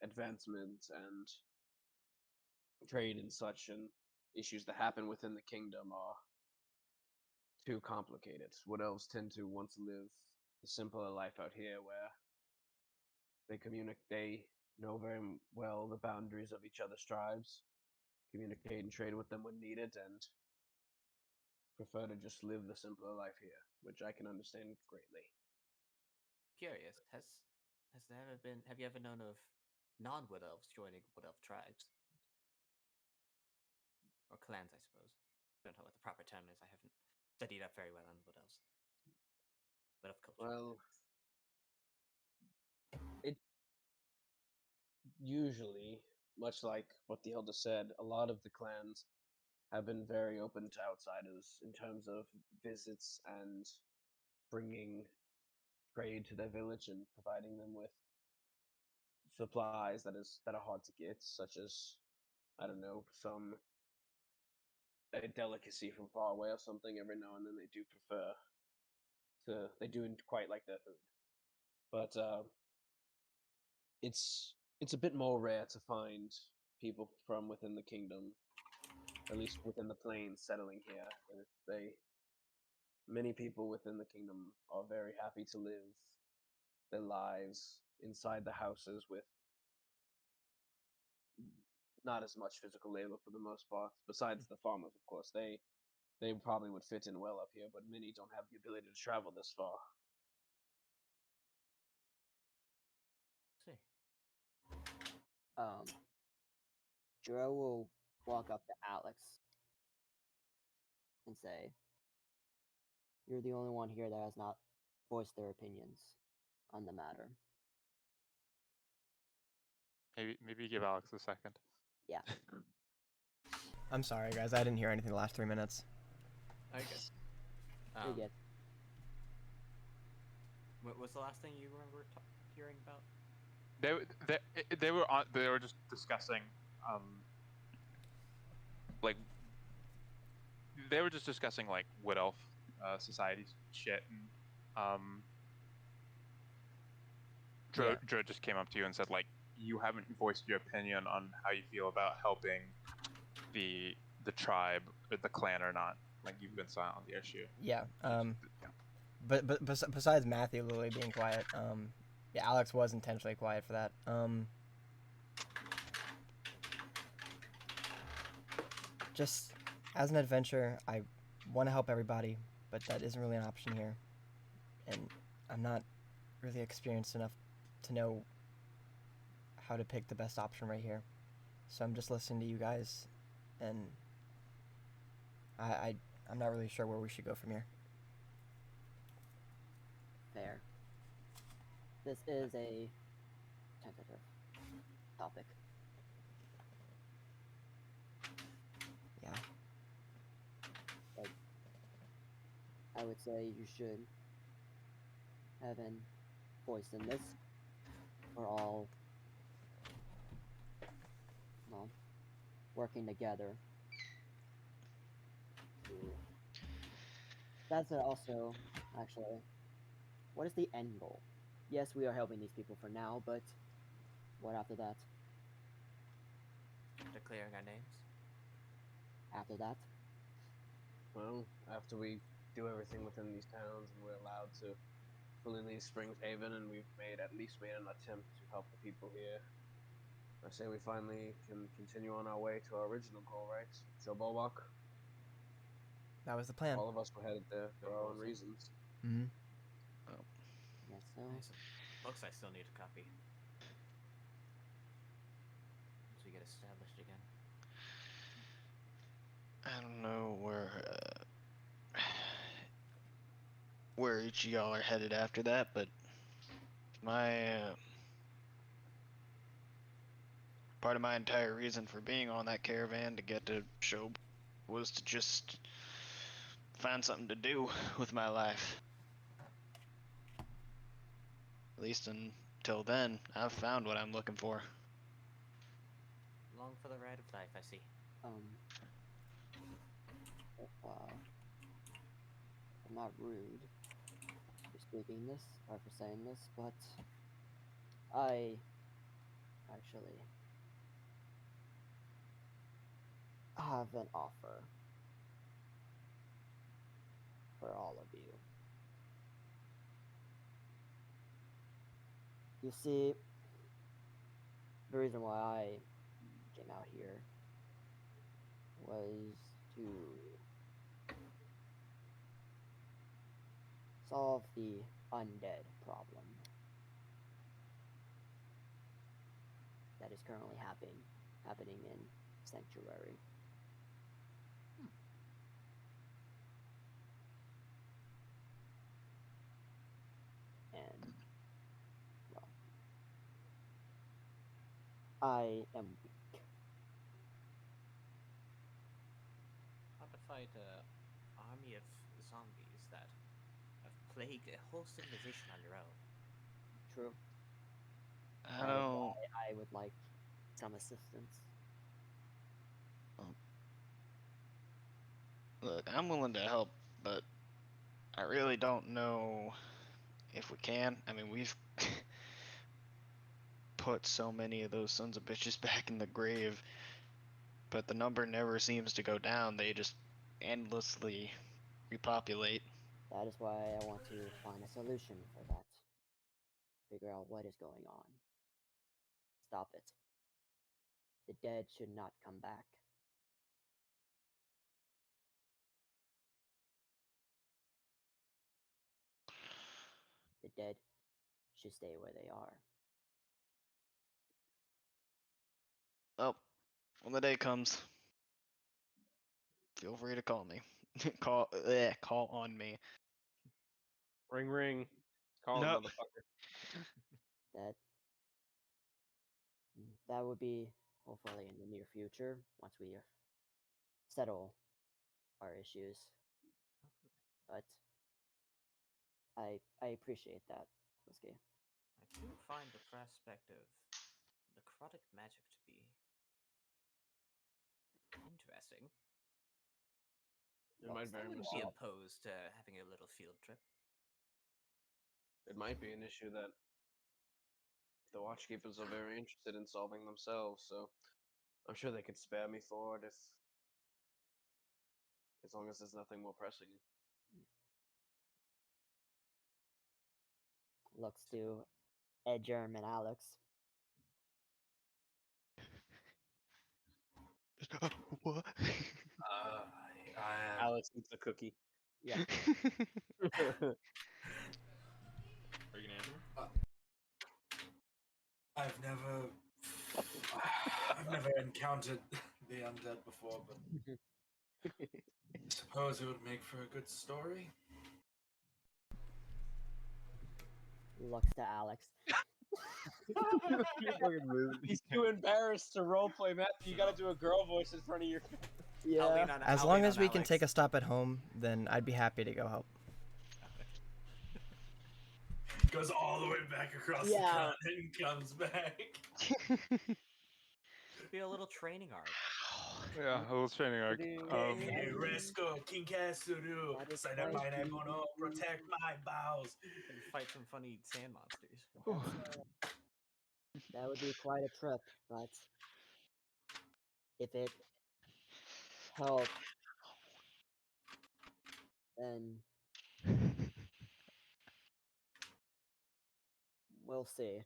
advancement and trade and such and issues that happen within the kingdom are too complicated. Wood elves tend to want to live a simpler life out here where they know very well the boundaries of each other's tribes, communicate and trade with them when needed, and prefer to just live the simpler life here, which I can understand greatly. Curious, has there ever been? Have you ever known of non-wood elves joining wood elf tribes or clans? I suppose. I don't know what the proper term is. I haven't studied up very well on wood elves. Wood elf culture. Well, it usually much like what the elder said, a lot of the clans have been very open to outsiders in terms of visits and bringing trade to their village and providing them with supplies that are hard to get, such as, I don't know, some a delicacy from far away or something. Every now and then they do prefer they do quite like their food, but it's a bit more rare to find people from within the kingdom, at least within the plains, settling here. And many people within the kingdom are very happy to live their lives inside the houses with not as much physical labor for the most part. Besides the farmers, of course, they probably would fit in well up here, but many don't have the ability to travel this far. See. Jiro will walk up to Alex and say, "You're the only one here that has not voiced their opinions on the matter." Maybe give Alex a second. Yeah. I'm sorry, guys. I didn't hear anything the last 3 minutes. Okay. You're good. What was the last thing you remember hearing about? They were just discussing like they were just discussing like wood elf societies shit, and Dro just came up to you and said, like, you haven't voiced your opinion on how you feel about helping the tribe or the clan or not. Like, you've been silent on the issue. Yeah. But besides Matthew Lily being quiet, yeah, Alex was intentionally quiet for that. Just as an adventurer, I want to help everybody, but that isn't really an option here, and I'm not really experienced enough to know how to pick the best option right here. So I'm just listening to you guys, and I'm not really sure where we should go from here. Fair. This is a tentative topic. Yeah. Like, I would say you should have an voice in this. We're all, well, working together. That's also, actually, what is the end goal? Yes, we are helping these people for now, but what after that? Declaring our names. After that? Well, after we do everything within these towns and we're allowed to fully leave Springs Haven, and we've at least made an attempt to help the people here, I say we finally can continue on our way to our original goal, right? Shobowak. That was the plan. All of us were headed there for our own reasons. Mm-hmm. Yes, so. Nice. Books I still need a copy. Once we get established again. I don't know where each of y'all are headed after that, but my part of my entire reason for being on that caravan to get to Shob was to just find something to do with my life. At least until then, I've found what I'm looking for. Long for the ride of life, I see. If, I'm not rude for speaking this, or for saying this, but I actually have an offer for all of you. You see, the reason why I came out here was to solve the undead problem that is currently happening in Sanctuary. And, well, I am How to fight an army of zombies that have plagued a whole civilization on your own. True. I don't. I would like some assistance. Look, I'm willing to help, but I really don't know if we can. I mean, we've put so many of those sons of bitches back in the grave, but the number never seems to go down. They just endlessly repopulate. That is why I want to find a solution for that. Figure out what is going on. Stop it. The dead should not come back. The dead should stay where they are. Well, when the day comes, feel free to call me. Call on me. Ring ring. Call him, No. motherfucker. That would be hopefully in the near future once we settle our issues. But I appreciate that, Whiskey. I do find the prospect of necrotic magic to be interesting. It might I very wouldn't much be so. opposed to having a little field trip. It might be an issue that the Watchkeepers are very interested in solving themselves, so I'm sure they could spare me for it if, as long as there's nothing more pressing. Looks to Edgerm and Alex. What? Alex eats a cookie. Yeah. Are you gonna answer? I've never encountered the undead before, but suppose it would make for a good story. Looks to Alex. He's too embarrassed to roleplay, Matthew. You gotta do a girl voice in front of your. Yeah. As long as we can take a stop at home, then I'd be happy to go help. Goes all the way back across Yeah. the continent and comes back. It'd be a little training arc. Yeah, a little training arc. Hey, Resco, Kinkasuru, That is Saidamai quite the- Nekono, protect my bowels. And fight some funny sand monsters. That would be quite a trip, but if it helps, then we'll see.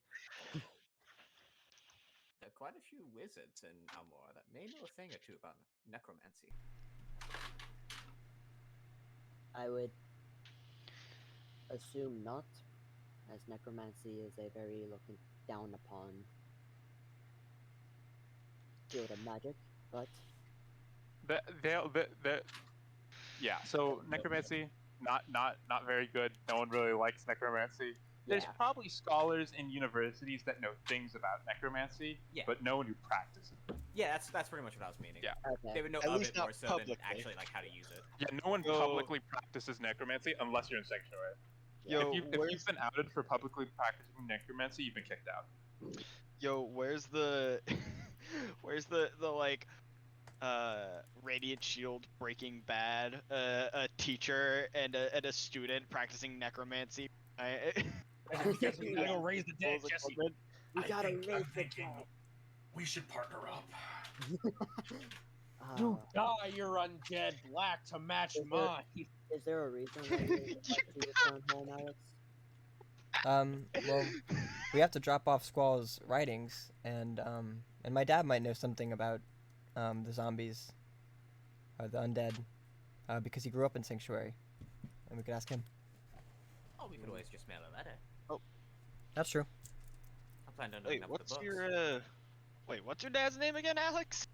There are quite a few wizards in Almora that may know a thing or two about necromancy. I would assume not, as necromancy is a very looking down upon field of magic, but Yeah. So necromancy, not very good. No one really likes necromancy. There's yeah, probably scholars in universities that know things about necromancy, Yeah. but no one who practices it. Yeah, that's pretty much what I was meaning. Yeah. okay. They would know At of least it not more so than publicly. actually like how to use it. Yeah, no one Yo. publicly practices necromancy unless you're in sanctuary. Yo, if you've where's been outed for publicly practicing necromancy, you've been kicked out. where's the where's the like Radiant Shield Breaking Bad a teacher and a student practicing necromancy? You gotta go raise the dead, Jesse. We gotta I'm raise the thinking dead. we should partner up. You Uh, die, you're undead black to match Is there- mine. is there a reason why you would like to return home, Alex? Well, we have to drop off Squall's writings, and my dad might know something about the zombies, or the undead, because he grew up in Sanctuary, and we could ask him. Oh, we could always just mail a letter. That's true. I plan on Wait, opening up the what's books. your what's your dad's name again, Alex?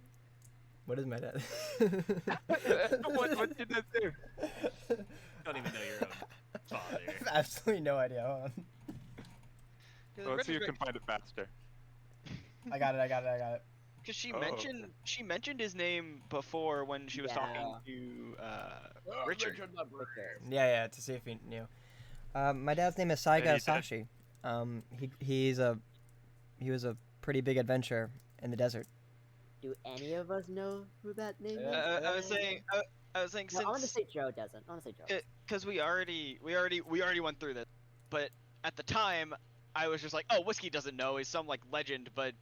What is my dad? what did that do? Don't even know your own father. I have absolutely no idea. Hold on. Let's see who can find it faster. I got it. Cause she Oh, okay. mentioned his name before when she was talking Yeah. to Oh, Richard. Yeah, to see if he knew. My dad's name is Saiga he did. Asashi. He was a pretty big adventurer in the desert. Do any of us know who that name is? I was saying No, since I want to say Joe doesn't. I want to say Joe. because we already went through this, but at the time I was just like, oh, Whiskey doesn't know, he's some like legend, but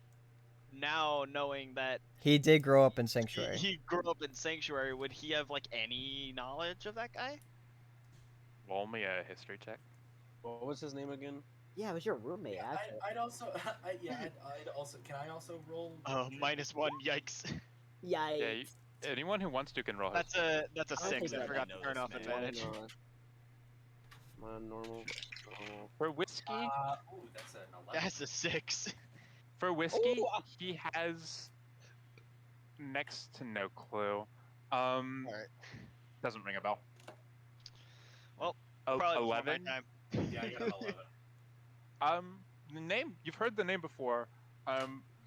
now knowing that He did grow up in Sanctuary. he grew up in Sanctuary, would he have like any knowledge of that guy? Roll me a history check. What was his name again? Yeah, it was your roommate. Yeah, Actually. I'd also, I'd also. Can I also roll? Oh, -1, yikes. Yeah. Yeah, anyone who wants to can roll. That's history. a I don't 6. think I I forgot know to turn this off man. advantage. Normal. For whiskey. Ooh, that's an 11. That's a 6. For whiskey, Ooh. he has next to no clue. Alright. Doesn't ring a bell. Well, probably before my 11. time. Yeah, I got an 11. The name, you've heard the name before.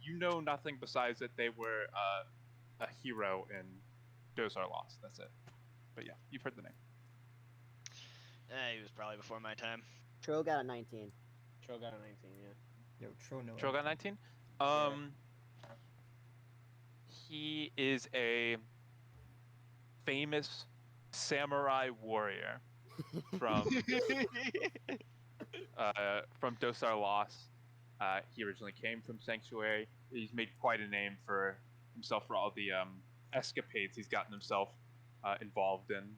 You know nothing besides that they were a hero in Dozar Lost. That's it. But yeah, you've heard the name. He was probably before my time. Tro got a 19. Tro got a 19, yeah. Yo, Tro no. Troll got 19. He is a famous samurai warrior from Dosar Lost. He originally came from Sanctuary. He's made quite a name for himself for all the escapades he's gotten himself involved in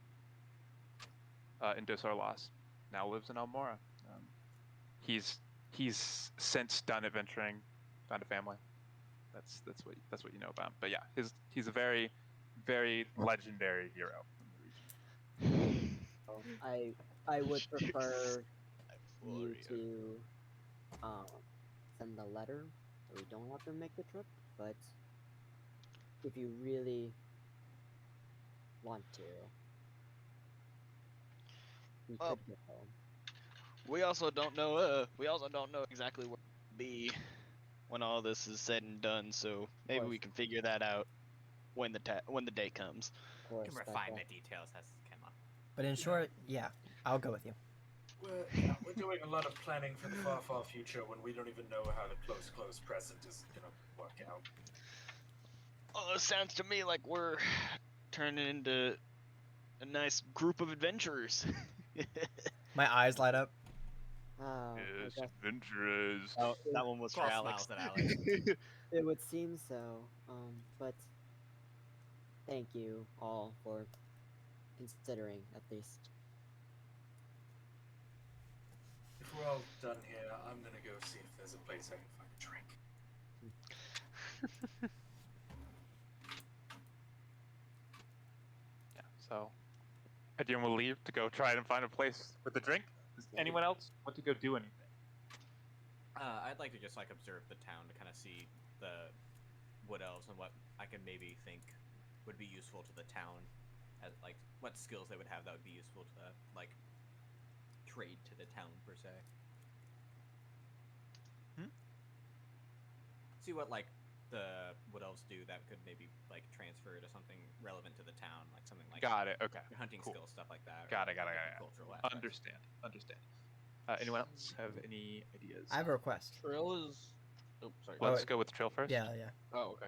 Dosar Lost. Now lives in Almora. He's since done adventuring, found a family. That's what you know about him. But yeah, he's a very, very legendary hero from the region. I would prefer you to send the letter so we don't have to make the trip. But if you really want to, we Well, could go home. We also don't know exactly where we'll be when all this is said and done. So maybe course. we can figure that out when the day comes. Of course, You can but, refine the details as came up. But in short, yeah, I'll go with you. We're doing a lot of planning for the far, far future when we don't even know how the close present is gonna work out. Oh, it sounds to me like we're turning into a nice group of adventurers. My eyes light up. I Yes, guess adventurers. Oh, that one was for Cross Alex. smiles at Alex. it would seem so. But thank you all for considering, at least. If we're all done here, I'm gonna go see if there's a place I can find a drink. Yeah. So, Adion will leave to go try and find a place with a drink. Does anyone else want to go do anything? I'd like to just like observe the town to kind of see the wood elves and what I can maybe think would be useful to the town, as like what skills they would have that would be useful to like trade to the town per se. See what like the wood elves do that could maybe like transfer to something relevant to the town, like something like Got it. Okay. hunting Cool. skills, stuff like that. Got or, it. Got it. like, Got it. Cultural aspects. Understand. Anyone else have any ideas? I have a request. Trill is. Oh, sorry. Let's go with Trill first. Yeah. Oh, okay.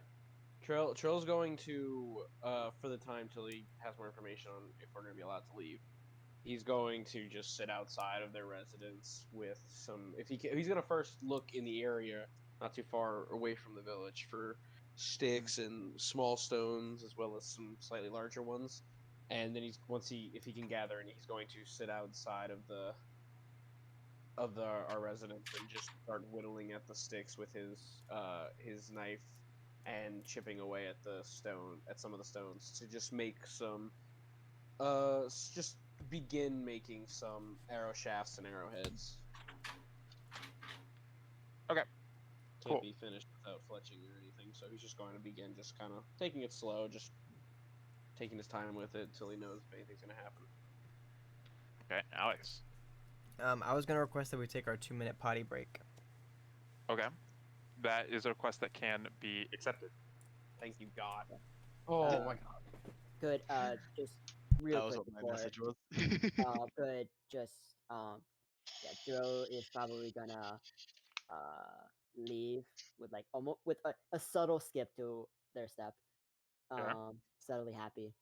Trill's going to, for the time till he has more information on if we're going to be allowed to leave, he's going to just sit outside of their residence with some. He's going to first look in the area, not too far away from the village, for sticks and small stones as well as some slightly larger ones, and then if he can gather any, he's going to sit outside of our residence and just start whittling at the sticks with his knife and chipping away at some of the stones to just make some just begin making some arrow shafts and arrowheads. Okay. Can't Cool. be finished without fletching or anything, so he's just going to begin just kind of taking it slow, just taking his time with it until he knows if anything's going to happen. Okay, Alex. I was gonna request that we take our 2-minute potty break. Okay. That is a request that can be accepted. Thank you, God. Oh Uh, my God. Could just real That was quick what my before message was. could just yeah, Joe is probably gonna leave with like almost with a subtle skip to their step, Okay. subtly happy,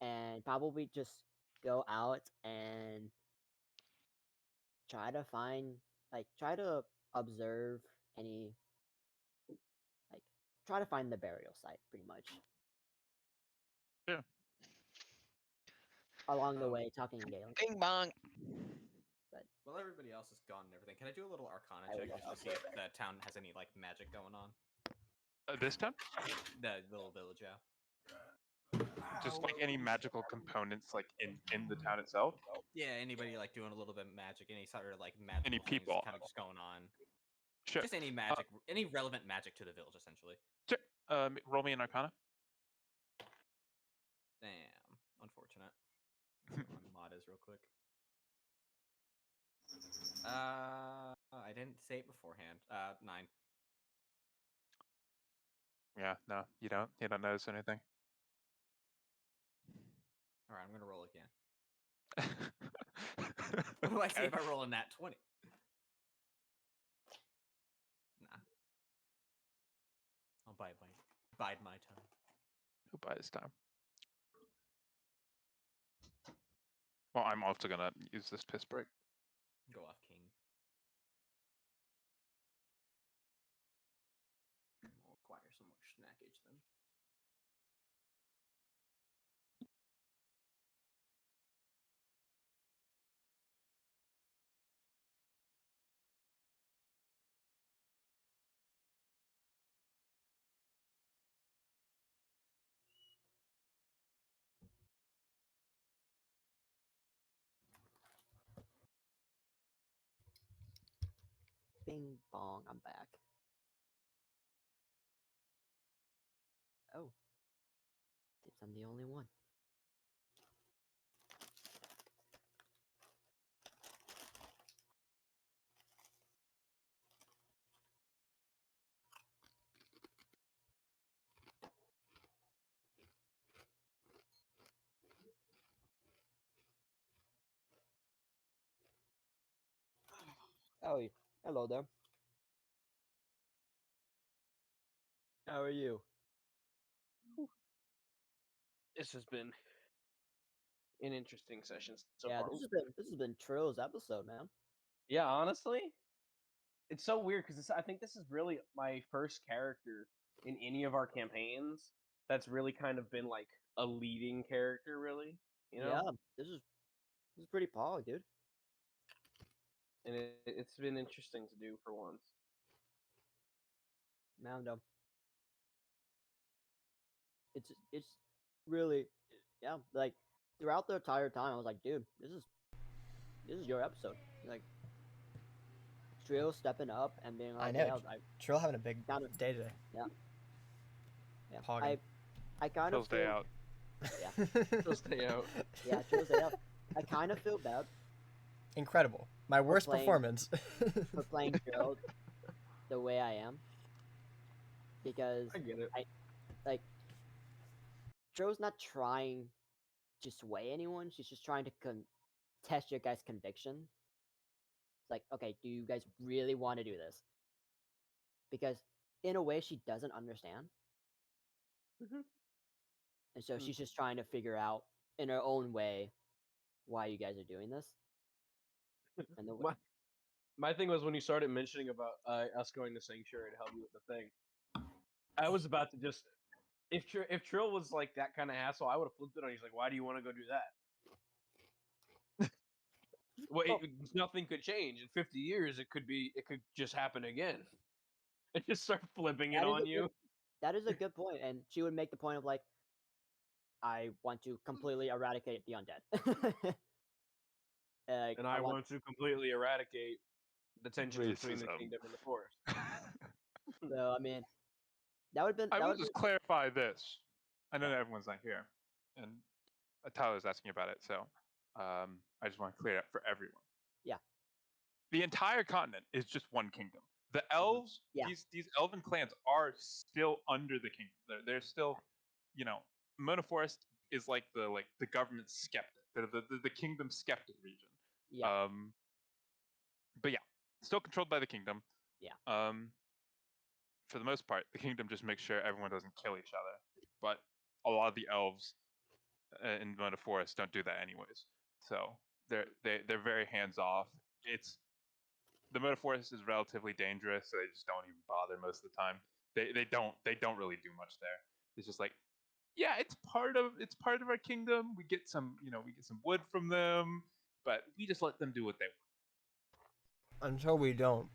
and probably just go out and try to find try to observe any like try to find the burial site pretty much. Yeah. Along the way, talking in Gaelic. Bing bong. Well, everybody else is gone and everything. Can I do a little Arcana I check will just to see if the town has any like magic going on? This time, The little village, yeah. just like any magical components, like in the town itself. Yeah, anybody like doing a little bit of magic, any sort of like magic. Any people. kind of just going on. Sure. Just any magic, any relevant magic to the village, essentially. Sure. Roll me an Arcana. Damn, unfortunate. That's what my mod is real quick. I didn't say it beforehand. 9. Yeah. No, you don't. You don't notice anything. All right, I'm gonna roll again. What do I say if I roll a nat 20? Nah. I'll bide my time. Who buys time? Well, I'm also gonna use this piss break. Go off, king. We'll acquire some more snackage then. Bing bong, I'm back. Oh. Seems I'm the only one. Oh, hello there. How are you? This has been an interesting session so Yeah, far. this has been Trill's episode, man. Yeah, honestly, it's so weird because I think this is really my first character in any of our campaigns that's really kind of been like a leading character, really. You know? Yeah, this is pretty pog, dude. And it's been interesting to do for once. Man, it's really yeah. Like throughout the entire time, I was like, dude, this is your episode. Like Trill stepping up and being like, I know. yeah, Trill having a big kind of day today. yeah. Pogging. I kind Trill's of day feel, out. Yeah. Trill's day out. Yeah, Trill's day out. I kind of feel bad Incredible. My worst playing- performance. for playing Trill the way I am because I get it. like Joe's not trying to sway anyone. She's just trying to test your guys' conviction. It's like, okay, do you guys really want to do this? Because in a way, she doesn't understand, and so she's just trying to figure out in her own way why you guys are doing this. And the My thing was when you started mentioning about us going to Sanctuary to help you with the thing. I was about to just if Trill was like that kind of asshole, I would have flipped it on. He's like, "Why do you want to go do that?" Well, nothing could change in 50 years. It could just happen again. And just start flipping it That is on a you. that is a good point, and she would make the point of like, I want to completely eradicate the undead. Like, And I want to completely eradicate the tensions between the Racism. kingdom and the forest. So I mean, that would have been. I That will would just clarify this. I know that everyone's not here, and Tyler's asking about it, so I just want to clear it up for everyone. Yeah. The entire continent is just one kingdom. The elves, Yeah. these elven clans are still under the kingdom. They're still, you know, Mona Forest is like the government skeptic, the kingdom skeptic region. Yeah. But yeah, still controlled by the kingdom. Yeah. For the most part, the kingdom just makes sure everyone doesn't kill each other. But a lot of the elves in Mona Forest don't do that anyways. So they're very hands off. It's the Mona Forest is relatively dangerous, so they just don't even bother most of the time. They don't really do much there. It's just like, yeah, it's part of our kingdom. We get some wood from them, but we just let them do what they want. Until we don't.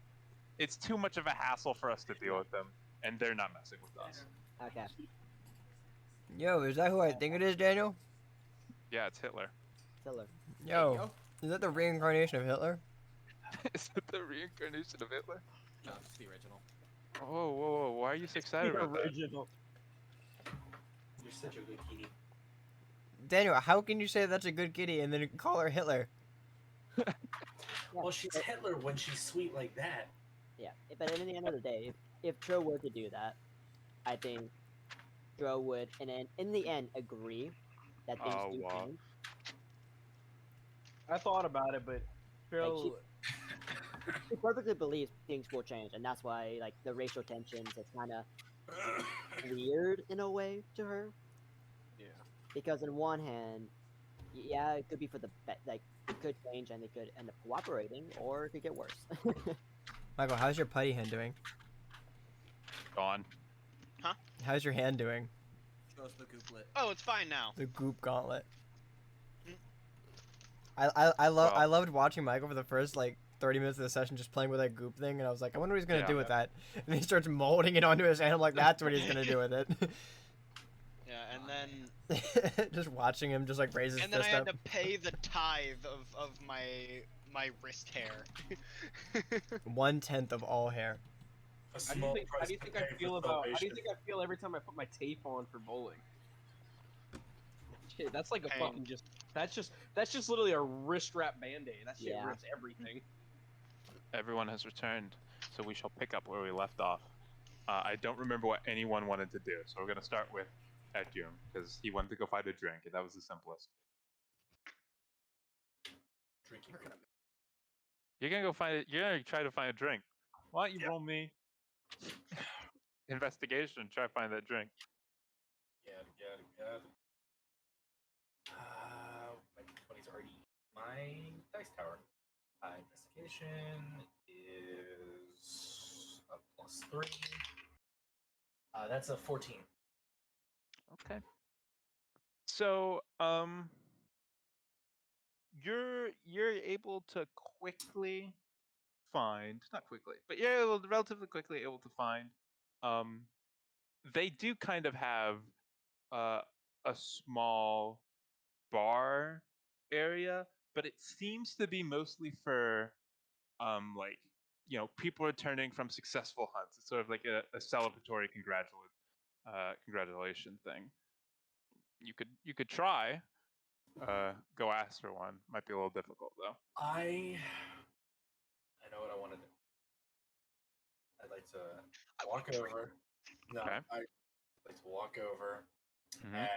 It's too much of a hassle for us to deal with them, and they're not messing with us. Okay. Yo, is that who I think it is, Daniel? Yeah, it's Hitler. Killer. Yo, is that the reincarnation of Hitler? Is that the reincarnation of Hitler? No, it's the original. Whoa! Why are you so excited about that? Original. You're such a good kitty. Daniel, how can you say that's a good kitty and then call her Hitler? Well, she's Hitler when she's sweet like that. Yeah, but in the end of the day, if Tro were to do that, I think Tro would, in the end, agree that things Oh, do wow. change. I thought about it, but Phil, She perfectly believes things will change, and that's why, like, the racial tensions is kind of weird in a way to her. yeah. Because on one hand, yeah, it could be for the like it could change and they could end up cooperating, or it could get worse. Michael, how's your putty hand doing? Gone. How's your hand doing? Show us the gooplet. Oh, it's fine now. The goop gauntlet. Mm. I Well- loved watching Michael for the first like 30 minutes of the session just playing with that goop thing, and I was like, I wonder what he's gonna Yeah, do with that. And he starts molding it onto his hand. I'm like, that's what he's gonna do with it. Yeah, and then Just watching him just like raise his and then I fist had up. to pay the tithe of my wrist hair. 1/10 of all hair. A How do you small think, price how do you to think pay I for feel about? How do you salvation. think I feel every time I put my tape on for bowling? Shit, that's like a Pain. fucking just. That's just literally a wrist wrap band-aid. That shit Yeah. rips everything. Everyone has returned, so we shall pick up where we left off. I don't remember what anyone wanted to do, so we're gonna start with Edjum because he wanted to go find a drink, and that was the simplest. Drinking. You're gonna go find it. You're gonna try to find a drink. Why don't you roll me investigation? Try to find that drink. Got it. My 20's already my dice tower. Investigation is a +3. That's a 14. Okay. So, you're able to quickly find, not quickly, but you're relatively quickly able to find. They do kind of have a small bar area, but it seems to be mostly for like people returning from successful hunts. It's sort of like a celebratory congratulation thing. You could try go ask for one. Might be a little difficult though. I know what I want to do. I'd like to walk over. No, Okay. I'd like to walk over Mhm. and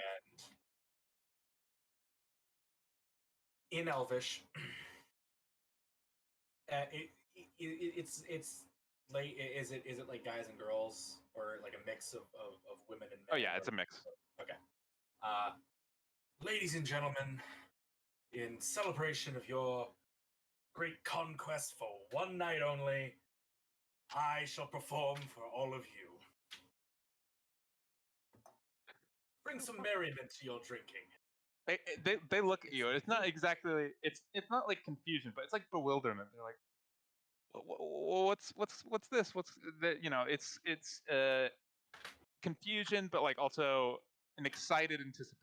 in Elvish. It's late. Is it like guys and girls or like a mix of women and men? Oh yeah, it's or- a mix. Okay. Ladies and gentlemen, in celebration of your great conquest for one night only, I shall perform for all of you. Bring some merriment to your drinking. They look at you, and it's not exactly it's not like confusion, but it's like bewilderment. They're like, what's this? What's the it's confusion, but like also an excited anticipation.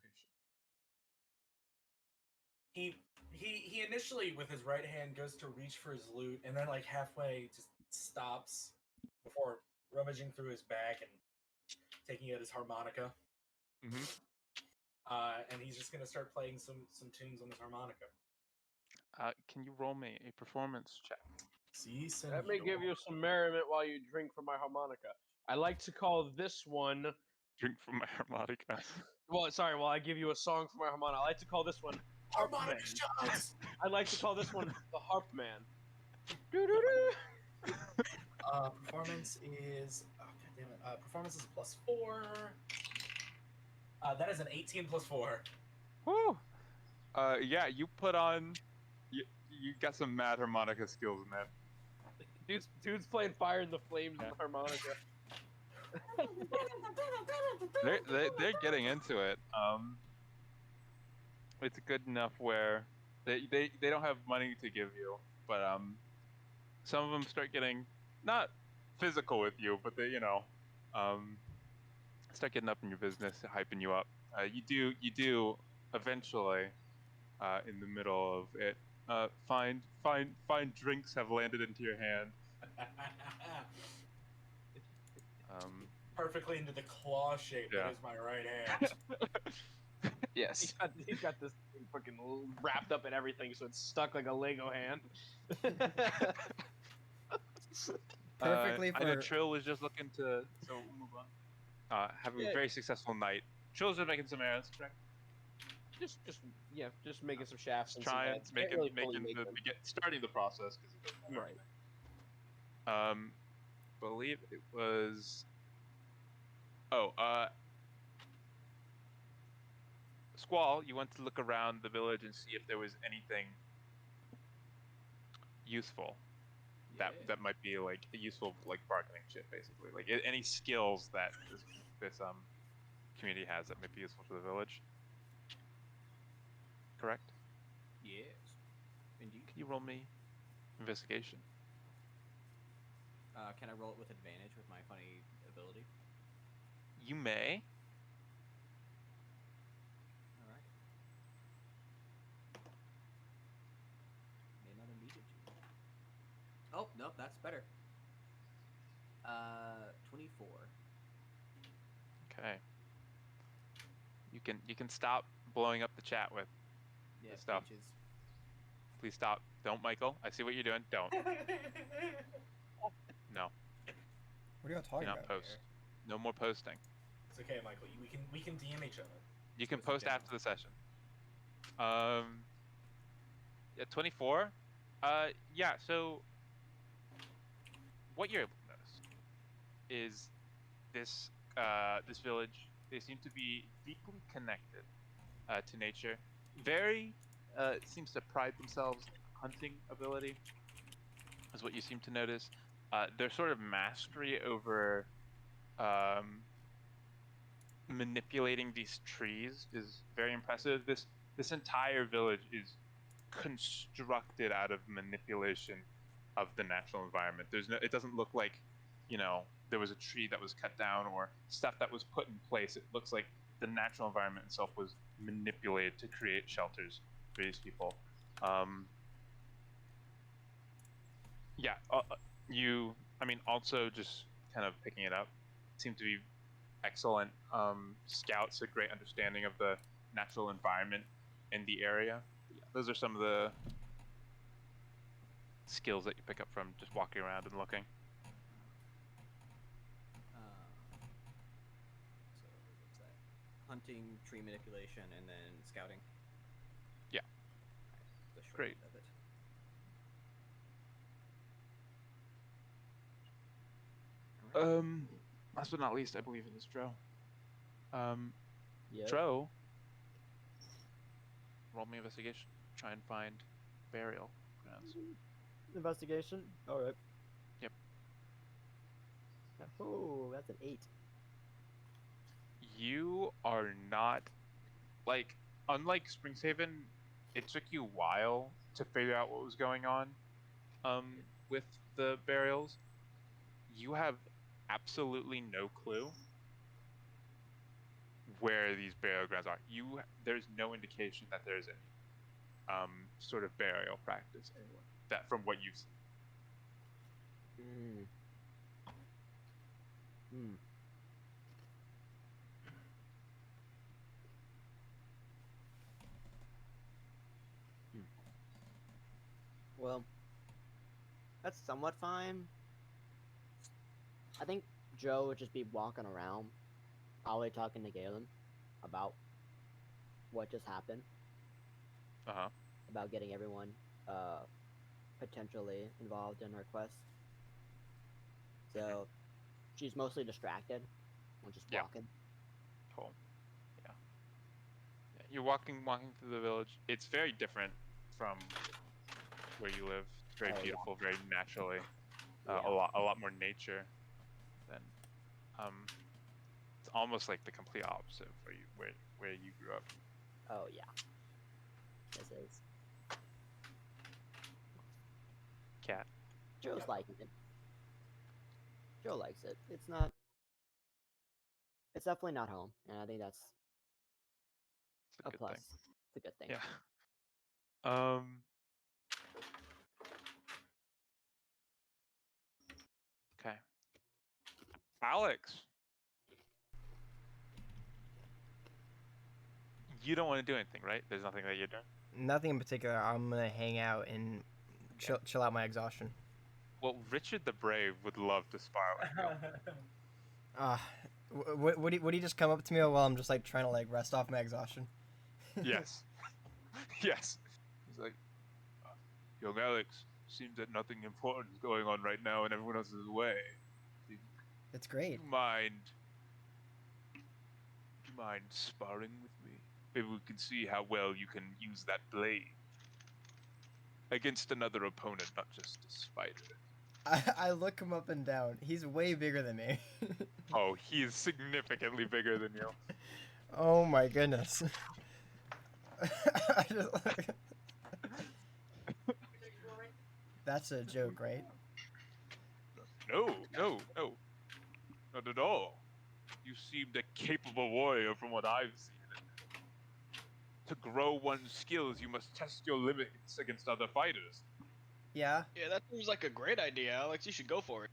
He initially with his right hand goes to reach for his lute and then like halfway just stops before rummaging through his bag and taking out his harmonica. Mm-hmm. And he's just gonna start playing some tunes on his harmonica. Can you roll me a performance check? See, Let me give you some merriment while you drink from my harmonica. I like to call this one. Drink from my harmonica. Well, sorry. While I give you a song from my harmonica, I like to call this one Harp Man. harmonica shots. I like to call this one the Harp Man. Doo-doo-doo. Performance is oh god damn it. Performance is +4. That is an 18 +4. Woo! Yeah, you put on. You got some mad harmonica skills, man. Dude's playing Fire in the Flames with the harmonica. They're getting into it. It's good enough where they don't have money to give you, but some of them start getting not physical with you, but they start getting up in your business, hyping you up. You do eventually, in the middle of it, find drinks have landed into your hand. Perfectly into the claw shape Yeah. that is my right hand. Yes. He's got this thing fucking wrapped up in everything, so it's stuck like a Lego hand. Perfectly I know for Trill was just looking to, so we'll move on. Having Yeah. a very successful night. Trill's just making some errands, correct? Just making some shafts and some Trying, heads. Can't really fully make them. starting the process because he doesn't know Right. everything. Believe it was. Squall, you went to look around the village and see if there was anything useful that might be like useful, like bargaining shit, basically. Like any skills that this community has that might be useful to the village. Correct? Yes. Indeed. Can you roll me investigation? Can I roll it with advantage with my funny ability? You may. All right. May not have needed to. Oh, nope, that's better. 24. Okay. You can stop blowing up the chat with Yeah, stuff. bitches. Please stop. Don't, Michael. I see what you're doing. Don't. No. what are y'all talking Do not about? post. No more posting. It's okay, Michael. We can DM each other. You can Just post post it down. after the session. Yeah, 24. Yeah. So, what you're able to notice is this village. They seem to be deeply connected to nature. Very seems to pride themselves in hunting ability. Is what you seem to notice. Their sort of mastery over manipulating these trees is very impressive. This entire village is constructed out of manipulation of the natural environment. It doesn't look like, there was a tree that was cut down or stuff that was put in place. It looks like the natural environment itself was manipulated to create shelters for these people. Yeah, also just kind of picking it up, seem to be excellent scouts, a great understanding of the natural environment in the area. Yeah, those are some of the skills that you pick up from just walking around and looking. So what's that? Hunting, tree manipulation, and then scouting. Yeah. The short Great. end of it. Alright. Last but not least, I believe it is Dro. Yeah. Dro, roll me investigation. Try and find burial grounds. Investigation. All right. Yep. Oh, that's an 8. You are not, like, unlike Springhaven, it took you a while to figure out what was going on with the burials. You have absolutely no clue where these burial grounds are. There's no indication that there's any sort of burial practice anywhere, that from what you've seen. Well, That's somewhat fine. I think Joe would just be walking around, probably talking to Galen about what just happened, Uh huh. about getting everyone potentially involved in her quest. So she's mostly distracted when just Yeah. walking. Cool. Yeah. Yeah. You're walking through the village. It's very different from where you live. It's very Oh, yeah. beautiful, very naturally. Yeah. A lot more nature than it's almost like the complete opposite of where you grew up. Oh yeah. This is. Cat. Joe's Yep. liking it. Joe likes it. It's not. It's definitely not home, and I think that's It's a a good plus. thing. It's a good thing. Yeah. Okay. Alex. You don't want to do anything, right? There's nothing that you're doing. Nothing in particular. I'm gonna hang out and chill out my exhaustion. Well, Richard the Brave would love to spar with you. Would he just come up to me while I'm just like trying to like rest off my exhaustion? Yes. Yes. He's like, young Alex, seems that nothing important is going on right now and everyone else is away. It's Do great. you mind sparring with me? Maybe we can see how well you can use that blade against another opponent, not just a spider. I look him up and down. He's way bigger than me. Oh, he is significantly bigger than you. Oh my goodness. I just, that's a joke, right? No, not at all. You seemed a capable warrior from what I've seen. To grow one's skills, you must test your limits against other fighters. Yeah. Yeah, that seems like a great idea, Alex. You should go for it.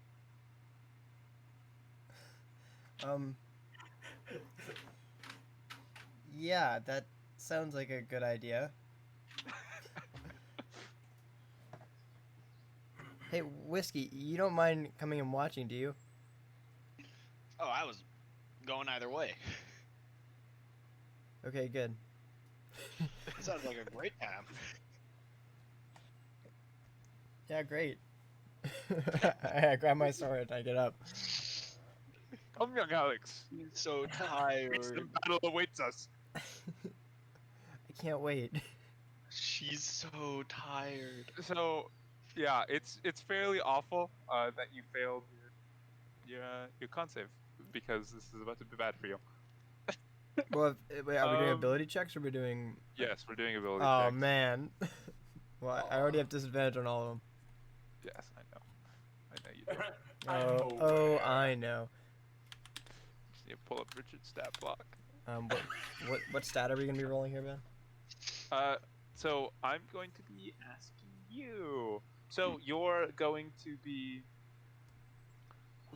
Yeah, that sounds like a good idea. Hey, Whiskey, you don't mind coming and watching, do you? Oh, I was going either way. Okay, good. It sounds like a great time. Yeah, great. I grab my sword, I get up. Come, young Alex. He's so The tired. battle awaits us. I can't wait. She's so tired. So, yeah, it's fairly awful that you failed your con save because this is about to be bad for you. Well, wait, are we doing Um, ability checks or are we doing... Yes, we're doing ability Oh, checks. man. Well, I already have disadvantage on all of them. Yes, I know. I know you do. I'm Oh, aware. I know. Just need to pull up Richard's stat block. What stat are we gonna be rolling here, Ben? So I'm going to be asking you. So you're going to be.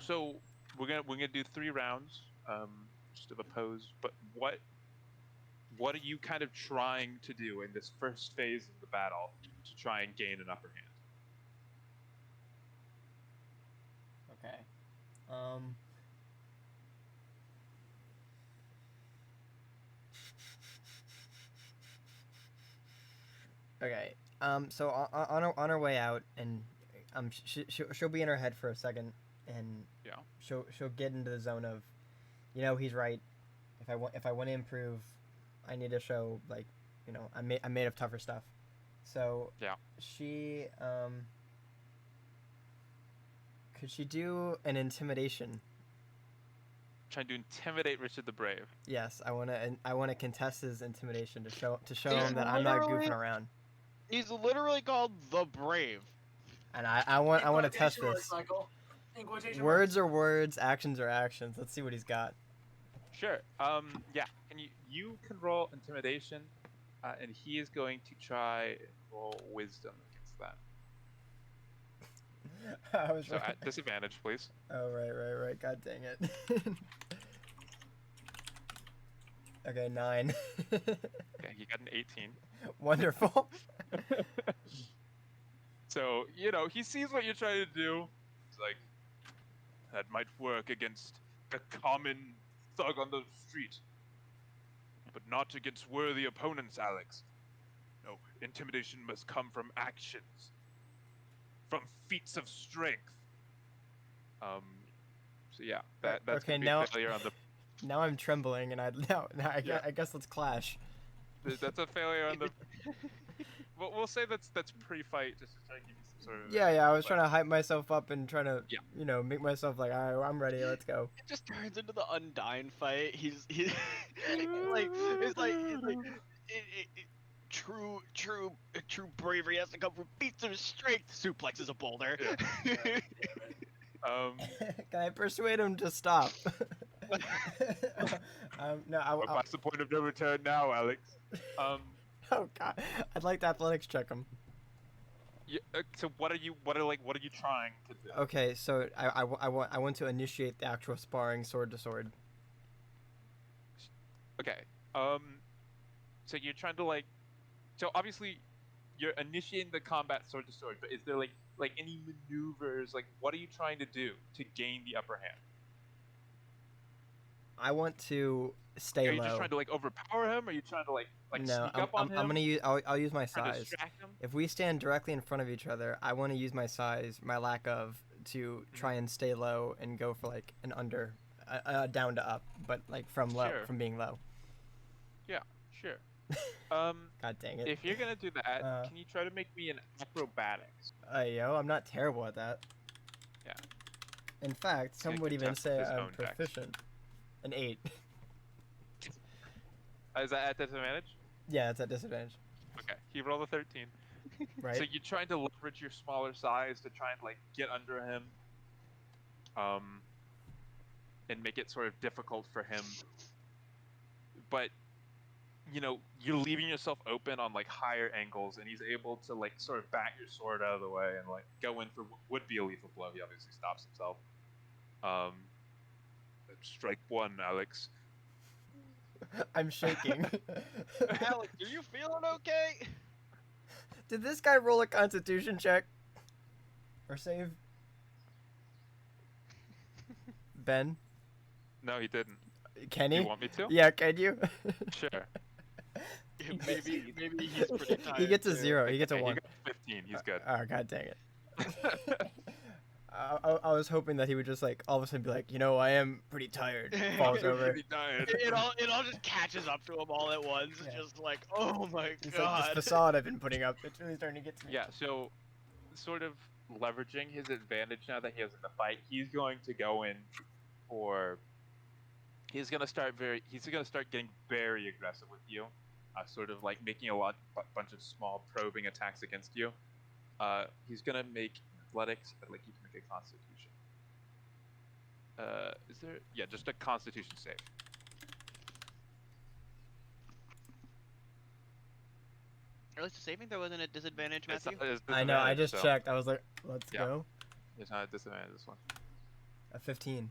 So we're gonna do 3 rounds, just of a pose. But what are you kind of trying to do in this first phase of the battle to try and gain an upper hand? Okay. Okay. So on our way out, and she'll be in her head for a second, and Yeah. she'll get into the zone of, he's right. If I want to improve, I need to show like, I'm made of tougher stuff. So Yeah. she could she do an intimidation? Trying to intimidate Richard the Brave. Yes, I wanna contest his intimidation to show He's him that I'm not literally- goofing around. He's literally called the Brave. And I want to test In quotation marks, this. Michael. In quotation Words are words, actions are actions. Let's see what he's got. Sure. Yeah. And you can roll intimidation, and he is going to try and roll wisdom against that. I was So right. at disadvantage, please. Oh right. God dang it. Okay, 9. Okay, he got an 18. Wonderful. So, he sees what you're trying to do. He's like, that might work against the common thug on the street, but not against worthy opponents, Alex. No, intimidation must come from actions, from feats of strength. So yeah, that's okay, gonna be now- a failure on the. Now I'm trembling, and I guess let's clash. That's a failure on the. We'll say that's pre-fight, just to try and give you some sort of. Yeah. I was trying to hype myself up and trying to, Yeah. make myself like, all right, I'm ready. Let's go. It just turns into the Undyne fight. He's it's like true bravery has to come from feats of strength. Suplexes a boulder. Can I persuade him to stop? No, We're past the point of no return now, Alex. oh god, I'd like to athletics check him. Yeah, so what are you trying to do? Okay, so I want to initiate the actual sparring sword to sword. Okay. So you're trying to so obviously you're initiating the combat sword to sword, but is there like any maneuvers? Like, what are you trying to do to gain the upper hand? I want to stay Are you low. just trying to overpower him? Or are you trying to no, sneak up on him? I'm gonna use. I'll use my Trying to size. distract him? If we stand directly in front of each other, I want to use my size, my lack of, to try and stay low and go for an under, down to up, but from low, Sure. from being low. Yeah, sure. God dang it. If you're gonna do that, can you try to make me an acrobatics? I'm not terrible at that. Yeah. In fact, some gonna would even contest say his I'm own dex. proficient. An 8. Is that at disadvantage? Yeah, it's at disadvantage. Okay, he rolled a 13. Right? So you're trying to leverage your smaller size to try and get under him, and make it sort of difficult for him. But you're leaving yourself open on higher angles, and he's able to sort of back your sword out of the way and go in for what would be a lethal blow. He obviously stops himself. Strike one, Alex. I'm shaking. Alex, are you feeling okay? Did this guy roll a constitution check? Or save? Ben? No, he didn't. Can Do he? you want me to? Yeah, can you? Sure. Maybe he's pretty tired. He gets a too. 0. He gets a Okay, 1. He got 15. He's good. Oh, god dang it. I was hoping that he would just all of a sudden be like, I am pretty tired. Falls You're over. pretty tired. It all just catches up to him all at once. Yeah. Just oh my It's god. like this facade I've been putting up. It's really starting to get to me. Yeah, so sort of leveraging his advantage now that he has in the fight, he's going to go in for. He's gonna start getting very aggressive with you, sort of making a bunch of small probing attacks against you. He's gonna make athletics, but you can make a constitution. Is there? Yeah, just a constitution save. At least saving throw wasn't a disadvantage, It's Matthew. not- it's I know, I disadvantage, just so checked. I was like, let's Yeah. go. It's not a disadvantage this one. A 15.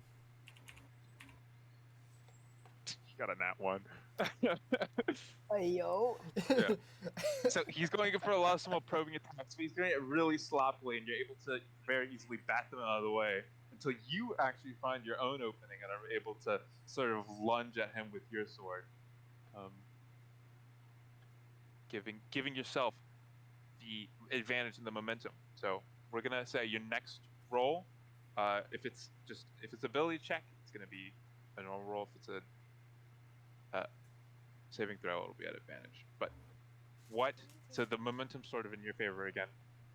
You got a nat 1. Hey yo. Yeah. So he's going for a lot of small probing attacks, but he's doing it really sloppily, and you're able to very easily bat them out of the way until you actually find your own opening and are able to sort of lunge at him with your sword, giving yourself the advantage and the momentum. So we're gonna say your next roll, if it's ability check, it's gonna be a normal roll. If it's a saving throw, it'll be at advantage. But so the momentum's sort of in your favor again.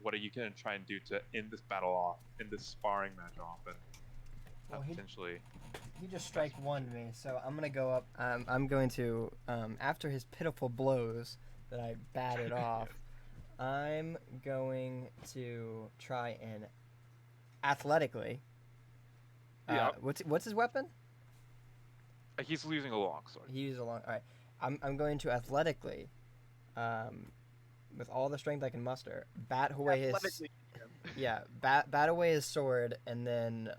What are you going to try and do to end this battle off, end this sparring match off, and Well, potentially? He just strike one me, so I'm gonna go up. I'm going to, after his pitiful blows that I batted off, I'm going to try and athletically. Yeah. What's his weapon? He's losing a long sword. He uses a long. All right. I'm going to athletically, with all the strength I can muster, bat away his. Athletically, Yeah, bat away his sword and then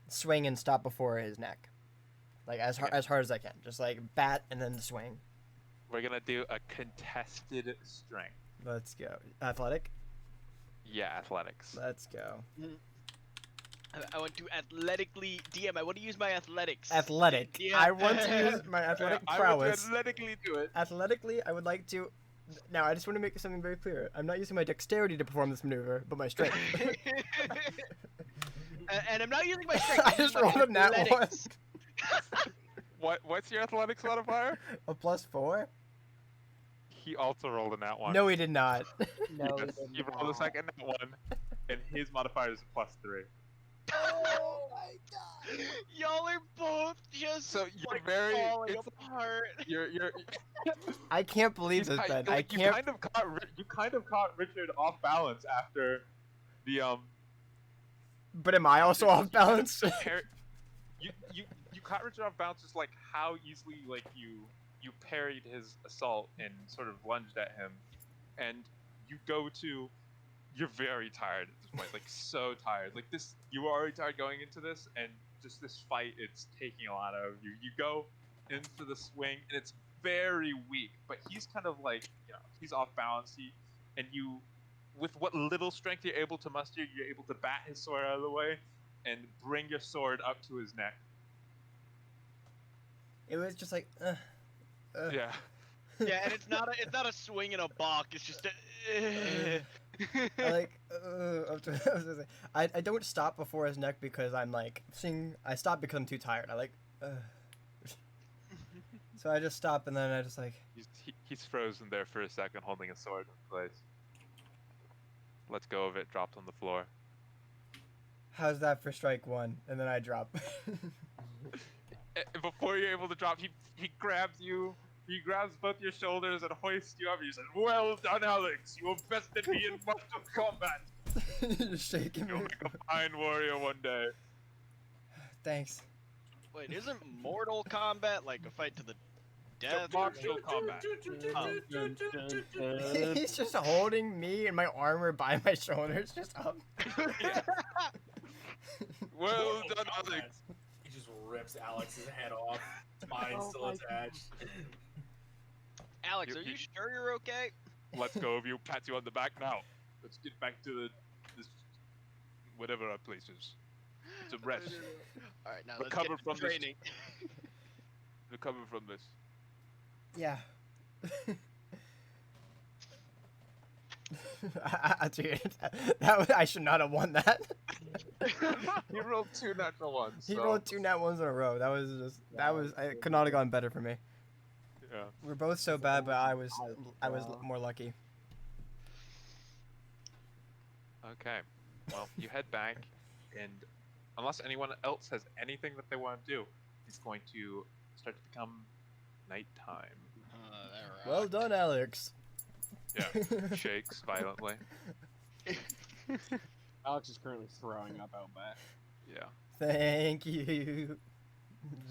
swing and stop before his neck, as hard as I can. Just bat and then swing. We're gonna do a contested strength. Let's go. Athletic. Yeah, athletics. Let's go. I want to athletically DM. I want to use my athletics. Athletic. Yeah. I want to use my athletic I want to prowess. athletically do it. Athletically, I would like to. Now, I just want to make something very clear. I'm not using my dexterity to perform this maneuver, but my strength. And I'm not using my strength. I just rolled a nat one. athletics. What's your athletics modifier? A +4? He also rolled a nat 1. No, he did not. No, Yes, he rolled a second nat 1, and his modifier is a +3. Oh my god! Y'all are both just So you're like, very. falling It's, apart. you're. I can't believe this, Ben. I You can't. kind of caught Richard off balance after the But am I also off balance? you caught Richard off balance, just like how easily like you parried his assault and sort of lunged at him, and you go to. You're very tired at this point, like so tired. Like this, you were already tired going into this, and just this fight, it's taking a lot out of you. You go into the swing, and it's very weak, but he's kind of like, he's off balance. And you, with what little strength you're able to muster, you're able to bat his sword out of the way and bring your sword up to his neck. It was just like, Yeah. Yeah, and it's not a swing and a balk. It's just a. I like, I don't stop before his neck because I'm like, I stop because I'm too tired. I like, so I just stop and then I just like. He's frozen there for a second, holding his sword in place. Lets go of it, drops on the floor. How's that for strike one? And then I drop. Before you're able to drop, he grabs you. He grabs both your shoulders and hoists you up. He says, "Well done, Alex. You have bested me in Mortal Kombat. You're shaking me. You'll make a fine warrior one day." Thanks. Wait, isn't Mortal Kombat like a fight to the death? Martial combat. He's just holding me and my armor by my shoulders, just up. Well done, Alex. He just rips Alex's head off. Mine's still attached. Alex, You- are you you- sure you're okay? Let's go of you. Pat you on the back now. Let's get back to this whatever our place is. It's a rest. All right, now Recover let's get from to this. training. Recover from this. Yeah. Dude, I should not have won that. He rolled 2 natural ones. He so- rolled 2 nat ones in a row. I could not have gone better for me. Yeah. We're both so bad, but I was more lucky. Okay. Well, you head back, and unless anyone else has anything that they want to do, it's going to start to become nighttime. Well done, Alex. Yeah. Shakes violently. Alex is currently throwing up out back. Yeah. Thank you.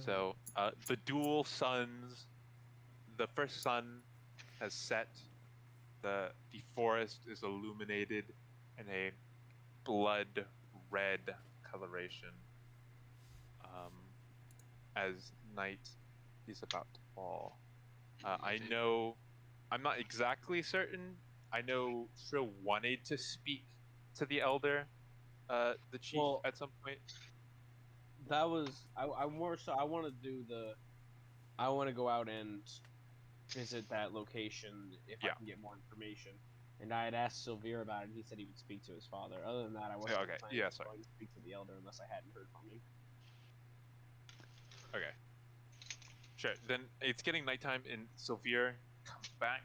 So, the dual suns. The first sun has set. The forest is illuminated in a blood red coloration. As night is about to fall. I know. I'm not exactly certain. I know Trill wanted to speak to the elder, the chief, Well, at some point. That was I more so I want to do the I want to go out and visit that location if Yeah. I can get more information. And I had asked Sylvia about it, and he said he would speak to his father. Other than that, I wasn't okay. planning Yeah, on sorry. going to speak to the elder unless I hadn't heard from him. Okay. Sure. Then it's getting nighttime, and Sylvia comes back.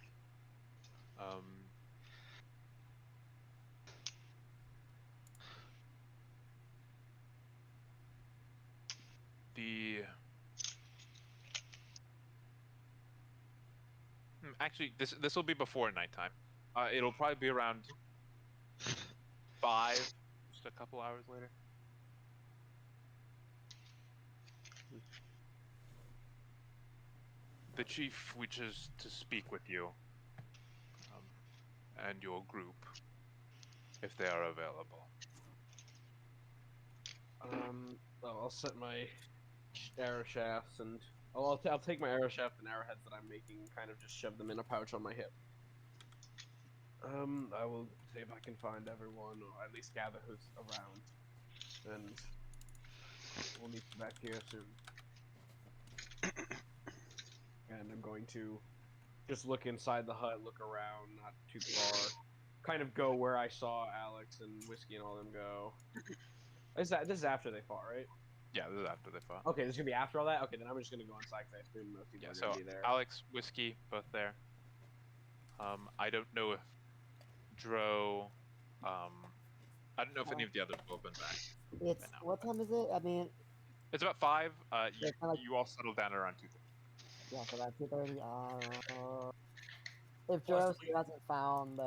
Actually, this will be before nighttime. It'll probably be around 5, just a couple hours later. The chief wishes to speak with you and your group, if they are available. I'll set my arrow shafts and I'll take my arrow shaft and arrowheads that I'm making and kind of just shove them in a pouch on my hip. I will see if I can find everyone, or at least gather who's around, and we'll meet back here soon. And I'm going to just look inside the hut, look around, not too far, kind of go where I saw Alex and Whiskey and all them go. This is after they fought, right? Yeah, this is after they fought. Okay, this is gonna be after all that. Okay, then I'm just gonna go inside because I assume most people Yeah, are so gonna be there. Alex, Whiskey, both there. I don't know if Dro, I don't know if any of the others will have been back. It's by now. what time is it? I mean, It's about 5. Yeah, it's kinda like- You all settle down around 2. yeah, so about 2:30. If Joe Possibly. still hasn't found the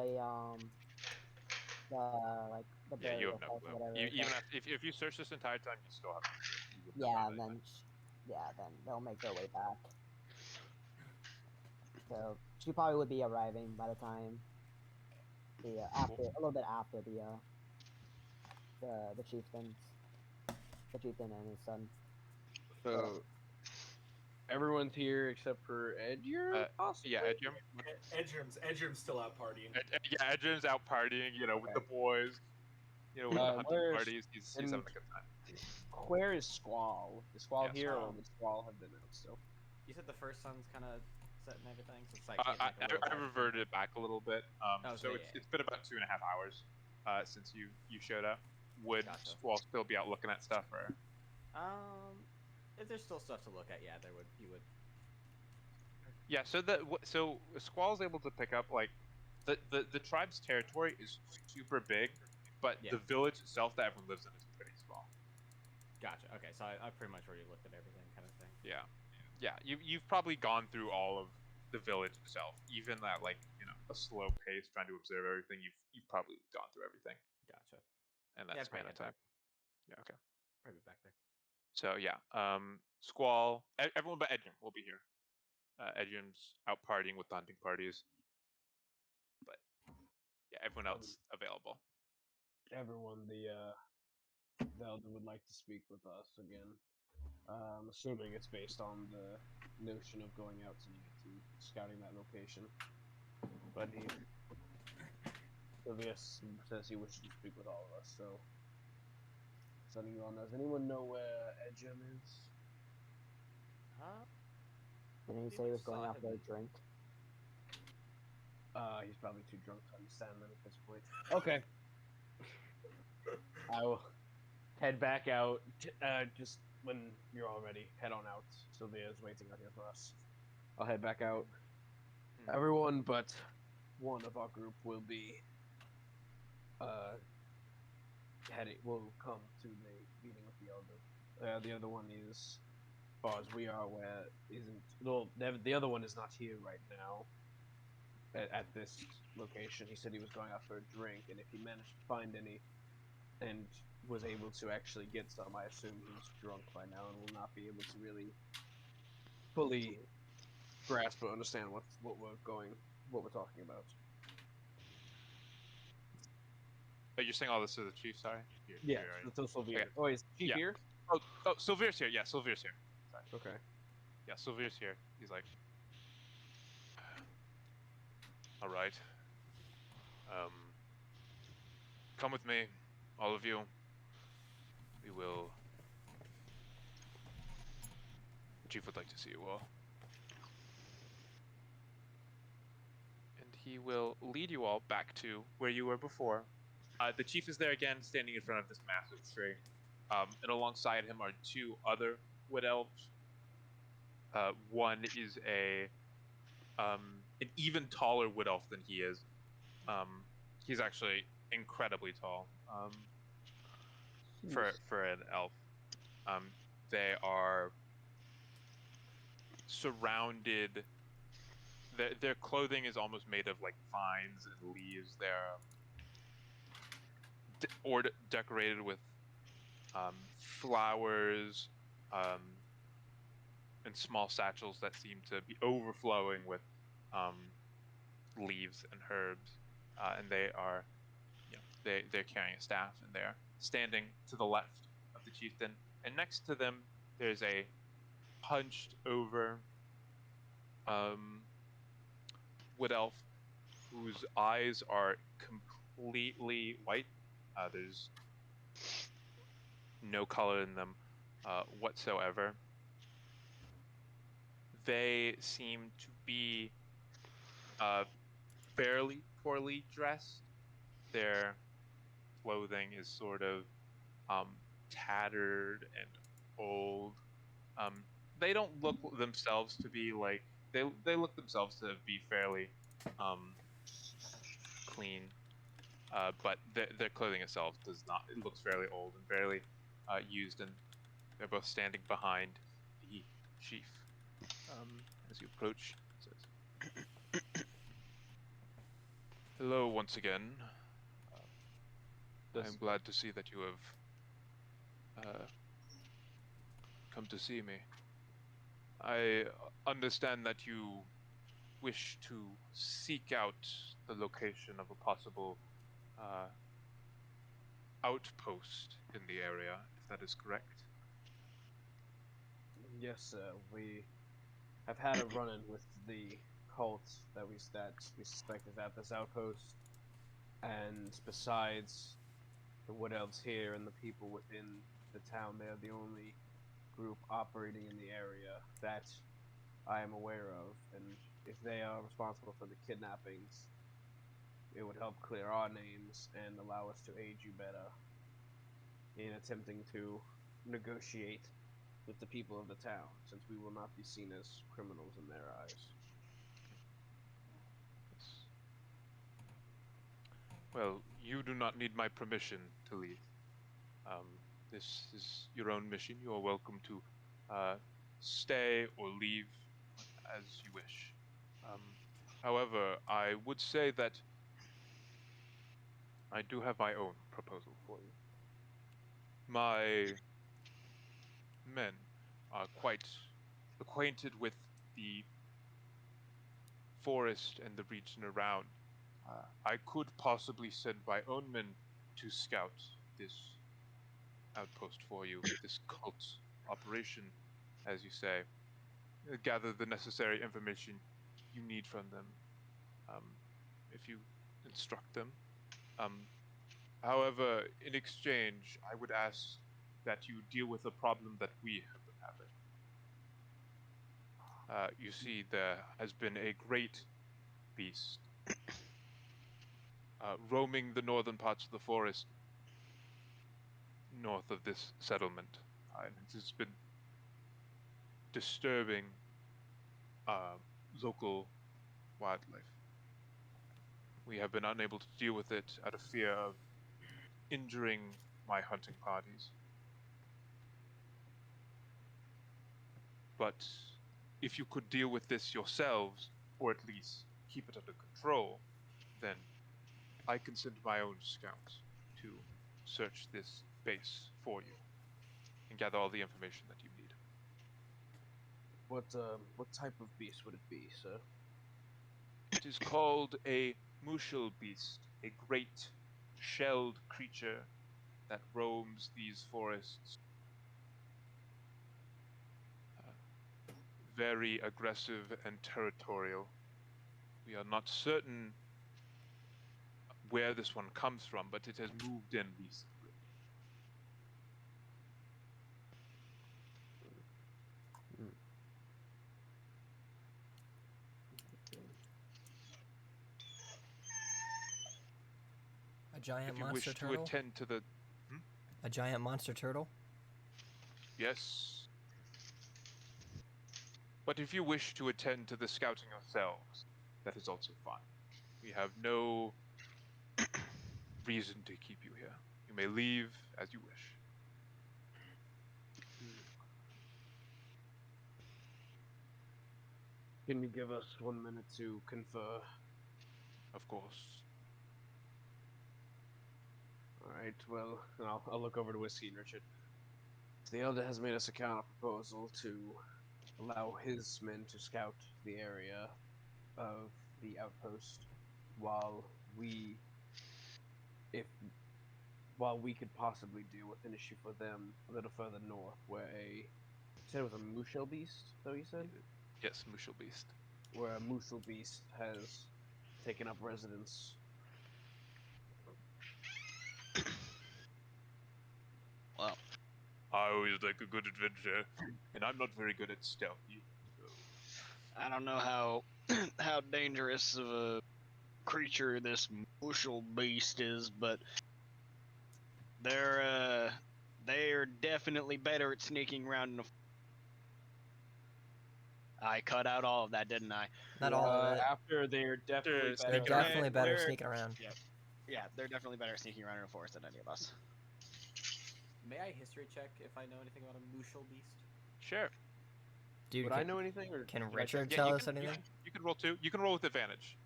like the Yeah, you burial have no place or clue. whatever. Even then- if you search this entire time, you still have no clue. You wouldn't have yeah, found and anything. then they'll make their way back. So she probably would be arriving by the time after a little bit after the chieftain and his son. So everyone's here except for Edgar. Possibly? Yeah, Edgem. Edgerm's still out partying. Yeah, Edgem's out partying, with the boys. With the hunting where's- parties. He's having a good time. Where is Squall? Is Squall Yeah, here, or Squall. would Squall have been out still? You said the first sun's kind of set and everything, so it's like. I, getting, like, a little I dark. reverted it back a little bit. Oh, So yeah, it's been about 2.5 hours since you showed up. Would Gotcha. Squall still be out looking at stuff, or? If there's still stuff to look at, yeah, you would. Yeah. So Squall's able to pick up like the tribe's territory is super big, but Yeah. the village itself that everyone lives in is pretty small. Gotcha. Okay, so I pretty much already looked at everything, kind of thing. Yeah. Yeah. You've probably gone through all of the village itself, even at a slow pace trying to observe everything. You've probably gone through everything, Gotcha. and Yeah, that's probably span of get time. back. Yeah. Okay. Probably back there. So yeah, Squall, everyone but Edgem will be here. Edgem's out partying with the hunting parties, but yeah, everyone else available. Everyone, the elder would like to speak with us again. Assuming it's based on the notion of going out tonight and scouting that location. But Sylvius says he wishes to speak with all of us, so sending you on. Does anyone know where Edgem is? Didn't he He say he was saw going out him. for a drink? He's probably too drunk to understand them at this point. Okay. I will head back out. Just when you're all ready, head on out. Sylvia is waiting out here for us. I'll head back out. Everyone but one of our group will be will come to the meeting with the elder. The other one is, as far as we are aware, isn't. Well, the other one is not here right now. At this location, he said he was going out for a drink, and if he managed to find any, and was able to actually get some, I assume he's drunk by now and will not be able to really fully grasp or understand what we're talking about. Oh, you're saying all this to the chief? Sorry. Yeah, You're right. so Sylvia. Okay. Oh, is Chief Yeah. here? Oh, Sylvir's here. Yeah, Sylvir's here. Sorry. Okay. Yeah, Sylvir's here. He's like, all right. Come with me, all of you. We will. The chief would like to see you all. And he will lead you all back to where you were before. The chief is there again, standing in front of this massive tree. And alongside him are 2 other wood elves. One is an even taller wood elf than he is. He's actually incredibly tall for an elf. They are surrounded. Their clothing is almost made of like vines and leaves. They're decorated with flowers and small satchels that seem to be overflowing with leaves and herbs. And they are, they're carrying a staff, and they're standing to the left of the chieftain. And next to them, there's a hunched over wood elf whose eyes are completely white. There's no color in them whatsoever. They seem to be fairly poorly dressed. Their clothing is sort of tattered and old. Um, they don't look themselves to be like they look themselves to be fairly um, clean, but their clothing itself does not. It looks fairly old and fairly used, and they're both standing behind the chief. As you approach, it says, "Hello once again. I am glad to see that you have come to see me. I understand that you wish to seek out the location of a possible outpost in the area, if that is correct." Yes, sir. We have had a run-in with the cult that we suspect is at this outpost, and besides the Wood Elves here and the people within the town, they are the only group operating in the area that I am aware of. And if they are responsible for the kidnappings, it would help clear our names and allow us to aid you better in attempting to negotiate with the people of the town, since we will not be seen as criminals in their eyes. Yes. Well, you do not need my permission to leave. This is your own mission. You are welcome to stay or leave as you wish. However, I would say that I do have my own proposal for you. My men are quite acquainted with the forest and the region around. I could possibly send my own men to scout this outpost for you, this cult operation, as you say. Gather the necessary information you need from them, if you instruct them. However, in exchange, I would ask that you deal with a problem that we have been having. You see, there has been a great beast roaming the northern parts of the forest north of this settlement, and it has been disturbing local wildlife. We have been unable to deal with it out of fear of injuring my hunting parties. But if you could deal with this yourselves, or at least keep it under control, then I can send my own scouts to search this base for you and gather all the information that you need. What type of beast would it be, sir? It is called a Mushel beast, a great shelled creature that roams these forests. Very aggressive and territorial. We are not certain where this one comes from, but it has moved in recently. A giant If you monster wish turtle? to attend to the... A giant monster turtle? Yes. But if you wish to attend to the scouting yourselves, that is also fine. We have no reason to keep you here. You may leave as you wish. Can you give us 1 minute to confer? Of course. Alright, well, I'll look over to Whiskey and Richard. The Elder has made us a counter proposal to allow his men to scout the area of the outpost while we could possibly deal with an issue for them a little further north, where you said it was a Mushel beast, so you said? Yes, Mushel beast. Where a Mushel beast has taken up residence. Well, I always like a good adventure, and I'm not very good at stealthy. So. I don't know how how dangerous of a creature this bushel beast is, but they're definitely better at sneaking around in a. I cut out all of that, didn't I? Not all of it. After they're definitely There's better. They're sneaking around. definitely better They're- sneaking around. Yeah, they're definitely better at sneaking around in a forest than any of us. May I history check if I know anything about a Mushal beast? Sure. Dude, Would I know anything, or can should I Richard check? tell you us can, anything? You can roll too. You can roll with advantage.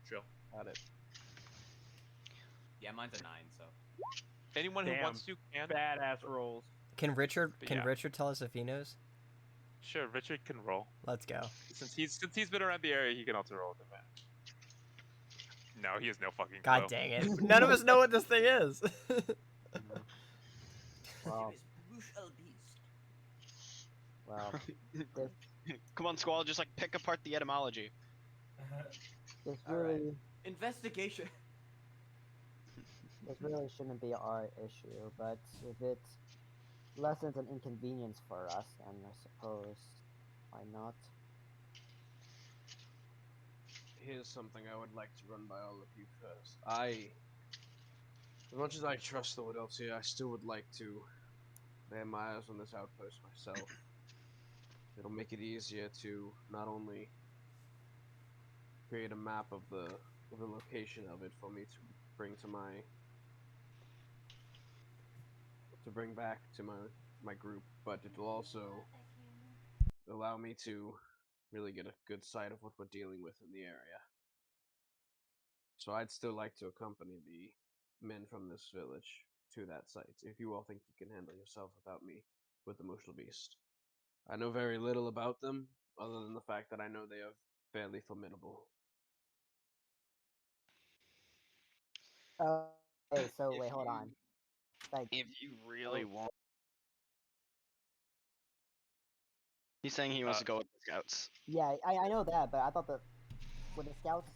Chill. Got it. Yeah, mine's a 9, so. Anyone who Damn. wants to can. Badass rolls. Can Richard But can yeah. Richard tell us if he knows? Sure, Richard can roll. Let's go. Since he's been around the area, he can also roll with advantage. No, he has no fucking clue. God dang it! None of us know what this thing is. Well, There is Mushal beast. well, this, Come on, Squall, just like pick apart the etymology. this All right. really, Investigation. this really shouldn't be our issue, but if it lessens an inconvenience for us, then I suppose why not? Here's something I would like to run by all of you first. As much as I trust the Wood Elves here, I still would like to lay my eyes on this outpost myself. It'll make it easier to not only create a map of the location of it for me to bring to bring back to my group, but it'll also allow me to really get a good sight of what we're dealing with in the area. So I'd still like to accompany the men from this village to that site, if you all think you can handle yourself without me with the Mushal Beast. I know very little about them, other than the fact that I know they are fairly formidable. Hey, so If wait, hold you- on. Like, If you really want. He's saying he wants to go with the scouts. yeah, I know that, but I thought that would the scouts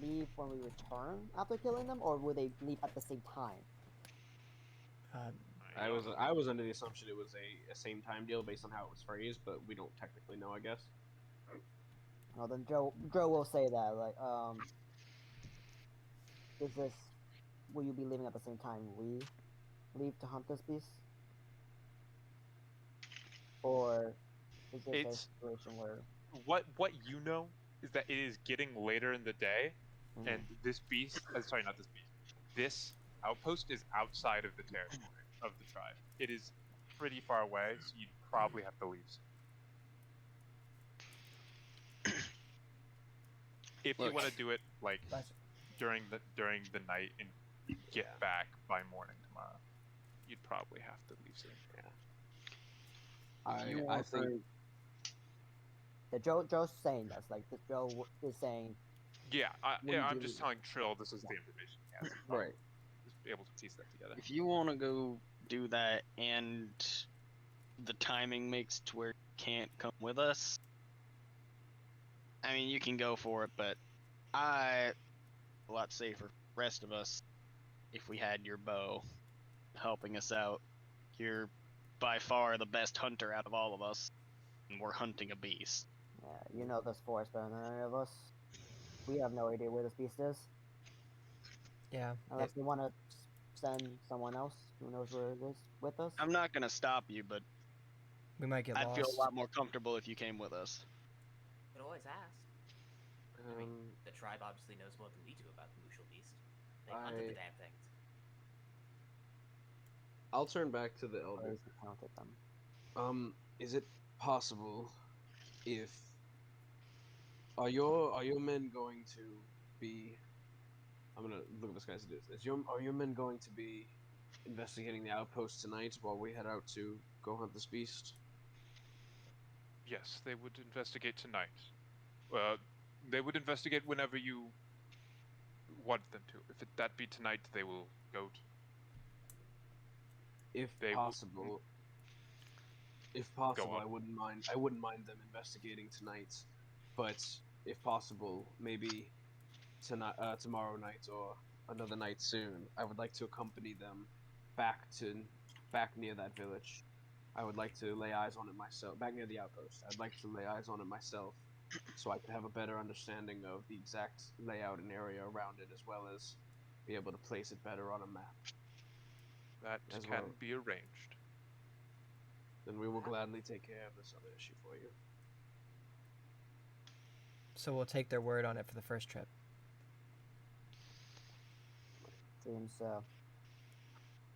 leave when we return after killing them, or would they leave at the same time? I was under the assumption it was a same time deal based on how it was phrased, but we don't technically know, I guess. Well, then Joe will say that, like, is this, will you be leaving at the same time we leave to hunt this beast? Or is this a It's- situation where, What you know is that it is getting later in the day, Mhm. and this beast. Sorry, not this beast. This outpost is outside of the territory of the tribe. It is pretty far away, so you'd probably have to leave soon. If you Look. want to do it like That's- during the night and get back by morning tomorrow, you'd probably have to leave soon. you I want think the Joe's saying this, like, the Joe is saying, Yeah, When you I'm do just leave. telling Trill this is the information he has. right. Just be able to piece that together. If you want to go do that and the timing makes to where you can't come with us, I mean, you can go for it, but a lot safer for the rest of us if we had your bow helping us out. You're by far the best hunter out of all of us, and we're hunting a beast. yeah, you know this forest better than any of us. We have no idea where this beast is, Yeah. unless we want to send someone else who knows where it is with us. I'm not gonna stop you, but We might get I'd lost. feel a lot more comfortable if you came with us. Could always ask. I mean, the tribe obviously knows more than we do about the Mushal beast. They hunted the I- damn things. I'll turn back to the Or elder. is he counted them? Is it possible if are your men going to be? I'm gonna look at this guy as it is. Are your men going to be investigating the outpost tonight while we head out to go hunt this beast? Yes, they would investigate tonight. They would investigate whenever you want them to. If that be tonight, they will go to. If They will- possible. If possible, on. I wouldn't mind them investigating tonight. But if possible, maybe tonight, tomorrow night, or another night soon, I would like to accompany them back near that village. I would like to lay eyes on it myself, back near the outpost. I'd like to lay eyes on it myself, so I can have a better understanding of the exact layout and area around it, as well as be able to place it better on a map. That As can well. be arranged. Then we will gladly take care of this other issue for you. So we'll take their word on it for the first trip. Seems so.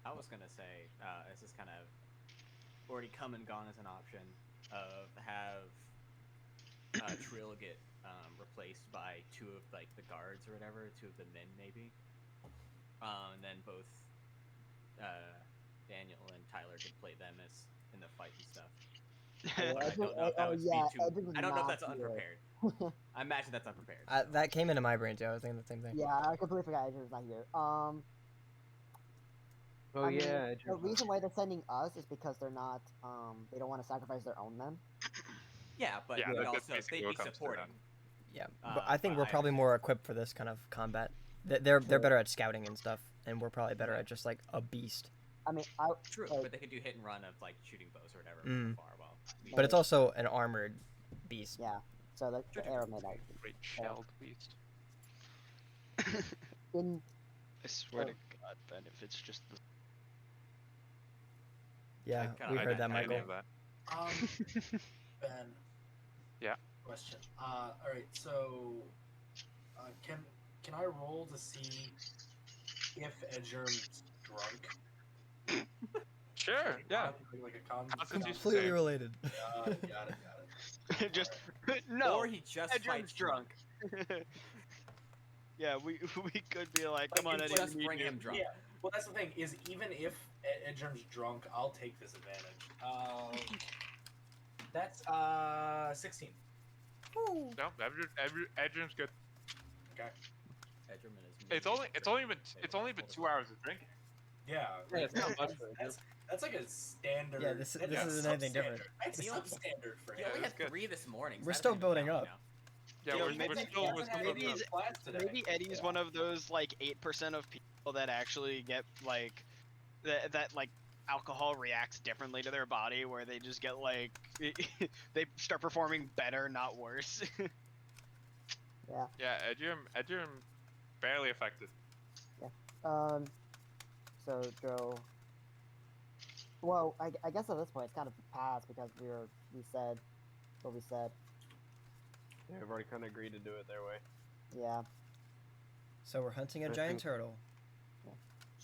I was gonna say, this is kind of already come and gone as an option of have Trill get replaced by two of like the guards or whatever, two of the men maybe, and then both Daniel and Tyler could play them as in the fight and stuff. But I don't know if that would be too. I don't know if that's unprepared. I imagine that's unprepared. So. That came into my brain too. I was thinking the same thing. Yeah, I completely forgot Edger's not here. Oh I mean, yeah, the reason why they're sending us is because they're not, they don't want to sacrifice their own men. Yeah, but Yeah, they'd that's also basically they'd what be comes to supporting. Yeah, but I think we're I probably understand. more equipped for this kind of combat. They're True. better at scouting and stuff, and we're probably better at just like a beast. I mean, True, like, but they could do hit and run of like shooting bows or whatever Mm. from far. Well, But it's also an armored beast. yeah. So the True. arrow may not. Great shelled beast. In I swear Oh. to God, Ben, if it's just the Yeah, kinda we like heard that, that I Michael. knew that. Ben. Yeah. Question. All right. So, can I roll to see if Edgerm's drunk? Sure, yeah. Like a con. Constitution Completely save. related. Got it. just Alright. no. or he just Edgerm's fights drunk. Yeah, we could be like, come on, you Eddie. Just we need bring you." him drunk. Yeah. Well, that's the thing is, even if Edgerm's drunk, I'll take this advantage. That's 16. No, Edgerm's good. Okay. Edgerman is It's only been 2 hours of drinking. Yeah. Yeah, it's not much for That's like a standard. Yeah, this that's isn't anything different. substandard. That's He only- substandard for He him. only that's had good. 3 this morning. We're that still doesn't even building count, up. you know? Yeah, Yo, we're maybe- still yeah, we're still maybe building his up. class today. Maybe Eddie's one of those like 8% of people that actually get like that like alcohol reacts differently to their body, where they just get like they start performing better, not worse. Yeah, Edgerm barely affected. So Joe. Well, I guess at this point it's kind of past because we said what we said. Yeah, we've already kind of agreed to do it their way. Yeah. So we're hunting a I giant think- turtle.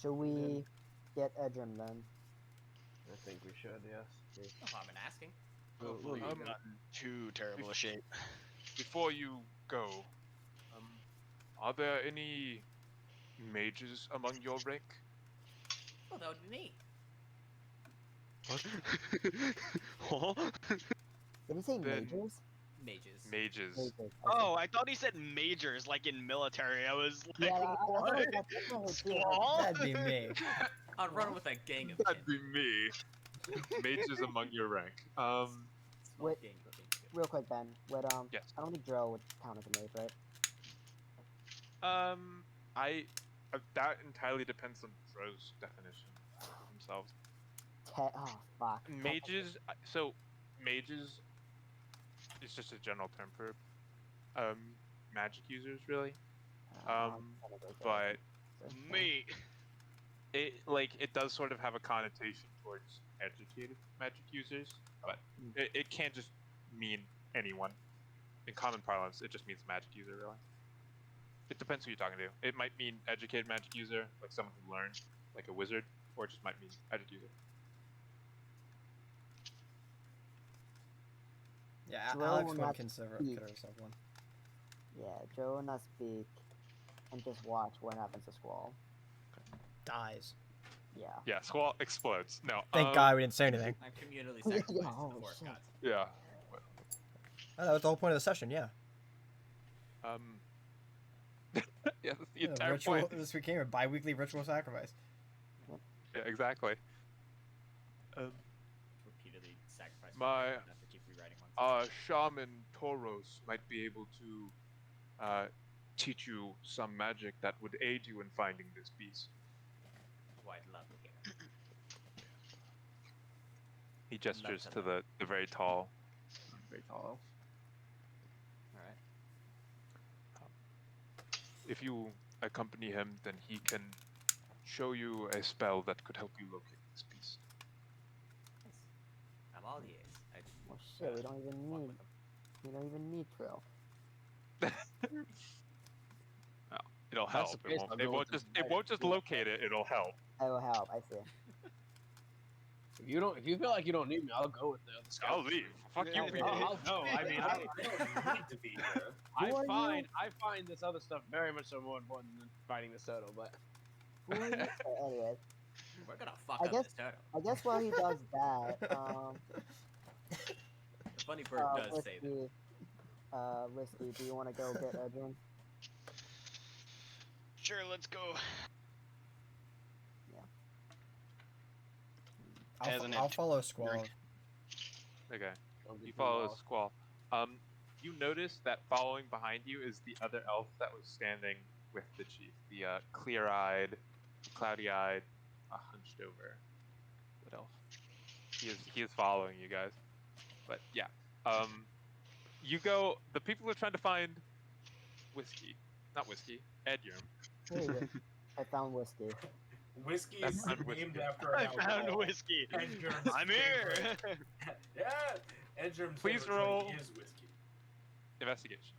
Should we get Edgerm then? I think we should, yes. No harm in asking. Hopefully, Um, we got- Too terrible a shape. Before you go, are there any mages among your rank? Well, that would be me. Huh? Did he say Then- majors? Mages. Mages. Majors. Okay. Oh, I thought he said majors, like in military. I was like, Yeah, I what? thought that's definitely too. Squall? That'd be me. I'd run with a gang of That'd be me. Mages among your rank. small Wait. gang of things. Real quick, Ben. Would Yes. I don't think Drill would count as a mage, right? That entirely depends on Dro's definition of themselves. Oh fuck. Mages. So, mages is just a general term for magic users, really. But Me. it does sort of have a connotation towards educated magic users, but it can't just mean anyone. In common parlance, it just means magic user, really. It depends who you're talking to. It might mean educated magic user, like someone who learned, like a wizard, or it just might mean magic user. Yeah, Drill Alex will would not consider speak. herself one. Yeah, Joe will not speak, and just watch what happens to Squall. Dies. Yeah. Yeah, Squall explodes. No. Thank God we didn't say anything. I'm communally Yeah, sacrificed holy before it shit. cuts. Yeah. Oh, that was the whole point of the session. Yeah. Yeah, that's the Yeah, entire ritual. point. This became a bi-weekly ritual sacrifice. Yeah, exactly. Repeatedly sacrifice. My Not to keep rewriting one. shaman Toros might be able to teach you some magic that would aid you in finding this beast. Oh, I'd love to hear. He gestures to to learn. the very tall elf. All right. If you accompany him, then he can show you a spell that could help you locate this beast. Nice. I'm all ears. I just Well, shit, we don't even walk need. with them. We don't even need Trill. Well, it'll That's help. the It case, won't. I'll It go won't with just. the It won't just guidance. locate it. It'll help. That will help. I see. If you feel like you don't need me, I'll go with the other scout. I'll leave. Fuck you Yeah, people. I'll go. I mean, I don't need to be here. Who are you? I find this other stuff very much so more important than fighting this turtle. But Who are you? Anyways, We're gonna fuck I up guess- this turtle. I guess while he does that, The funny bird does say that. Whiskey, do you want to go get Edwin? Sure, let's go. As an I'll int- follow Squall. Okay. don't get You me follow lost. Squall. You notice that following behind you is the other elf that was standing with the chief. The clear-eyed, cloudy-eyed, hunched over wood elf. He is following you guys. But yeah. You go. The people are trying to find whiskey, not whiskey. Edyarm. Here you go. I found Whiskey. Whiskey That's is not named whiskey. after an I found alcohol. whiskey. Edgerm's I'm here. favorite- Yeah, Edgerm's Please favorite drink roll. is whiskey. Investigation.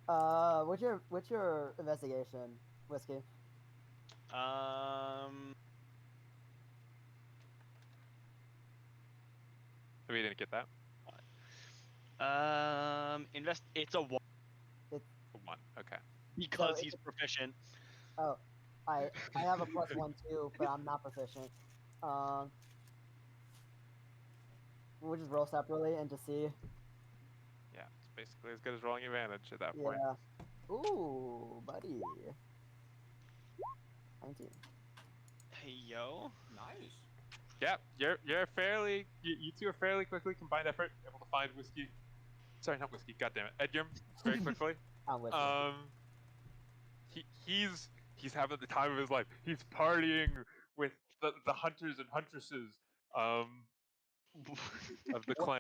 What's your investigation, Whiskey? We didn't get that. It's a 1 A 1. Okay. because So he's proficient. Oh, I have a +1 too, but I'm not proficient. We'll just roll separately and just see. Yeah, it's basically as good as rolling advantage at that point. Yeah. Ooh, buddy. 19. Hey yo. Nice. Yeah, you're fairly. You two are fairly quickly combined effort able to find whiskey. Sorry, not whiskey. God damn it, Edyarm. Very quickly. I'm with you. He's having the time of his life. He's partying with the hunters and huntresses of the clan.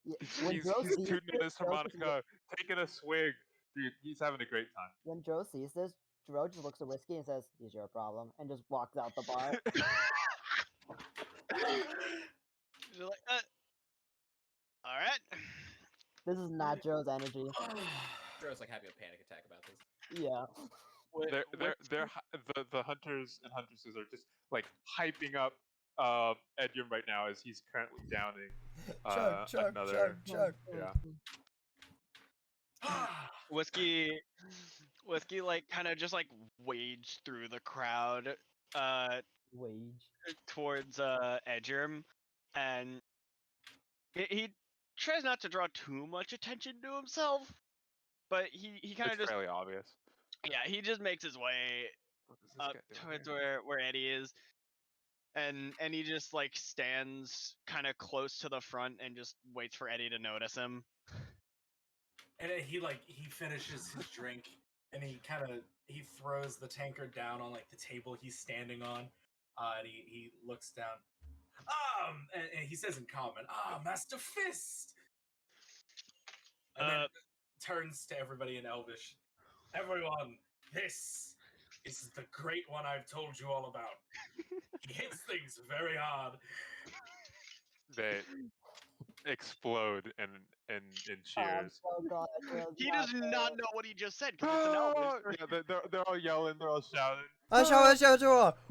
Yeah, when He's Joe sees tooting this, his Joe just harmonica, taking a swig. Dude, he's having a great time. when Joe sees this, Joe just looks at Whiskey and says, "Is your problem?" and just walks out the bar. You're like, all right. This is not Joe's energy. Joe's like having a panic attack about this. Yeah. The hunters and huntresses are just like hyping up Edyarm right now as he's currently downing Chug. Yeah. Whiskey like kind of just like waged through the crowd Wage. towards Edgerm, and he tries not to draw too much attention to himself, but he kind of It's just fairly obvious. he just makes his way What is this up guy doing towards here? where Eddie is, and he just like stands kind of close to the front and just waits for Eddie to notice him. And then he finishes his drink and he throws the tankard down on like the table he's standing on. And he looks down. And he says in common, Master Fist. And then turns to everybody in Elvish. Everyone, this is the great one I've told you all about. He hits things very hard. They explode in I'm cheers. so glad Joe's He not does there. not know what he just said because it's an Elvish. Yeah, they're all yelling, they're all shouting.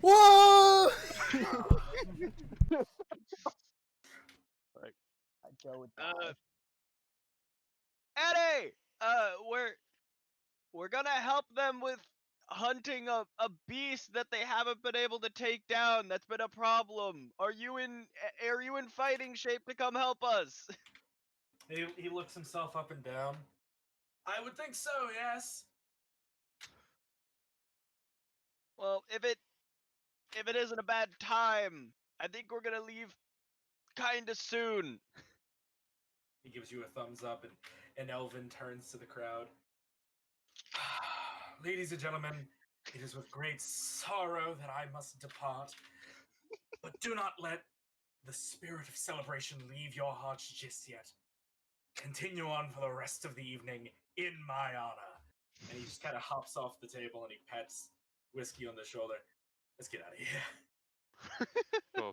Whoa! Joe would die. Eddie, we're gonna help them with hunting a beast that they haven't been able to take down. That's been a problem. Are you in fighting shape to come help us? He looks himself up and down. I would think so, yes. Well, if it isn't a bad time, I think we're gonna leave kinda soon. He gives you a thumbs up, and Elvin turns to the crowd. Ladies and gentlemen, it is with great sorrow that I must depart, but do not let the spirit of celebration leave your hearts just yet. Continue on for the rest of the evening in my honor. And he just kind of hops off the table and he pets Whiskey on the shoulder. Let's get out of here.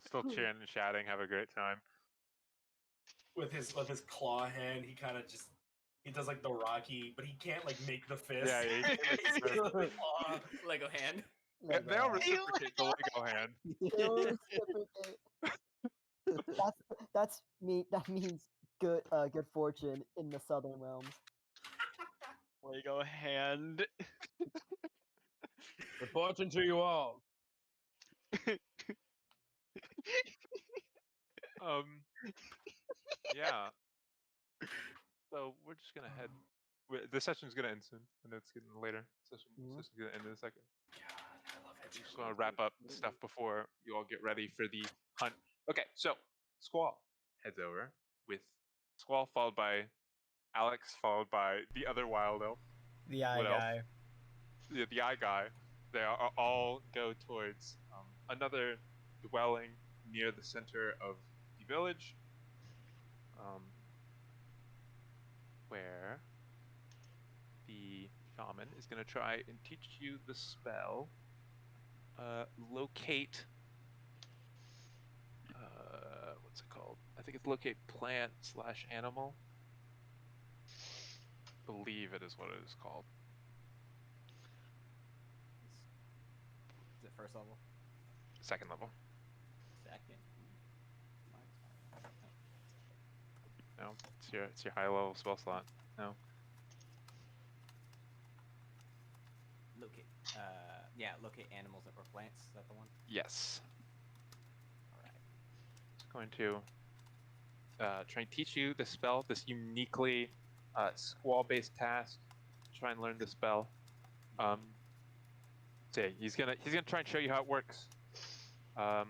Still cheering and shouting, have a great time. With his claw hand, he kind of just he does like the Rocky, but he can't like make the fist. Yeah, he can't make the He's fist. just the claw. Lego hand. They'll Lego. reciprocate the Lego hand. They'll reciprocate. That means good fortune in the southern realms. Lego hand. Good fortune to you all. Yeah. So we're just gonna head. The session's gonna end soon. I know it's getting later. Session's gonna end in a second. God, I love it. Just want to wrap up stuff before you all get ready for the hunt. Okay, so Squall heads over with Squall followed by Alex, followed by the other wild elf. The eye What else? guy. The eye guy. They are all go towards another dwelling near the center of the village, where the shaman is going to try and teach you the spell locate. What's it called? I think it's locate plant / animal. Believe it is what it is called. Is it first level? Second level. Second. No, it's your high level spell slot. No. Locate. Yeah, locate animals or plants. Is that the one? Yes. All right. It's going to try and teach you the spell. This uniquely Squall-based task. Try and learn the spell. So he's gonna try and show you how it works. To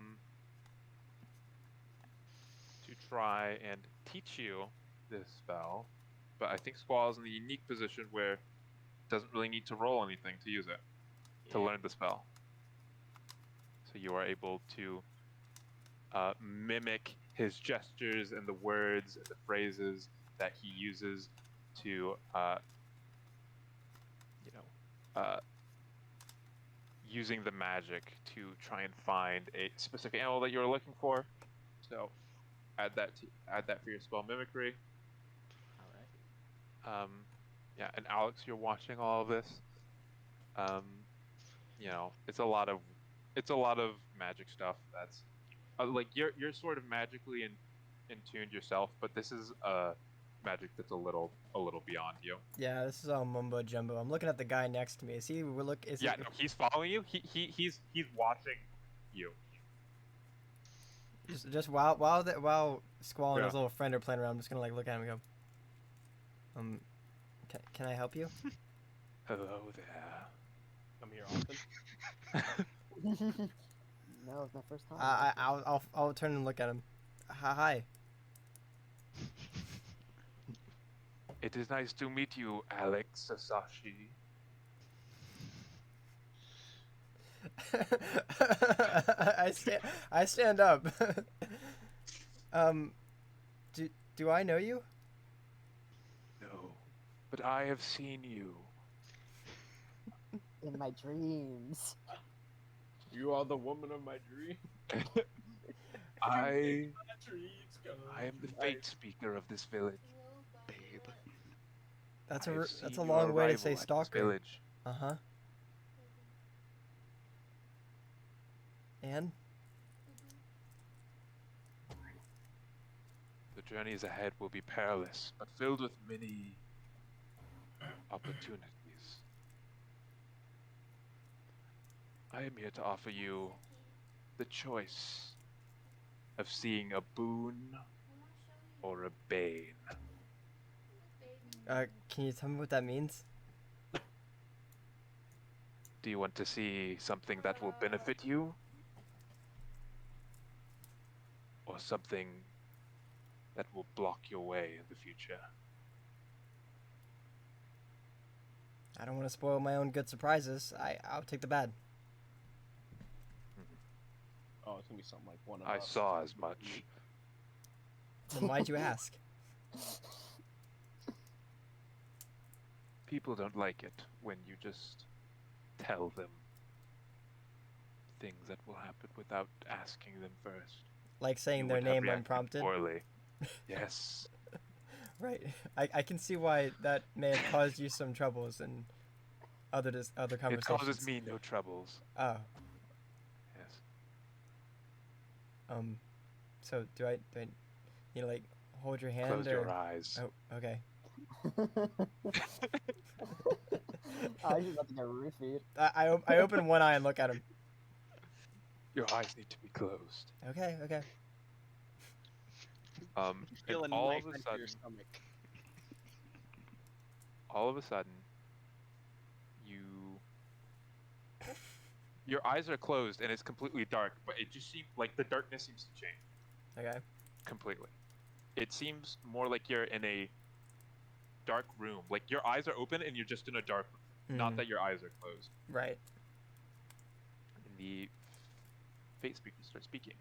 try and teach you this spell, but I think Squall is in the unique position where it doesn't really need to roll anything to use it, to learn the spell. So you are able to mimic his gestures and the words and the phrases that he uses to, using the magic to try and find a specific animal that you're looking for. So add that for your spell mimicry. All right. Yeah, and Alex, you're watching all of this. It's a lot of magic stuff. That's like you're sort of magically in tuned yourself, but this is magic that's a little beyond you. Yeah, this is all mumbo jumbo. I'm looking at the guy next to me. Is he? No, he's following you. He's watching you. Just while Squall and his little friend are playing around, I'm just gonna like look at him and go, can I help you? Hello there. I'm here often. No, it's my first time. I'll turn and look at him. Hi. It is nice to meet you, Alex Sasashi. I stand up. Do I know you? No, but I have seen you. In my dreams. You are the woman of my dream. I am the fate speaker of this village. Babe. That's I have a seen long your way to arrival say at this stalker. Village. Uh-huh. And? The journeys ahead will be perilous, but filled with many opportunities. I am here to offer you the choice of seeing a boon or a bane. Can you tell me what that means? Do you want to see something that will benefit you? Or something that will block your way in the future. I don't want to spoil my own good surprises. I'll take the bad. Oh, it's gonna be something like one of I us. saw as much. Then why'd you ask? People don't like it when you just tell them things that will happen without asking them first. Like saying You their would have name reacted unprompted? Poorly. Yes. Right. I can see why that may have caused you some troubles in other It conversations. causes me no troubles. Oh. Yes. So do I you know, like hold your hand Close or your eyes. Oh, okay. I just about to get roofied. I open one eye and look at him. Your eyes need to be closed. Okay, okay. Feel And a all knife of a enter sudden, your stomach. your eyes are closed and it's completely dark, but it just seems like the darkness seems to change Okay. completely. It seems more like you're in a dark room. Like your eyes are open and you're just in a dark room. Not Mm. that your eyes are closed. Right. And the fate speakers start speaking.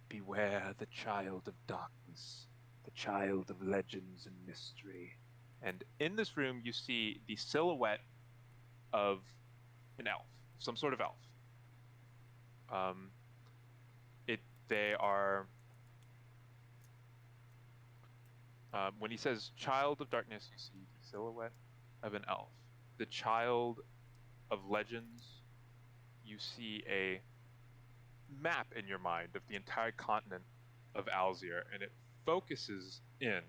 Beware the child of darkness, the child of legends and mystery. And in this room, you see the silhouette of an elf, some sort of elf. They are. When he says "child of darkness," you see the silhouette of an elf. The child of legends, you see a map in your mind of the entire continent of Alzir, and it focuses in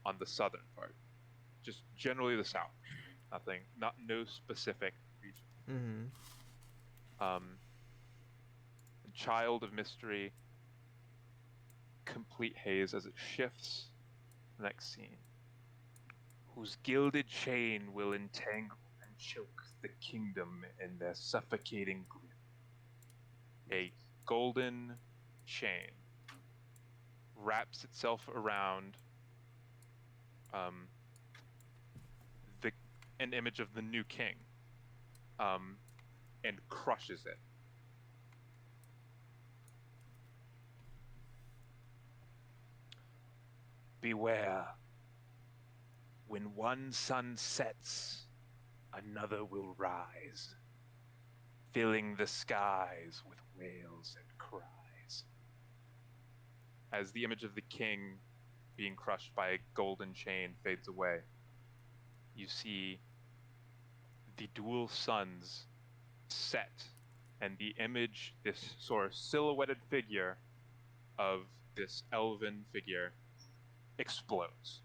on the southern part, just generally the south. No specific region. Mm-hmm. Child of mystery, complete haze as it shifts. Next scene. Whose gilded chain will entangle and choke the kingdom in their suffocating grip. A golden chain wraps itself around an image of the new king, and crushes it. Beware. When one sun sets, another will rise, filling the skies with wails and cries. As the image of the king being crushed by a golden chain fades away, you see the dual suns set, and the image, this sort of silhouetted figure of this elven figure, explodes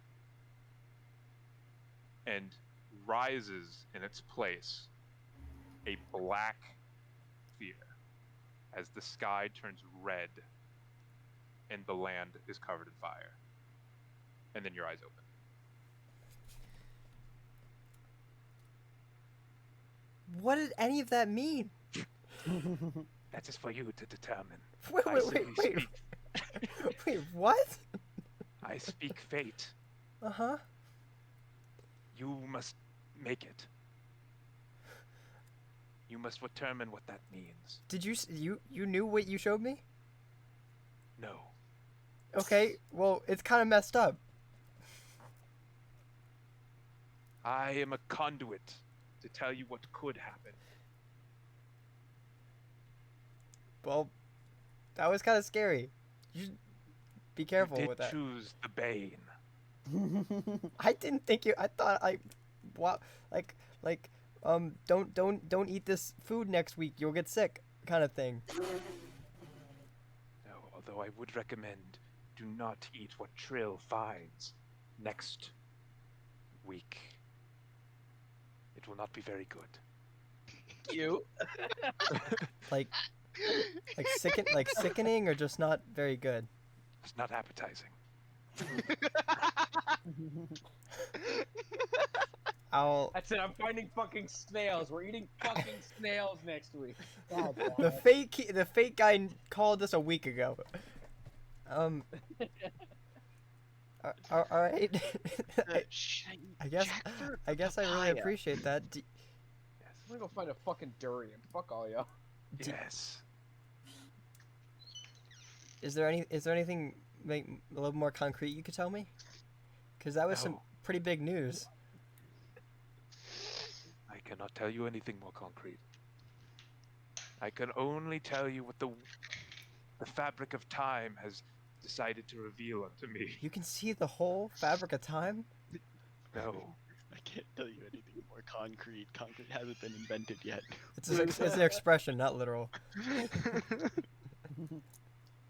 and rises in its place a black fear as the sky turns red and the land is covered in fire. And then your eyes open. What did any of that mean? That is for you to determine. Wait, I wait, simply wait, wait. speak- Wait, what? I speak fate. Uh-huh. You must make it. You must determine what that means. Did you knew what you showed me? No. Okay, well, it's kind of messed up. I am a conduit to tell you what could happen. Well, that was kind of scary. You should be careful you did with that. choose the bane. I didn't think you. I thought what, don't eat this food next week. You'll get sick, kind of thing. No, although I would recommend do not eat what Trill finds next week. It will not be very good. You. Like sickening, or just not very good. It's not appetizing. That's it. I'm finding fucking snails. We're eating fucking snails next week. God damn The it. fake guy called us a week ago. All right. Sh- I guess jackfruit I or guess I really papaya? appreciate that. Yes, I'm gonna go find a fucking durian. Fuck all y'all. Yes. Is there anything like a little more concrete you could tell me? Because that was some No. pretty big news. I cannot tell you anything more concrete. I can only tell you what the fabric of time has decided to reveal unto me. You can see the whole fabric of time. No. I can't tell you anything more concrete. Concrete hasn't been invented yet. It's an expression, not literal.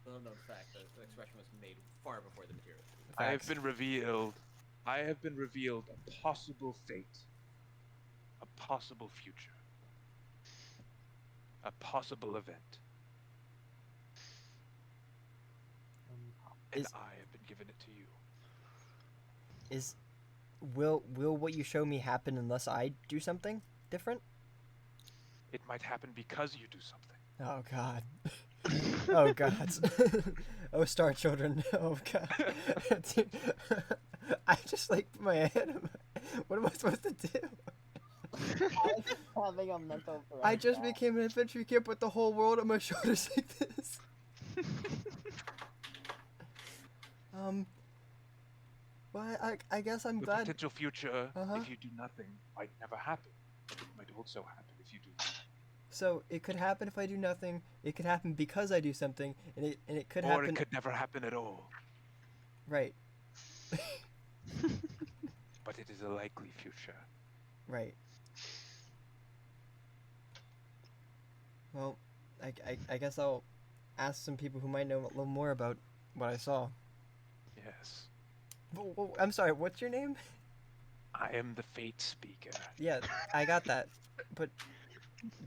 Little known fact, the expression was made far before the material. I have Facts. been revealed. I have been revealed a possible fate. A possible future. A possible event. And Is- I have been given it to you. Will what you show me happen unless I do something different? It might happen because you do something. Oh God. Oh God. Oh Star Children. Oh God. Dude, I just like put my hand. What am I supposed to do? Having a mental I just breakdown. became an adventure. You can't put the whole world on my shoulders like this. Well, I guess I'm The glad. potential future, Uh-huh. if you do nothing, might never happen. But it might also happen if you do. So it could happen if I do nothing. It could happen because I do something, and it could Or happen. it could never happen at all. Right, But it is a likely future. right. Well, I guess I'll ask some people who might know a little more about what I saw. Yes. I'm sorry. What's your name? I am the Fate Speaker. Yeah, I got that. But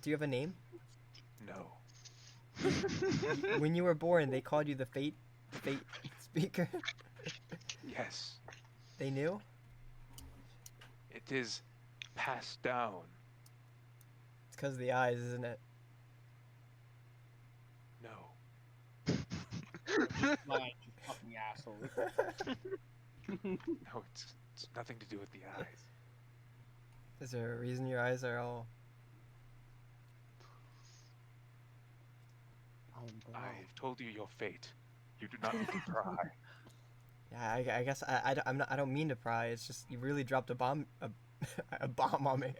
do you have a name? No. When you were born, they called you the Fate Speaker. Yes. They knew. It is passed down. It's because of the eyes, isn't it? No. Lying, you fucking asshole. No, it's nothing to do with the eyes. Is there a reason your eyes are all? I am glad. I've told you your fate. You do not need to pry. Yeah, I guess I'm not. I don't mean to pry. It's just you really dropped a bomb a bomb on me.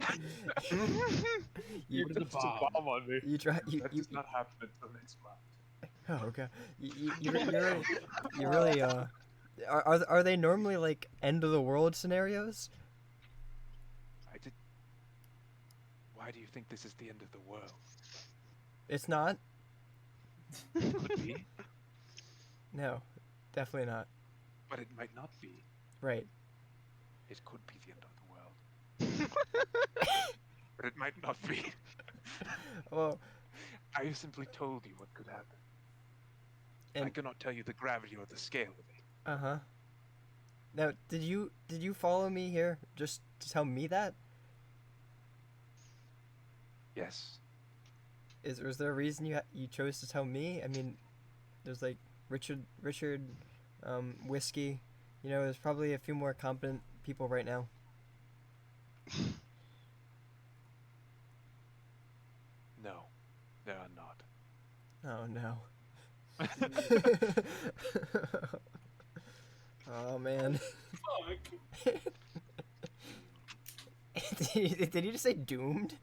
you Here's the bomb. on me. you try That does not happen until next month. Oh okay. You really are they normally like end of the world scenarios? Why do you think this is the end of the world? It's not. Could be, No, definitely not. but it might not be. Right. It could be the end of the world. But it might not be. Well, I have simply told you what could happen. I And- cannot tell you the gravity or the scale of it. uh-huh. Now, did you follow me here just to tell me that? Yes. Was there a reason you chose to tell me? I mean, there's like Richard, Whiskey. You know, there's probably a few more competent people right now. No, there are not. Oh no. Oh man. Fuck. Did you just say doomed?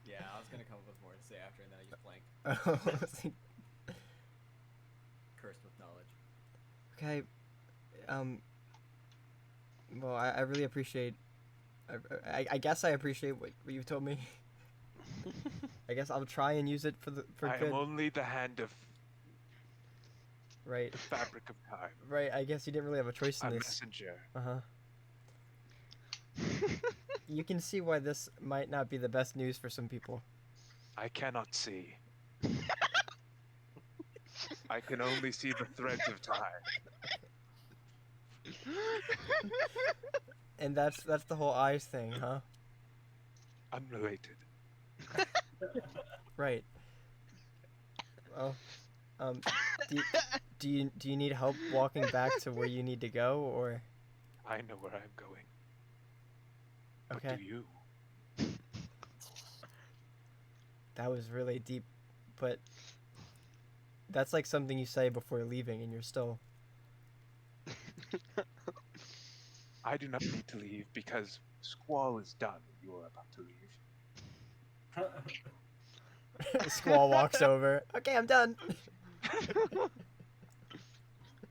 Yeah, I was gonna come up with more to say after, and then I just blanked. Oh, I was like, Cursed with knowledge. okay. Well, I really appreciate. I guess I appreciate what you've told me. I guess I'll try and use it for I good. am only the hand of Right, the fabric of time. right. I guess you didn't really have a choice A in this. messenger. Uh huh. You can see why this might not be the best news for some people. I cannot see. I can only see the threads of time. And that's the whole eyes thing, huh? Unrelated. Right. Well, Do you need help walking back to where you need to go, or I know where I'm going. But okay? do you? That was really deep, but that's like something you say before leaving, and you're still. I do not need to leave because Squall is done. You are about to leave. Squall walks over. Okay, I'm done.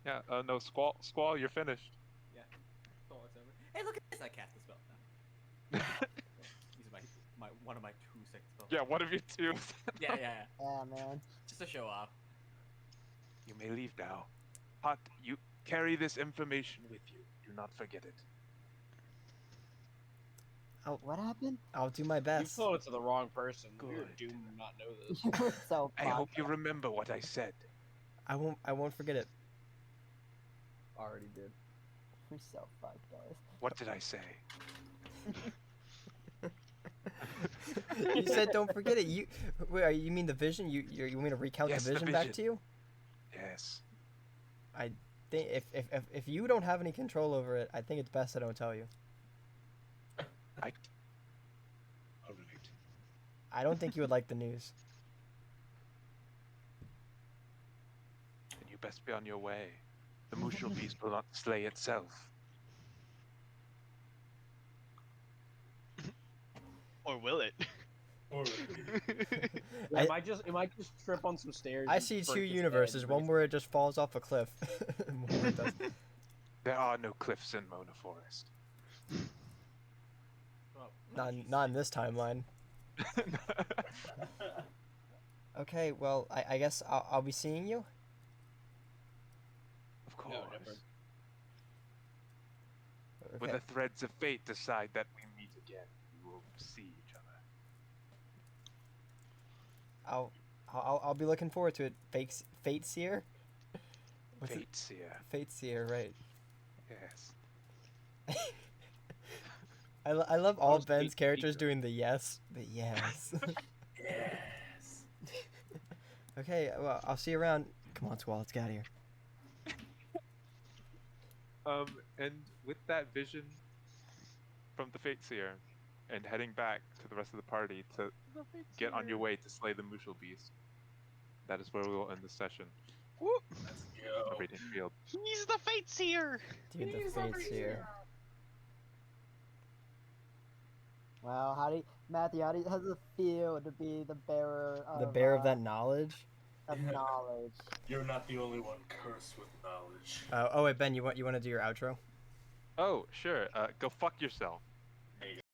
Yeah. No, Squall, you're finished. Thought it's over. Hey, look at this! I cast the spell now. These are my one of my 2 second spells. Yeah, one of you two. Yeah. Yeah, man. Just to show off. You may leave now. Hot, you carry this information with you. Do not forget it. What happened? I'll do my You best. told it to the wrong person. You're Good. doomed to not know this. You were so I hope fucked. you remember what I said. I won't forget it. Already did. You're so fucked, guys. What did I say? You said don't forget it. Wait, you mean the vision? You want me to recount Yes, the the vision back vision. to you? Yes. I think if you don't have any control over it, I think it's best I don't tell you. All right. I don't think you would like the news. Then you best be on your way. The Mushal beast will not slay itself. Or will it? Or- Yeah, I- it might just trip on some stairs. I and see break two its head universes. and break One its- where it just falls off a cliff. and one where it does. There are no cliffs in Mona Forest. Well, Not in this timeline. Okay, well, I guess I'll be seeing you. Of course. No, never. When Okay. the threads of fate decide that we meet again, we will see each other. I'll be looking forward to it. Fate Seer. What's it? Fate seer. Fate Seer, right? Yes. I love all was Ben's Fate characters Seeker. doing the yes. yes. Okay, well, I'll see you around. Come on, Squall, let's get out of here. And with that vision from the Fate Seer, and heading back to the rest of the party to get on your way to slay the Mushal beast, that is where we will end the session. Let's go. of Radiant Field. He's the Fate Seer! Dude, the Fate Seer. Well, Matthew, how does it feel to be the bearer of The bearer of that knowledge. of knowledge? You're not the only one cursed with knowledge. Oh wait, Ben, you want to do your outro? Oh, sure. Go fuck yourself.